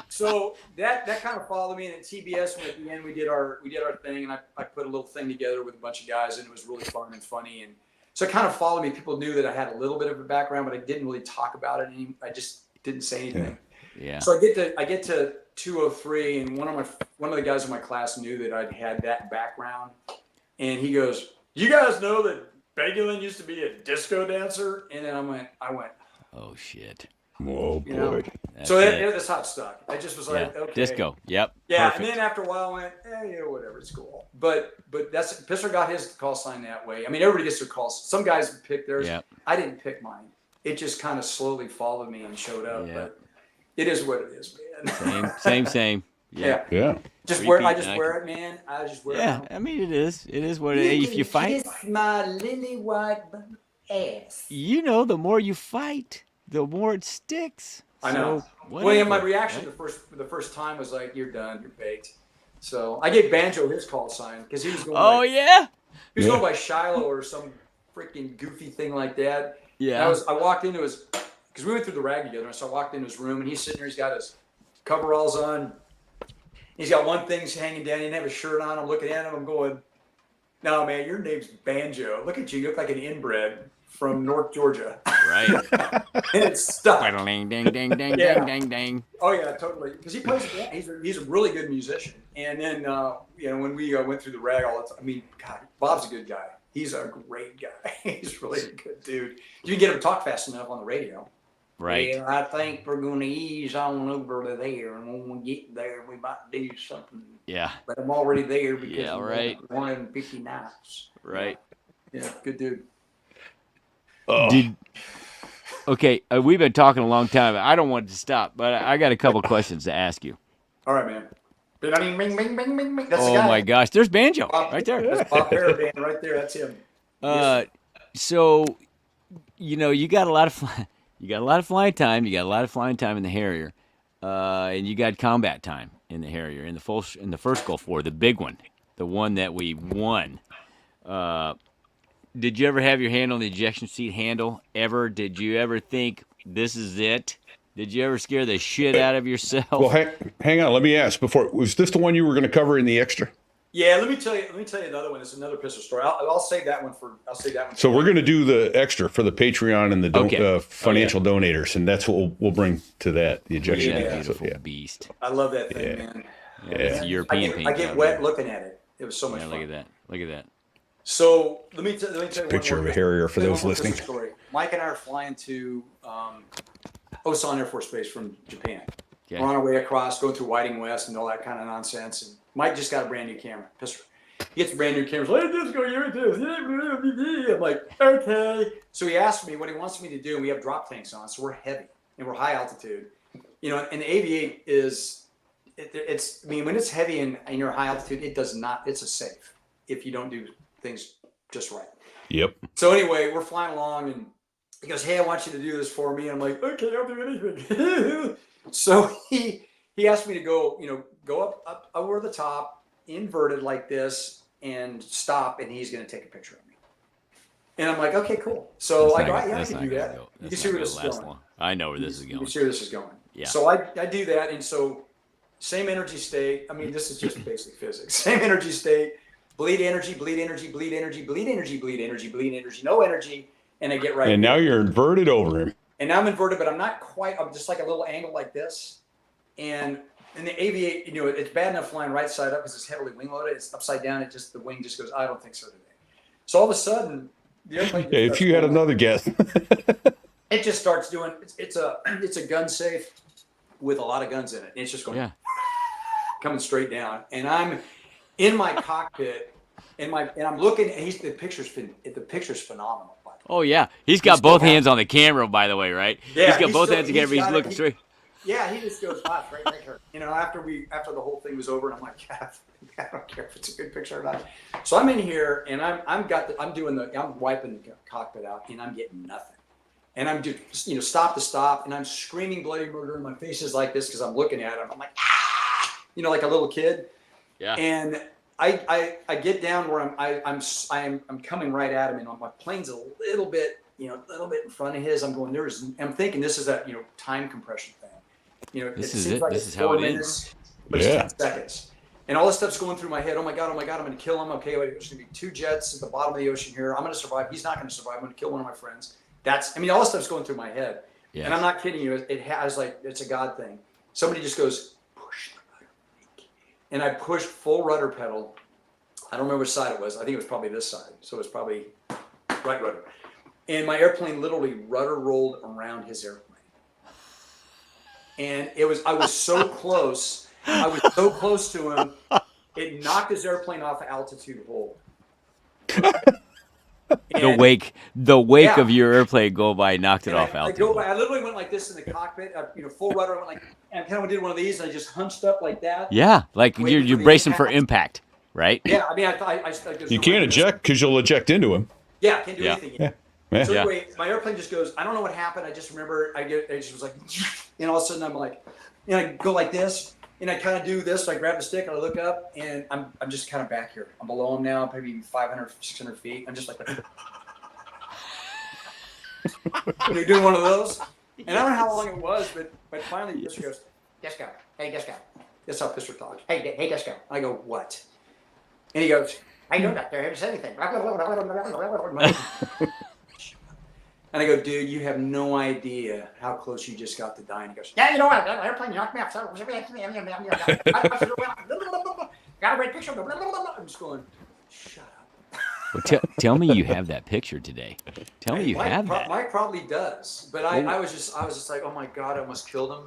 So that kind of followed me. And at TBS, when at the end we did our thing, and I put a little thing together with a bunch of guys, and it was really fun and funny. And so it kind of followed me. People knew that I had a little bit of a background, but I didn't really talk about it. I just didn't say anything. Yeah. So I get to 203, and one of the guys in my class knew that I'd had that background, and he goes, "You guys know that Begulin used to be a disco dancer?" And then I went, "Oh shit." Oh boy. So that's how it stuck. I just was like, okay. Disco. Yep. Yeah. Perfect. And then after a while I went, whatever, it's cool. But that's Pisser got his call sign that way. I mean, everybody gets their calls. Some guys pick theirs. Yep. I didn't pick mine. It just kind of slowly followed me and showed up. Yep. But it is what it is, man. Same. Yeah. Yeah. I just wear it, man. I just wear it. Yeah. I mean, it is. It is what it is. If you fight. Kiss my lily white ass. The more you fight, the more it sticks. I know. Well, my reaction the first time was like, "You're done. You're baked." So I gave Banjo his call sign because he was going. Oh yeah. He was going by Shiloh or some freaking goofy thing like that. Yeah. And I walked into because we went through the rag together, and so I walked into his room, and he's sitting there. He's got his coveralls on. He's got one thing hanging down. He didn't have a shirt on. I'm looking at him. I'm going, "No, man, your name's Banjo. Look at you. You look like an inbred from North Georgia." Right. And it's stuck. Ding, ding, ding, ding, ding, ding, ding. Oh yeah, totally. Because he plays the band. He's a really good musician. And then when we went through the rag all the time, I mean, God, Bob's a good guy. He's a great guy. He's really a good dude. You can get him to talk fast enough on the radio. Right. Well, I think we're going to ease on over to there, and when we get there, we might do something. Yeah. But I'm already there because right. 150 nights. Right. Yeah, good dude. Okay, we've been talking a long time. I don't want it to stop, but I got a couple questions to ask you. All right, man. Bing, bing, bing, bing, bing, bing. That's the guy. My gosh, there's Banjo right there. That's Bob Parabane right there. That's him. So, you got a lot of flying time. You got a lot of flying time in the Harrier, and you got combat time in the Harrier in the first Gulf War, the big one, the one that we won. Did you ever have your hand on the ejection seat handle ever? Did you ever think this is it? Did you ever scare the shit out of yourself? Well, hang on. Let me ask before. Was this the one you were going to cover in the extra? Yeah, let me tell you another one. It's another pistol story. I'll save that one for. I'll save that one. So we're going to do the extra for the Patreon and the Okay. financial donators, and that's what we'll bring to that, the ejection. Yeah, Yeah. beautiful So, beast. I love that thing, Yeah. man. Yeah, it's a European paint I get job wet there. looking at it. It was so much Yeah, fun. look at that. Look at that. So let me tell you one picture more of a Harrier for one those more listening. pistol story. Mike and I are flying to Osan Air Force Base from Japan. Okay. We're on our way across, going through Whiting West and all that kind of nonsense. And Mike just got a brand new camera. Pistol. He gets a brand new camera. He's like, "Hey, just go here this." I'm like, okay. So he asked me what he wants me to do. And we have drop tanks on, so we're heavy and we're high altitude. You know, and the AV8 is, it's. I mean, when it's heavy and you're high altitude, it does not. It's a safe if you don't do things just right. Yep. So anyway, we're flying along, and he goes, "Hey, I want you to do this for me." And I'm like, "Okay, I'll do anything." So he asked me to go up over the top, inverted like this, and stop, and he's going to take a picture of me. And I'm like, "Okay, cool." So I go, "Yeah, I can do that." You can see where this is going. I know where this is You going. can see where this is going. Yeah. So I do that, and so same energy state. I mean, this is just basic physics. Same energy state. Bleed energy, bleed energy, bleed energy, bleed energy, bleed energy, bleed energy, no energy, and I get right. And now you're inverted over him. And now I'm inverted, but I'm not quite. I'm just like a little angle like this. And in the AV8, you know, it's bad enough flying right side up because it's heavily wing loaded. It's upside down. It just, the wing just goes, I don't think so today. So all of a sudden, the airplane. Yeah, if you had another guess. It just starts doing. It's a gun safe with a lot of guns in it. And it's just going. Yeah. Coming straight down, and I'm in my cockpit, and I'm looking. And the picture's phenomenal. By the way. Oh yeah, he's got still both have- hands on the camera, by the way, right? Yeah, he's got he's both still- hands together. he's He's got looking it. straight. Yeah, he just goes, right here. You know, after the whole thing was over, and I'm like, I don't care if it's a good picture or not. So I'm in here, and I'm wiping the cockpit out, and I'm getting nothing. And I'm just, stop to stop, and I'm screaming bloody murder, and my face is like this because I'm looking at him. I'm like, ah, like a little kid. Yeah. And I get down where I'm coming right at him, and my plane's a little bit in front of his. I'm thinking this is that time compression thing. This it is seems it. like This it's is how 4 it minutes, is. but Yeah. it's 10 seconds. And all this stuff's going through my head. Oh my God, I'm going to kill him. Okay, wait, there's going to be 2 jets at the bottom of the ocean here. I'm going to survive. He's not going to survive. I'm going to kill one of my friends. All this stuff's going through my head. Yes. And I'm not kidding you. It has it's a God thing. Somebody just goes, push the rudder. And I pushed full rudder pedal. I don't remember which side it was. I think it was probably this side. So it was probably right rudder. And my airplane literally rudder rolled around his airplane. And I was so close. I was so close to him. It knocked his airplane off altitude hold. The wake Yeah. of your airplane go by knocked it And off altitude. I literally went like this in the cockpit, full rudder. I went like, and I kind of did one of these, and I just hunched up like that. Yeah, like Waiting you're for the bracing for impact. impact, right? Yeah, I mean, I You can't eject because you'll eject into him. Yeah, I can't do Yeah. anything yet. Yeah. So Yeah. anyway, my airplane just goes. I don't know what happened. I just remember I just was like, and all of a sudden I'm like, I go like this, and I kind of do this. So I grab the stick and I look up, and I'm just kind of back here. I'm below him now, maybe 500, 600 feet. I'm just like, you're doing one of those. And I don't know how long it was, but finally Pistor goes, Disco, hey Disco. That's how Pistor talks. Hey Disco. I go, what? And he goes, how you doing back there? Haven't said anything. And I go, dude, you have no idea how close you just got to dying. He goes, yeah, you know what? That airplane knocked me off. Got a great picture. I'm just going, shut up. Well, tell me you have that picture today. Tell me you have that. Mike probably does, but I was just like, oh my God, I almost killed him.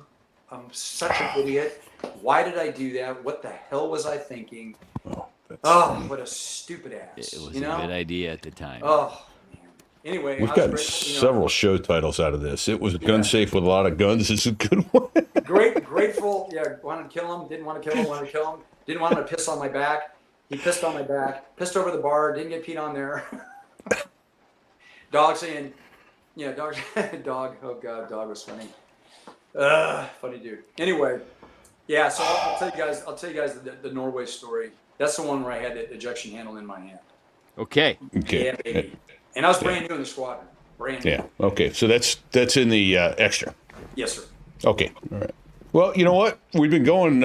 I'm such an idiot. Why did I do that? What the hell was I thinking? Oh, what a stupid ass. It was a good idea at the time. Oh, man. Anyway, We've I was gotten grateful, several show titles out of this. It was gun safe with a lot of guns. This is a good one. Grateful. Yeah, wanted to kill him. Didn't want to kill him. Wanted to kill him. Didn't want him to piss on my back. He pissed on my back. Pissed over the bar. Didn't get peed on there. Dog saying, yeah, dog. Oh God, dog was funny. Funny dude. Anyway, yeah. So I'll tell you guys the Norway story. That's the one where I had the ejection handle in my hand. Okay. Okay. Yeah, baby. And I was brand new in the squadron. Brand new. Yeah. Okay. So that's in the extra. Yes, sir. Okay. All right. Well, you know what? We've been going,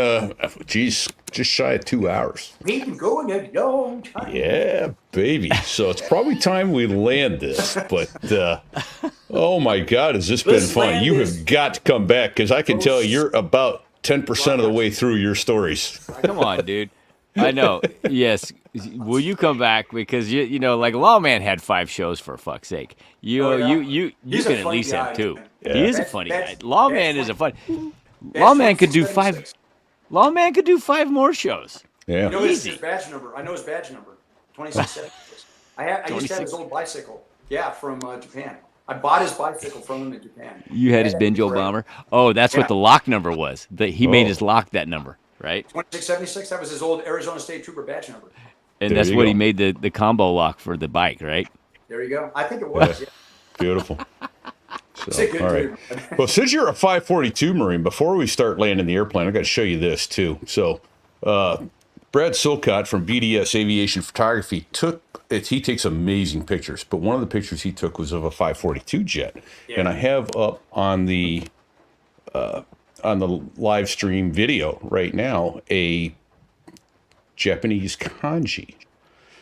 just shy of 2 hours. We've been going a long time. Yeah, baby. So it's probably time we land this. But oh my God, has this been Let's fun? land You this. have got to come back because I can tell you're about 10% of the way through your stories. Come on, dude. I know. Yes. Will you come back? Because you know, like Lawman had 5 shows for fuck's sake. You Oh, yeah. you He's a can at funny least guy, have 2. man. He is a That's- funny that's- guy. Lawman that's is a fun. That's Lawman could do 5. 26. Lawman could do 5 more shows. Yeah. You know his Easy. badge number. I know his badge number. 2676. I used to have his 26. old bicycle. Yeah, from Japan. I bought his bicycle from him in Japan. You had his Yeah, Benjo great. bomber. Oh, that's Yeah. what the lock number was. He made Oh. his lock that number, right? 2676. That was his old Arizona State Trooper badge number. And There that's you what go. he made the combo lock for the bike, right? There you go. I think it was. Yeah. Beautiful. He's a good all right. dude. Well, since you're a 542 Marine, before we start landing the airplane, I got to show you this too. So, Brad Silcott from BDS Aviation Photography he takes amazing pictures, but one of the pictures he took was of a 542 jet, Yeah. and I have up on the live stream video right now a Japanese kanji.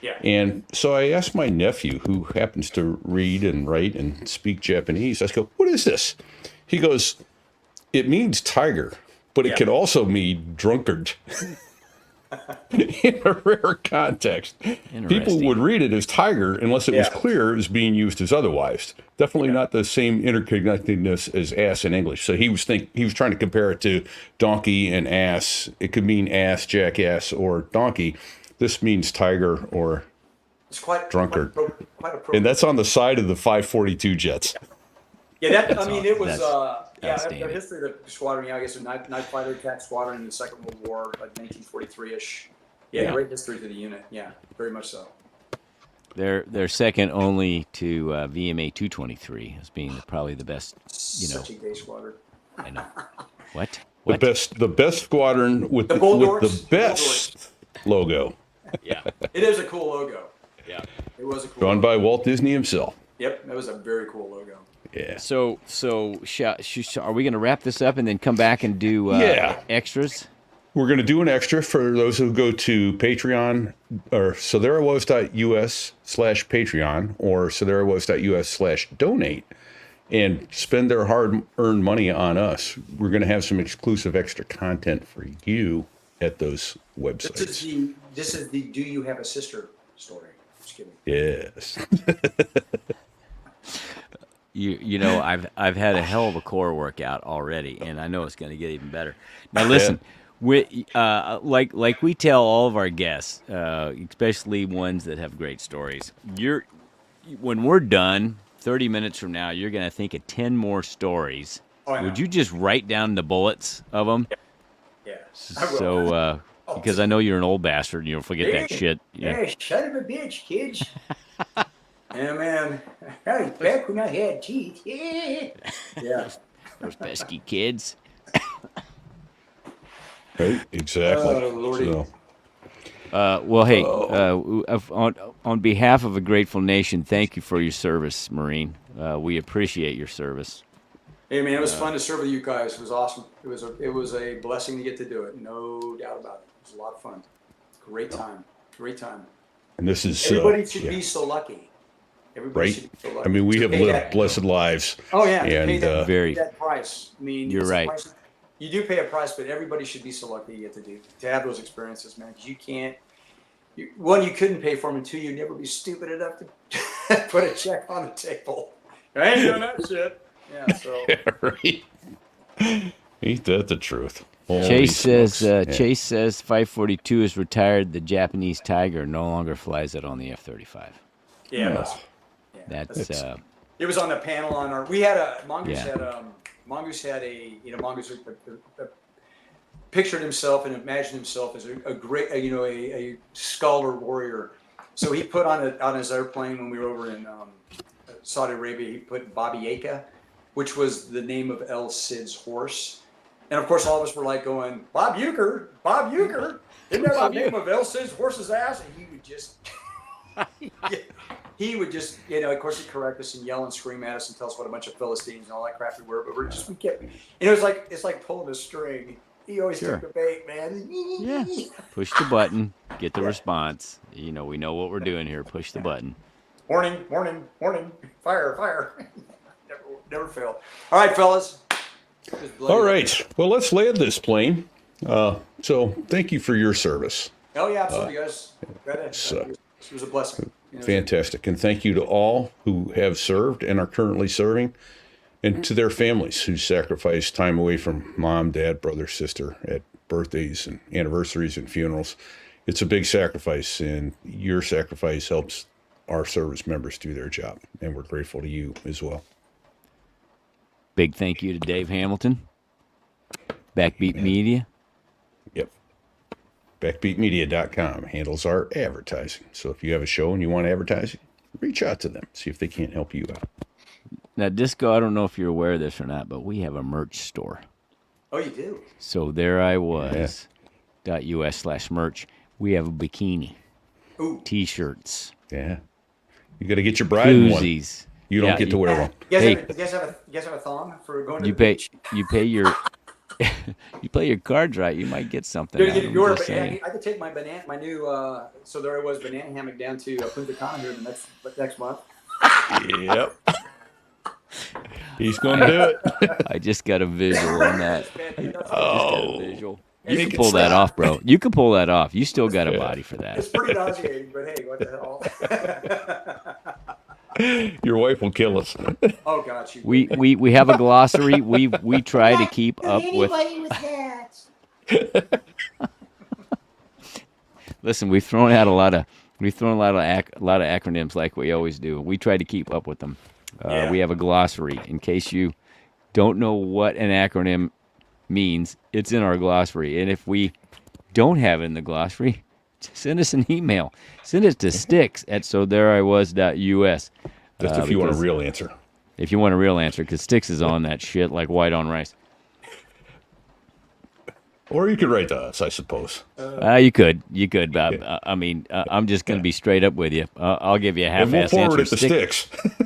Yeah. And so I asked my nephew, who happens to read and write and speak Japanese, I go, what is this? He goes, it means tiger, but it Yeah. can also mean drunkard. In a rare context. People Interesting. would read it as tiger unless it was Yeah. clear it was being used as otherwise. Definitely not the same interconnectedness as ass in English. So he was trying to compare it to donkey and ass. It could mean ass, jackass, or donkey. This means tiger or, It's quite Drunkard. Quite appropriate. and that's on the side of the 542 jets. Yeah, I mean, it was, the outstanding. history of the squadron, I guess, a night fighter attack squadron in the Second World War, like 1943-ish. Yeah, great history to the unit. Yeah, very much so. They're second only to VMA 223 as being probably the best. You know, Such a gay squadron. I know. What? The What? best squadron with The with Bulldorks? the The best logo, Yeah. It is a cool logo. Yeah. It was a cool drawn logo. by Walt Disney himself. Yep, that was a very cool logo. Yeah. So are we going to wrap this up and then come back and do Yeah. extras? We're going to do an extra for those who go to Patreon or sotherawas.us/Patreon or sotherawas.us/donate and spend their hard-earned money on us. We're going to have some exclusive extra content for you at those websites. This is the Do You Have a Sister story. Just kidding. Yes. You know, I've had a hell of a core workout already, and I know it's going to get even better. Now listen, like we tell all of our guests, especially ones that have great stories. When we're done, 30 minutes from now, you're going to think of 10 more stories. Oh, I know. Would you just write down the bullets of them? Yeah. I will. So, because I know you're an old bastard, and you'll forget that shit. Yeah. Yeah, son of a bitch, kids. Yeah, man. Back when I had teeth. Yeah. Yeah. Those pesky kids. Right? Exactly. Oh, Lordy. So, Well, hey, on behalf of a grateful nation, thank you for your service, Marine. We appreciate your service. Hey, man, it was fun to serve with you guys. It was awesome. It was a blessing to get to do it. No doubt about it. It was a lot of fun. Great time. Great time. and this is Everybody should yeah, be so lucky. Everybody right. should be so lucky. I mean, we To have pay lived that- blessed lives. Oh yeah, to and pay that, Very. that price. I mean, You're it's a right. price- You do pay a price, but everybody should be so lucky to get to have those experiences, man. Because you can't. One, you couldn't pay for them, and two, you'd never be stupid enough to put a check on the table. I ain't doing that shit. Yeah. So. Right? Ain't that the truth? Holy Chase says smokes. Yeah. Chase says 542 is retired. The Japanese Tiger no longer flies it on the F-35. Yeah. Oh. That's It was on the panel on our. We had a Mongoose Yeah. Mongoose had a Mongoose pictured himself and imagined himself as a great a scholar warrior. So he put on his airplane when we were over in Saudi Arabia. He put Bobby Yaka, which was the name of El Cid's horse. And of course, all of us were like going, Bob Euchre, isn't that the name of El Cid's horse's ass? And he would just he would just, you know, of course, he'd correct us and yell and scream at us and tell us what a bunch of Philistines and all that crap we were. But we kept, and it was like, it's like pulling a string. He always Sure. took the bait, man. Yeah. Push the button, get the response. You know, we know what we're doing here. Push the button. Warning, warning, warning. Fire, fire. never failed. All right, fellas. All right. Well, let's land this plane. So thank you for your service. Oh, yeah, absolutely, guys. so- It was a blessing. You know, Fantastic. And thank you to all who have served and are currently serving, and to their families who sacrifice time away from mom, dad, brother, sister at birthdays and anniversaries and funerals. It's a big sacrifice, and your sacrifice helps our service members do their job. And we're grateful to you as well. Big thank you to Dave Hamilton, Backbeat Media. Yep. Backbeatmedia.com handles our advertising. So if you have a show and you want advertising, reach out to them. See if they can't help you out. Now, Disco, I don't know if you're aware of this or not, but we have a merch store. Oh, you do? So there I was, .us/merch. We have a bikini, Ooh. T-shirts, Yeah. You got to get your bride in one. koozies. You don't Yeah, get to wear one. You guys, Hey. you guys have a thong for going to You the pay beach? you pay your you play your cards right, you might get something. Dude, out of you them, order, just saying. I could take my new, so there I was, banana hammock down to Punta Cana here in the next month. Yep. He's going to do it. I just got a visual on that. Oh. Visual. Make You can it pull that stop. off, bro. You can pull that off. You still got a Yeah. body for It's that. pretty nauseating, but hey, what the hell? Your wife will kill us. Oh, God. She, We have a glossary. We try to keep Not up with. anybody with that. Listen, we've thrown out a lot of acronyms like we always do. We try to keep up with them. Yeah. We have a glossary in case you don't know what an acronym means. It's in our glossary, and if we don't have it in the glossary, send us an email. Send it to sticks@sothereiwas.us. Just if you want a because- real answer. If you want a real answer, because Sticks is on that shit like white on rice. Or you could write to us, I suppose. You could, Bob. I mean, I'm just going to be straight up with you. I'll give you a And we'll half-ass forward answer. it to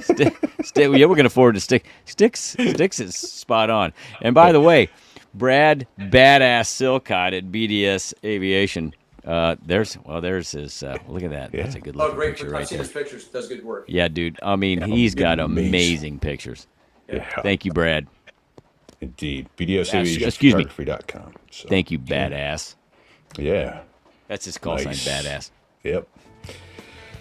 Sticks. Yeah, we're going to forward to Sticks is spot on. And by the way, Brad Badass Silcott at BDS Aviation. There's his. Look at that. Yeah. That's a good oh, looking great. picture I've right seen there. his pictures. Does good work. Yeah, dude. I mean, he's got amazing. amazing pictures. Yeah. Thank you, Brad. Indeed. BDS excuse me. Photography.com. So, Thank you, Badass. Yeah. That's his call Nice. sign, Badass. Yep.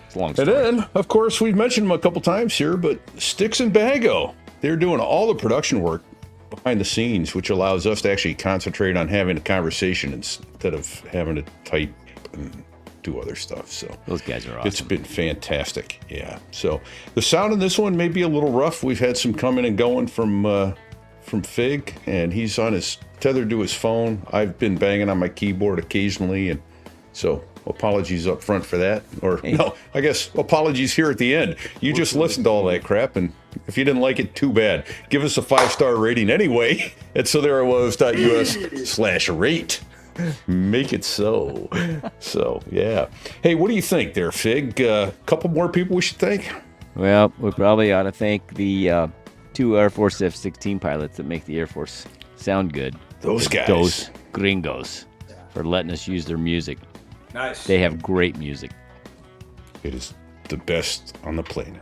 It's a long And story. then, of course, we've mentioned them a couple times here, but Sticks and Bago. They're doing all the production work behind the scenes, which allows us to actually concentrate on having a conversation instead of having to type and do other stuff. So Those guys are awesome. it's been fantastic. Yeah. So the sound in this one may be a little rough. We've had some coming and going from Fig, and he's on his tethered to his phone. I've been banging on my keyboard occasionally, and so apologies up front for that. Or no, I guess apologies here at the end. You just listened to all that crap, and if you didn't like it, too bad. Give us a 5-star rating anyway at sothereiwas.us/rate. Make it so. So, yeah. Hey, what do you think there, Fig? Couple more people we should thank? Well, we probably ought to thank the 2 Air Force F-16 pilots that make the Air Force sound good. Those guys. Those gringos for letting us use their music. Nice. They have great music. It is the best on the planet.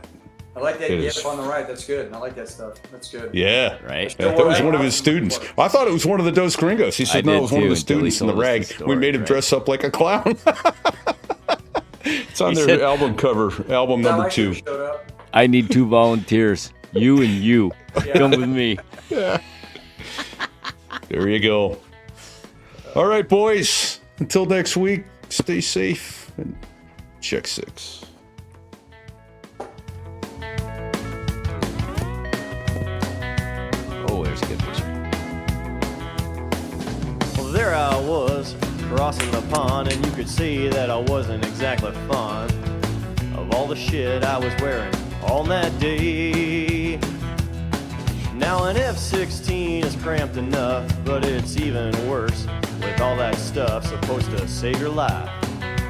I like that It GIF is. on the right. That's good. I like that stuff. That's good. Yeah. Right? Yeah, that was one of his students. I thought it was one of the Dos Gringos. He said, no, did it was one of too, the until he students in the told us rag. the story, We made him right. dress up like a clown. It's on He their said- album cover, album Now number I should've 2. showed up. I need 2 volunteers. You and you. Come with me. There you go. All right, boys. Until next week, stay safe and check 6. Oh, there's a good picture. Well, there I was, crossing the pond, and you could see that I wasn't exactly fond of all the shit I was wearing on that day. Now an F-16 is cramped enough, but it's even worse with all that stuff supposed to save your life.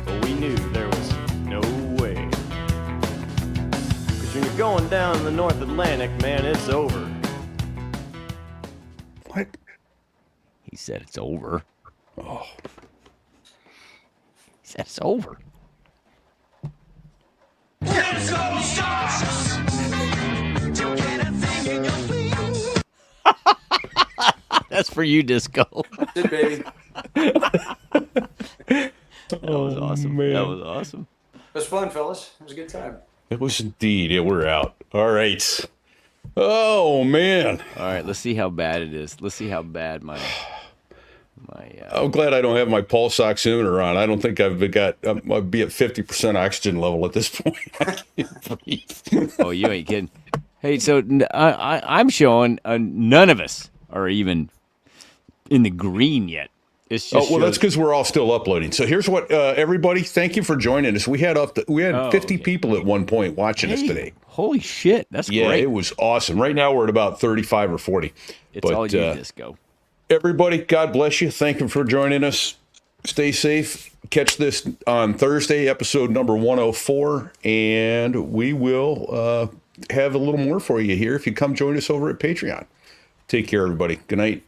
But we knew there was no way. when you're going down the North Atlantic, man, it's over. What? He said it's over. Oh, He said it's over. That's for you, Disco. That's it, baby. That was awesome. man. That was awesome. It was fun, fellas. It was a good time. it was indeed. Yeah, we're out. All right. Oh man, All right, let's see how bad it is. Let's see how bad my I'm glad I don't have my pulse oximeter on. I don't think I've got. I'd be at 50% oxygen level at this point. I can't breathe. Oh, you ain't kidding. Hey, so I'm showing none of us are even in the green yet. It's just Well, that's because we're all still uploading. So here's what everybody. Thank you for joining us. We had 50 okay. people at one point watching us today. Holy shit, that's Yeah, great. it was awesome. Right now we're at about 35 or 40. It's all you, Disco. Everybody, God bless you. Thank you for joining us. Stay safe. Catch this on Thursday, episode number 104, and we will have a little more for you here if you come join us over at Patreon. Take care, everybody. Good night.